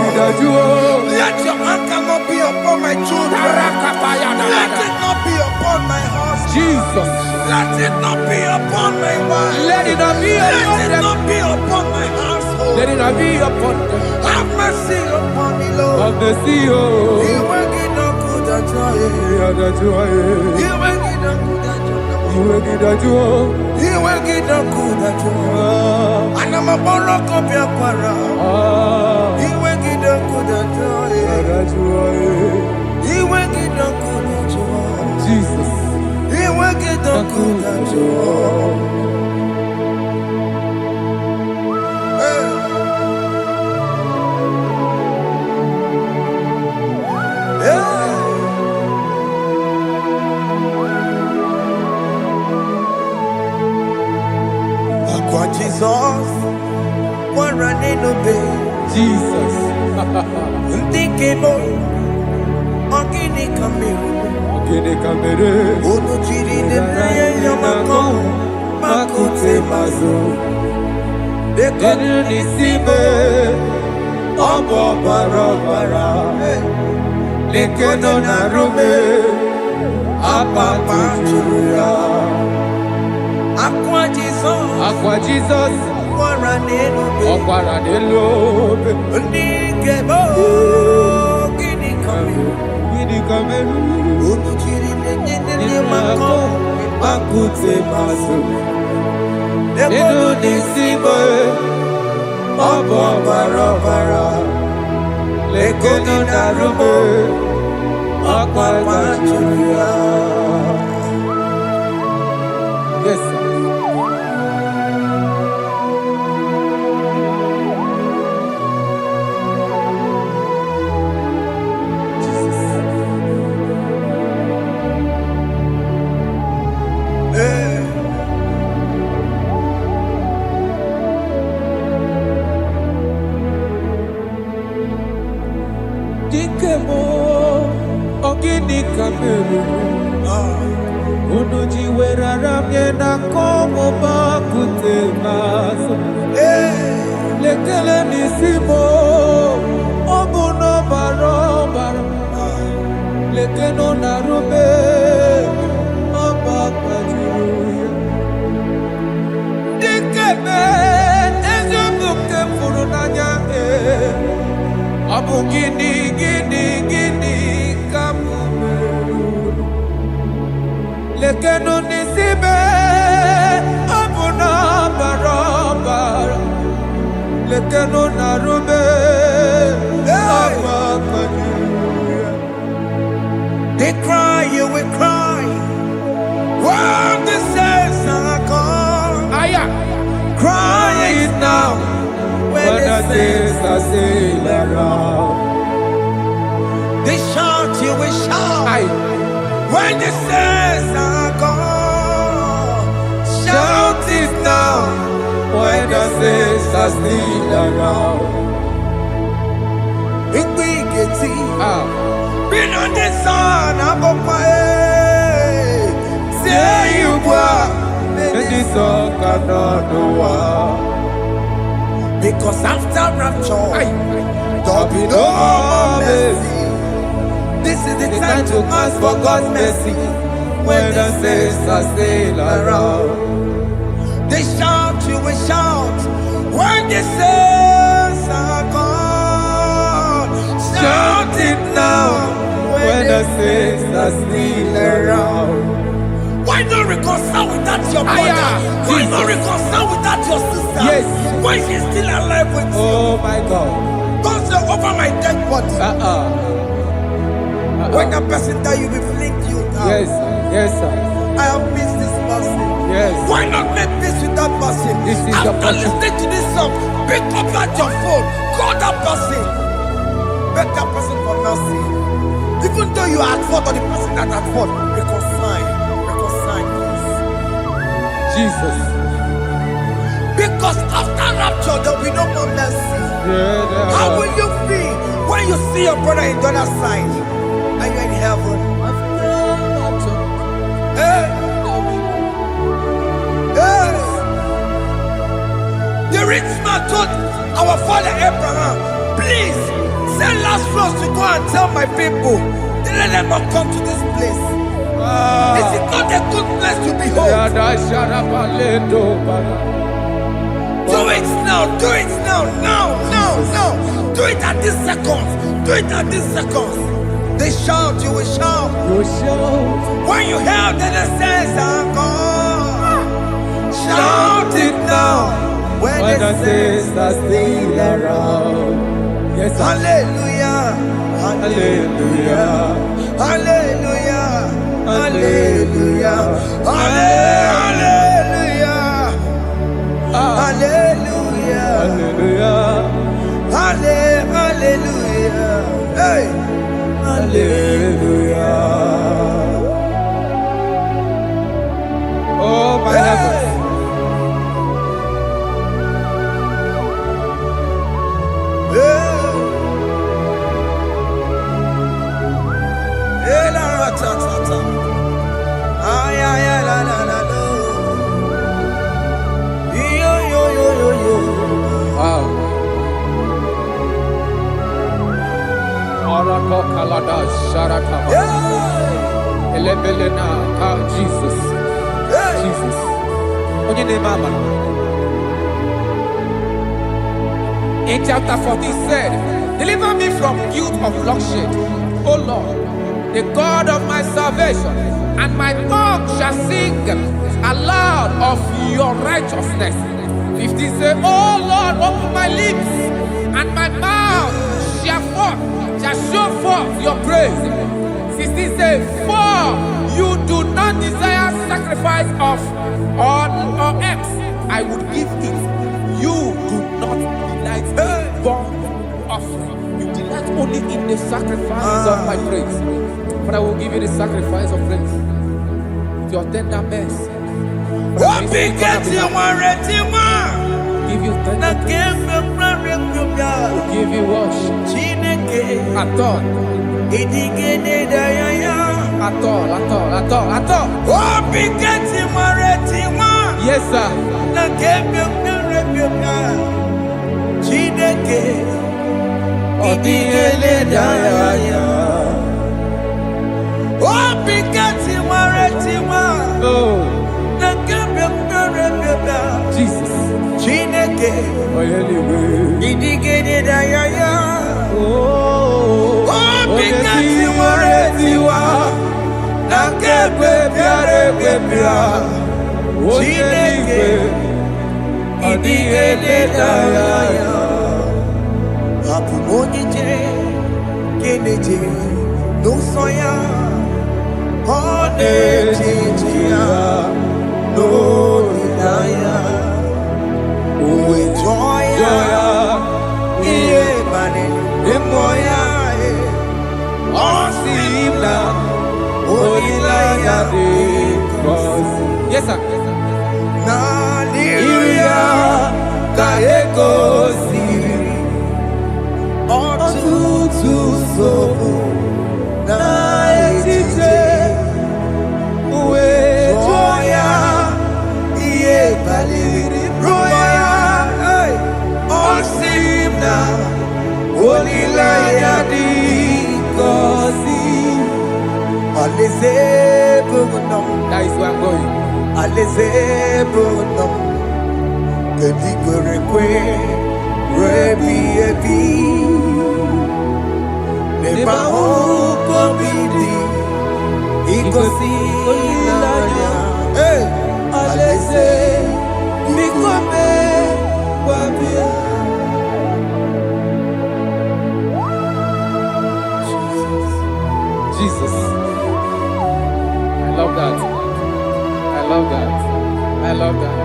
S3: Let your anchor not be upon my children. Let it not be upon my husband.
S5: Jesus.
S3: Let it not be upon my wife.
S5: Let it not be upon
S3: Let it
S5: them.
S3: not be upon my household.
S5: Let it not be upon them.
S3: Have mercy upon me, Lord.
S5: Of the sea, oh.
S3: You will get no good at joy.
S5: Yeah, that joy.
S3: You will get no good at joy.
S5: You will get that joy.
S3: You will get no good at joy. And I'm a borrow copy of para. You will get no good at joy.
S5: That joy.
S3: You will get no good at joy.
S5: Jesus.
S3: You will get no good at joy. Jesus, one running obey.
S5: Jesus.
S3: Ndikebo, ogini kamiru.
S5: Ogini kamiru.
S3: Odo chiri de neye yamako, makote mazo.
S5: Denu nisibe, obo barabara. Lekeno narume, apa tujuya.
S3: Aqua Jesus,
S5: Aqua Jesus, Okwara Nelobe,
S3: Ndikebo, ogini kamiru.
S5: Gini Kameru,
S3: Odo chiri de neye yamako,
S5: Makute Masu,
S3: Inu nisibo Obo bara Lekeno narubo Akwa machuya. Yes, sir. Dikemo ogini kameru unuji werara miena komo bakute maso lekele nisimo obuno barobara lekeno narube abakajuya dikeme ezobuke furunanya Abu gini kamu lekeno nisibe abu na barabara lekeno narube they cry you will cry when the saints are gone cry it now when the saints are still around. They shout, you will shout. When the saints are gone, shout it now. When the saints are still around. Big it. Been on the sun, I'm on my head. Say you are, and the sun cannot do. Because after rapture, there'll be no more mercy. This is the time to ask for God's mercy. When the saints are still around, they shout, you will shout. When the saints are gone, shout it now. When the saints are still around. Why not reconcile without your brother? Why not reconcile without your sister? Yes. Why she's still alive with you? Oh my God. Don't say over my dead body. When the person that you will fling you down. Yes, yes, sir. I have missed this person. Yes. Why not make peace with that person? This is after listening to this song, pick up that your phone, call that person, beg that person for mercy. Even though you are at fault or the person that at fault, reconcile. Jesus. Because after rapture, there will be no more mercy. How will you feel when you see your brother in the other side and you're in heaven? Hey. Hey. The rich man told our father Abraham, please send Lazarus to go and tell my people, let them not come to this place. Is it not a good place to behold? Do it now, do it now, now. Do it at this second. Do it at this second. They shout, you will shout. When you hear that the saints are gone, shout it now. When the saints are still around. Yes, hallelujah, hallelujah, hallelujah. Hallelujah, hallelujah, hallelujah, hallelujah, hallelujah, hey, hallelujah. Oh my heavens. Jesus. Jesus. In chapter 14 said, deliver me from guilt of bloodshed, O Lord,
S5: the God of my salvation, and my tongue shall sing aloud of your righteousness. 50 say, oh Lord, open my lips, and my mouth shall show forth your praise. 60 say, for you do not desire sacrifice of or eggs, I would give it. You do not delight in burnt offering. You delight only in the sacrifice of my praise. But I will give you the sacrifice of praise with your tender mercy. Give you tender praise. Will give you worship. At all. At all. Yes, sir. Jesus. Yes, sir. That is where I'm going. Jesus. I love that. I love that. I love that.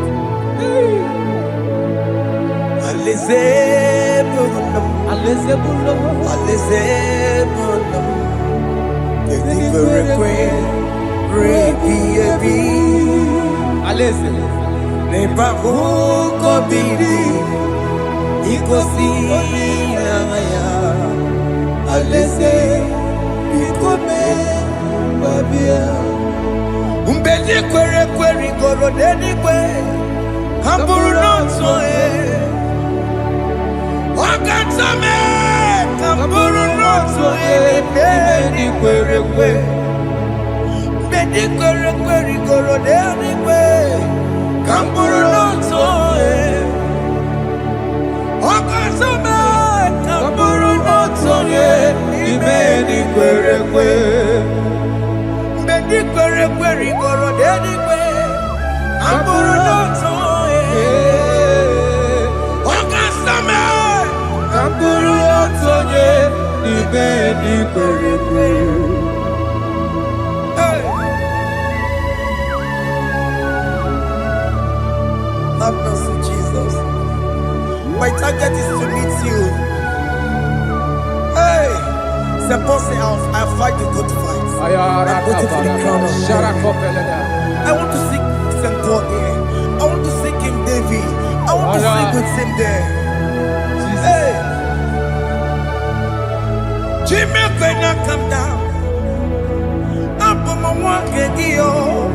S3: Umbedi kwere goro dedi kwe Hamburu nonso Wakatame Hamburu nonso Umbedi kwere goro dedi kwe Hamburu nonso Wakatame Hamburu nonso Umbedi kwere goro dedi kwe Hamburu nonso Wakatame Hamburu nonso Umbedi kwere Have mercy, Jesus. My target is to meet you. Hey, c'est pensé I fight the good fight. I'm waiting for the crown of glory. I want to seek St. Paul here. I want to seek King David. I want to sing with him there. Hey, Jimmy cannot come down. I'm on my walk again.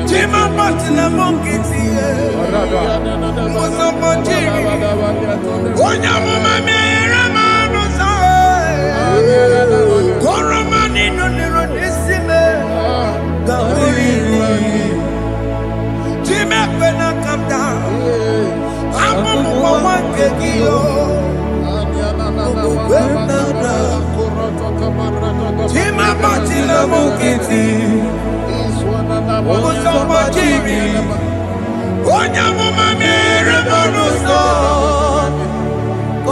S3: Jima Martina Monkiti, Mosamajiri, Onyamama Merama Rosa, Koromani no Nironisime, Gawiri, Jima Pena come down, I'm on one Kegio, nkịtị ụzọ gbajiri onye amụma mere m n'ụzọ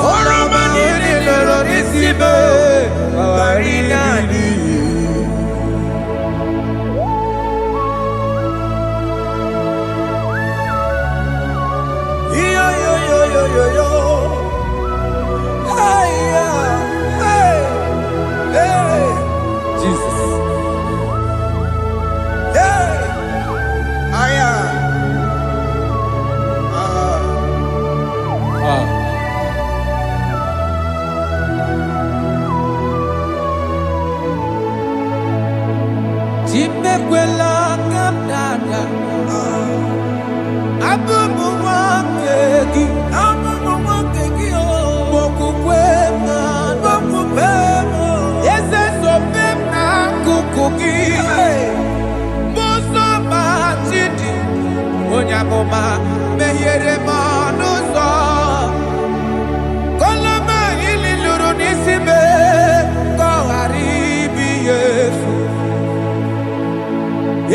S3: oroma niile lọrọ n'isi m ghara ịdị. Yo. Hey, hey, hey. Jesus. Hey. Aya. Chimekwela kadada. Abubu wakegi. Onyamoma mehiere m ọnụ ụzọ koloma ili lụrụ n'isi me ka ọ ghara ibi ya efu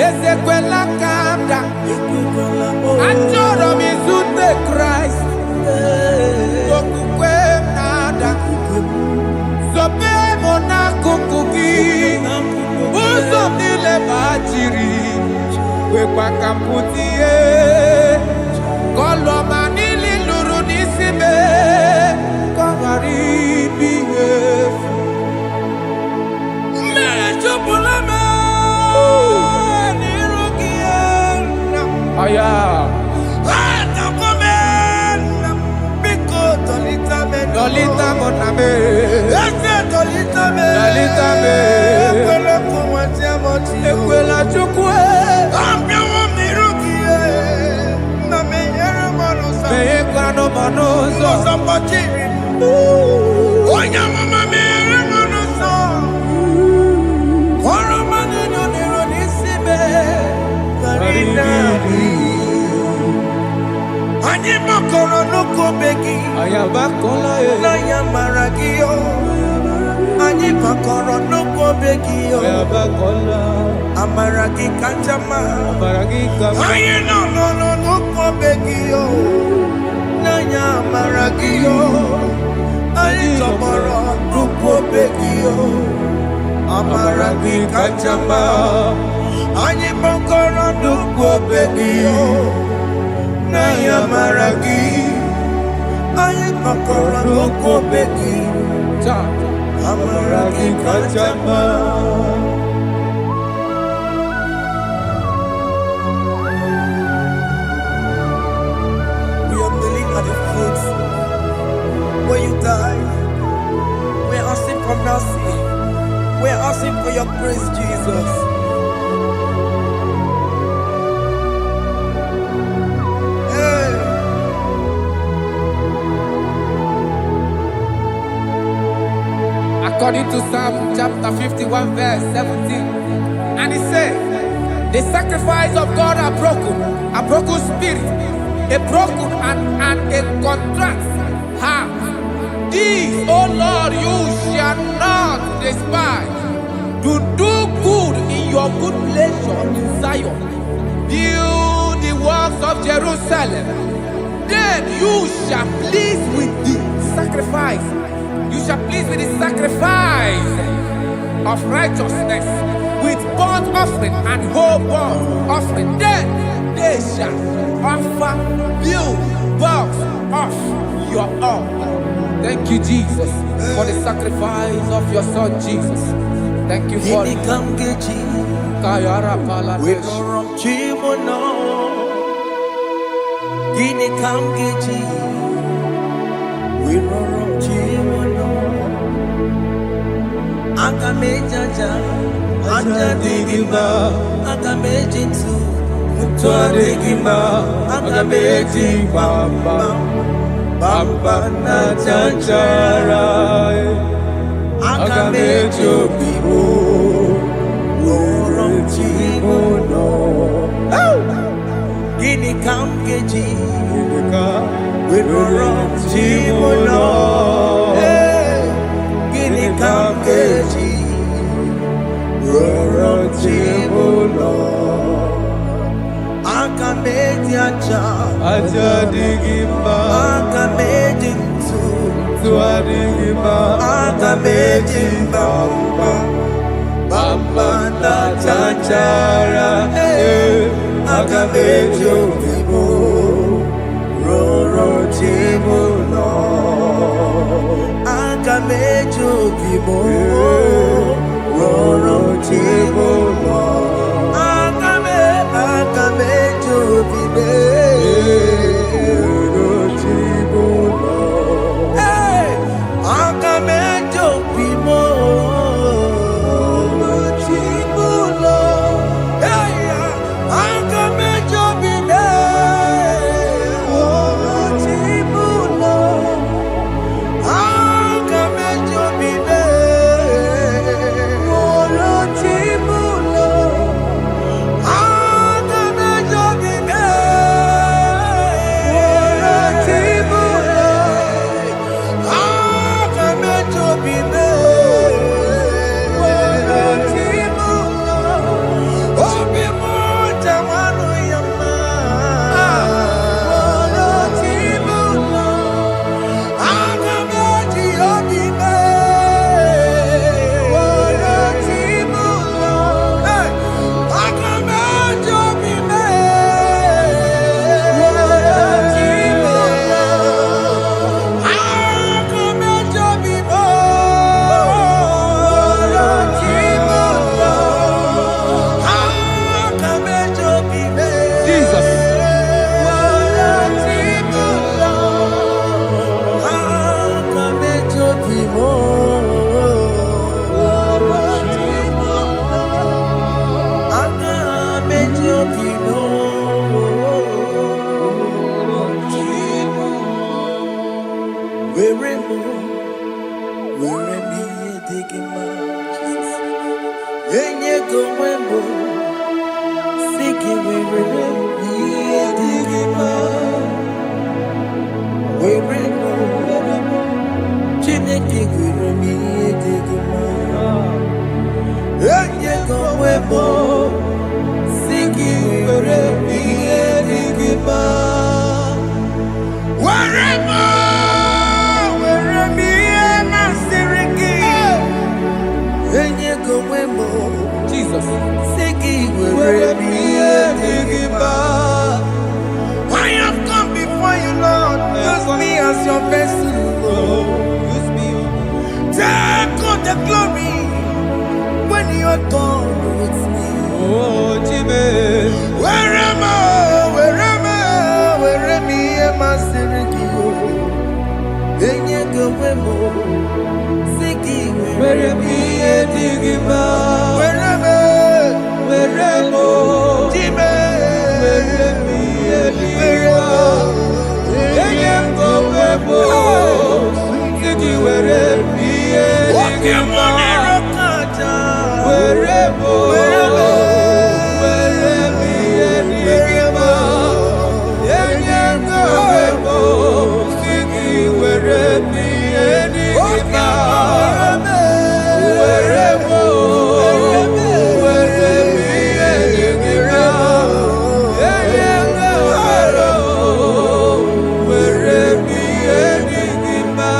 S3: ezekwela ka ada achọrọ m izute Kraịst okwukwe m na-ada zobe m n'akụkụ gị ụzọ m niile gbachiri wekwa ka m pụta ihe kọlọma niile lụrụ n'isi me ka ọ ghara ibi ihe efu mmehie jupụla m n'iru gị aya biko dọlịta m na m eze dọlịta m ekwela Chukwu ụzọ mgbachiri onye amụma mere m n'ụzọ oroma niile nọrọ n'isi me anyị gbakọrọ n'ụkwụ obe gị na ya mara gị anyị gbakọrọ n'ụkwụ obe gị amara gị kacha mma anyị nọ n'ụkwụ obe gị n'anya amara gị anyị tọgbọrọ n'ụkwụ obe gị amara gị kacha mma anyị gbakọrọ n'ụkwụ obe gị n'anya amara gị anyị gbakọrọ n'ụkwụ obe gị amara gị kacha mma. When you die, we're asking for mercy. We're asking for your grace, Jesus. Hey. According to Psalm chapter 51, verse 17, and it says, the sacrifice of God are broken spirit, a broken and a contrite heart. This, O Lord, you shall not despise. To do good in your good pleasure in Zion. Build the walls of Jerusalem. Then you shall please with the sacrifice. You shall please with the sacrifice of righteousness, with burnt offering and whole burnt offering. Then they shall offer build works of your own. Thank you, Jesus, for the sacrifice of your Son, Jesus. Thank you for it. Kayara Paladesh. We don't run Chimono. Gini Kamgeji. We don't run Chimono. Akamejaja. Anja Digima. Akamejitu. Mutua Digima. Akameji Bamba. Bamba na chanchara akamejo bibo worom chimono gini kamgeji worom chimono gini kamgeji worom aja
S5: Ajadigima
S3: aka mejintu
S5: Tuadigima
S3: aka mejimba bamba na chachara aka mejobibo roro chibulo aka mejobibo roro chibulo aka mejobibe roro chibulo aka mejobibo roro chibulo aka mejobibe roro chibulo aka mejobibe roro chibulo aka mejobibe roro chibulo aka mejobibe roro chibulo obi mo jamanu yama roro chibulo aka meji obibe roro chibulo aka meji obibe roro chibulo aka meji obibe roro chibulo aka meji obibe
S5: Jesus.
S3: roro chibulo aka meji obibe roro chibulo aka meji obibe roro chibulo were me edigima enye go wembo siki were me edigima were Chineke were me edigima enye go wembo siki were me edigima were me nasiriki enye go wembo
S5: Jesus.
S3: siki were me edigima I have come before you, Lord. Use me as your vessel, Lord.
S5: Use me.
S3: Take all the glory when you are done with me.
S5: Oh, Jimmy.
S3: Where am I? Where am I? Maserikio. Enye gowemo. Siki
S5: Where me edigima.
S3: Where am I?
S5: Where mo.
S3: Jime.
S5: Where me edigima. Enye go webo. Siki where me edigima. Where mo. Where me edigima. Enye go webo. Siki where me edigima. Where mo. Where me edigima. Enye go webo. Where me edigima.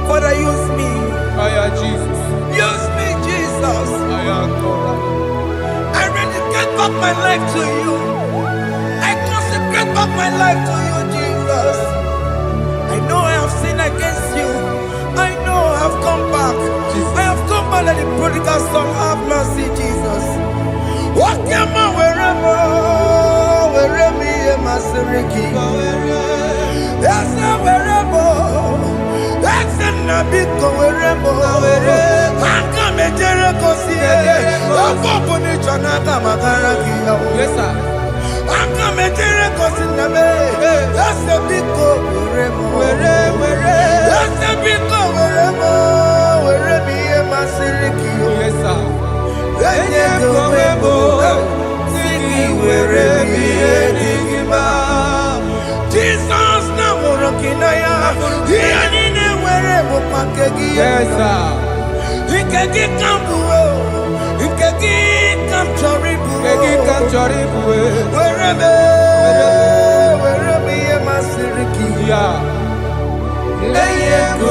S3: Father, use me.
S5: Fire Jesus.
S3: Use me, Jesus.
S5: Fire God.
S3: I dedicate back my life to you. I consecrate back my life to you, Jesus. I know I have sinned against you. I know I have come back. I have come back like the prodigal son. Have mercy, Jesus. What am I wherever? Where me am I seriki? Yes, wherever. That's a nabiko wherever. Haka mejere kosi ede. Opo ni chana kama karaki ya.
S5: Yes, sir.
S3: Haka mejere kosi nabe. That's a biko wherever. That's a biko wherever. Where me am I seriki?
S5: Yes, sir.
S3: Enye go webo. Siki where me edigima. Jesus na morokinaya. Yanine where mo pakegi.
S5: Yes, sir.
S3: Ikegi kambuo. Ike Wherever, yeah,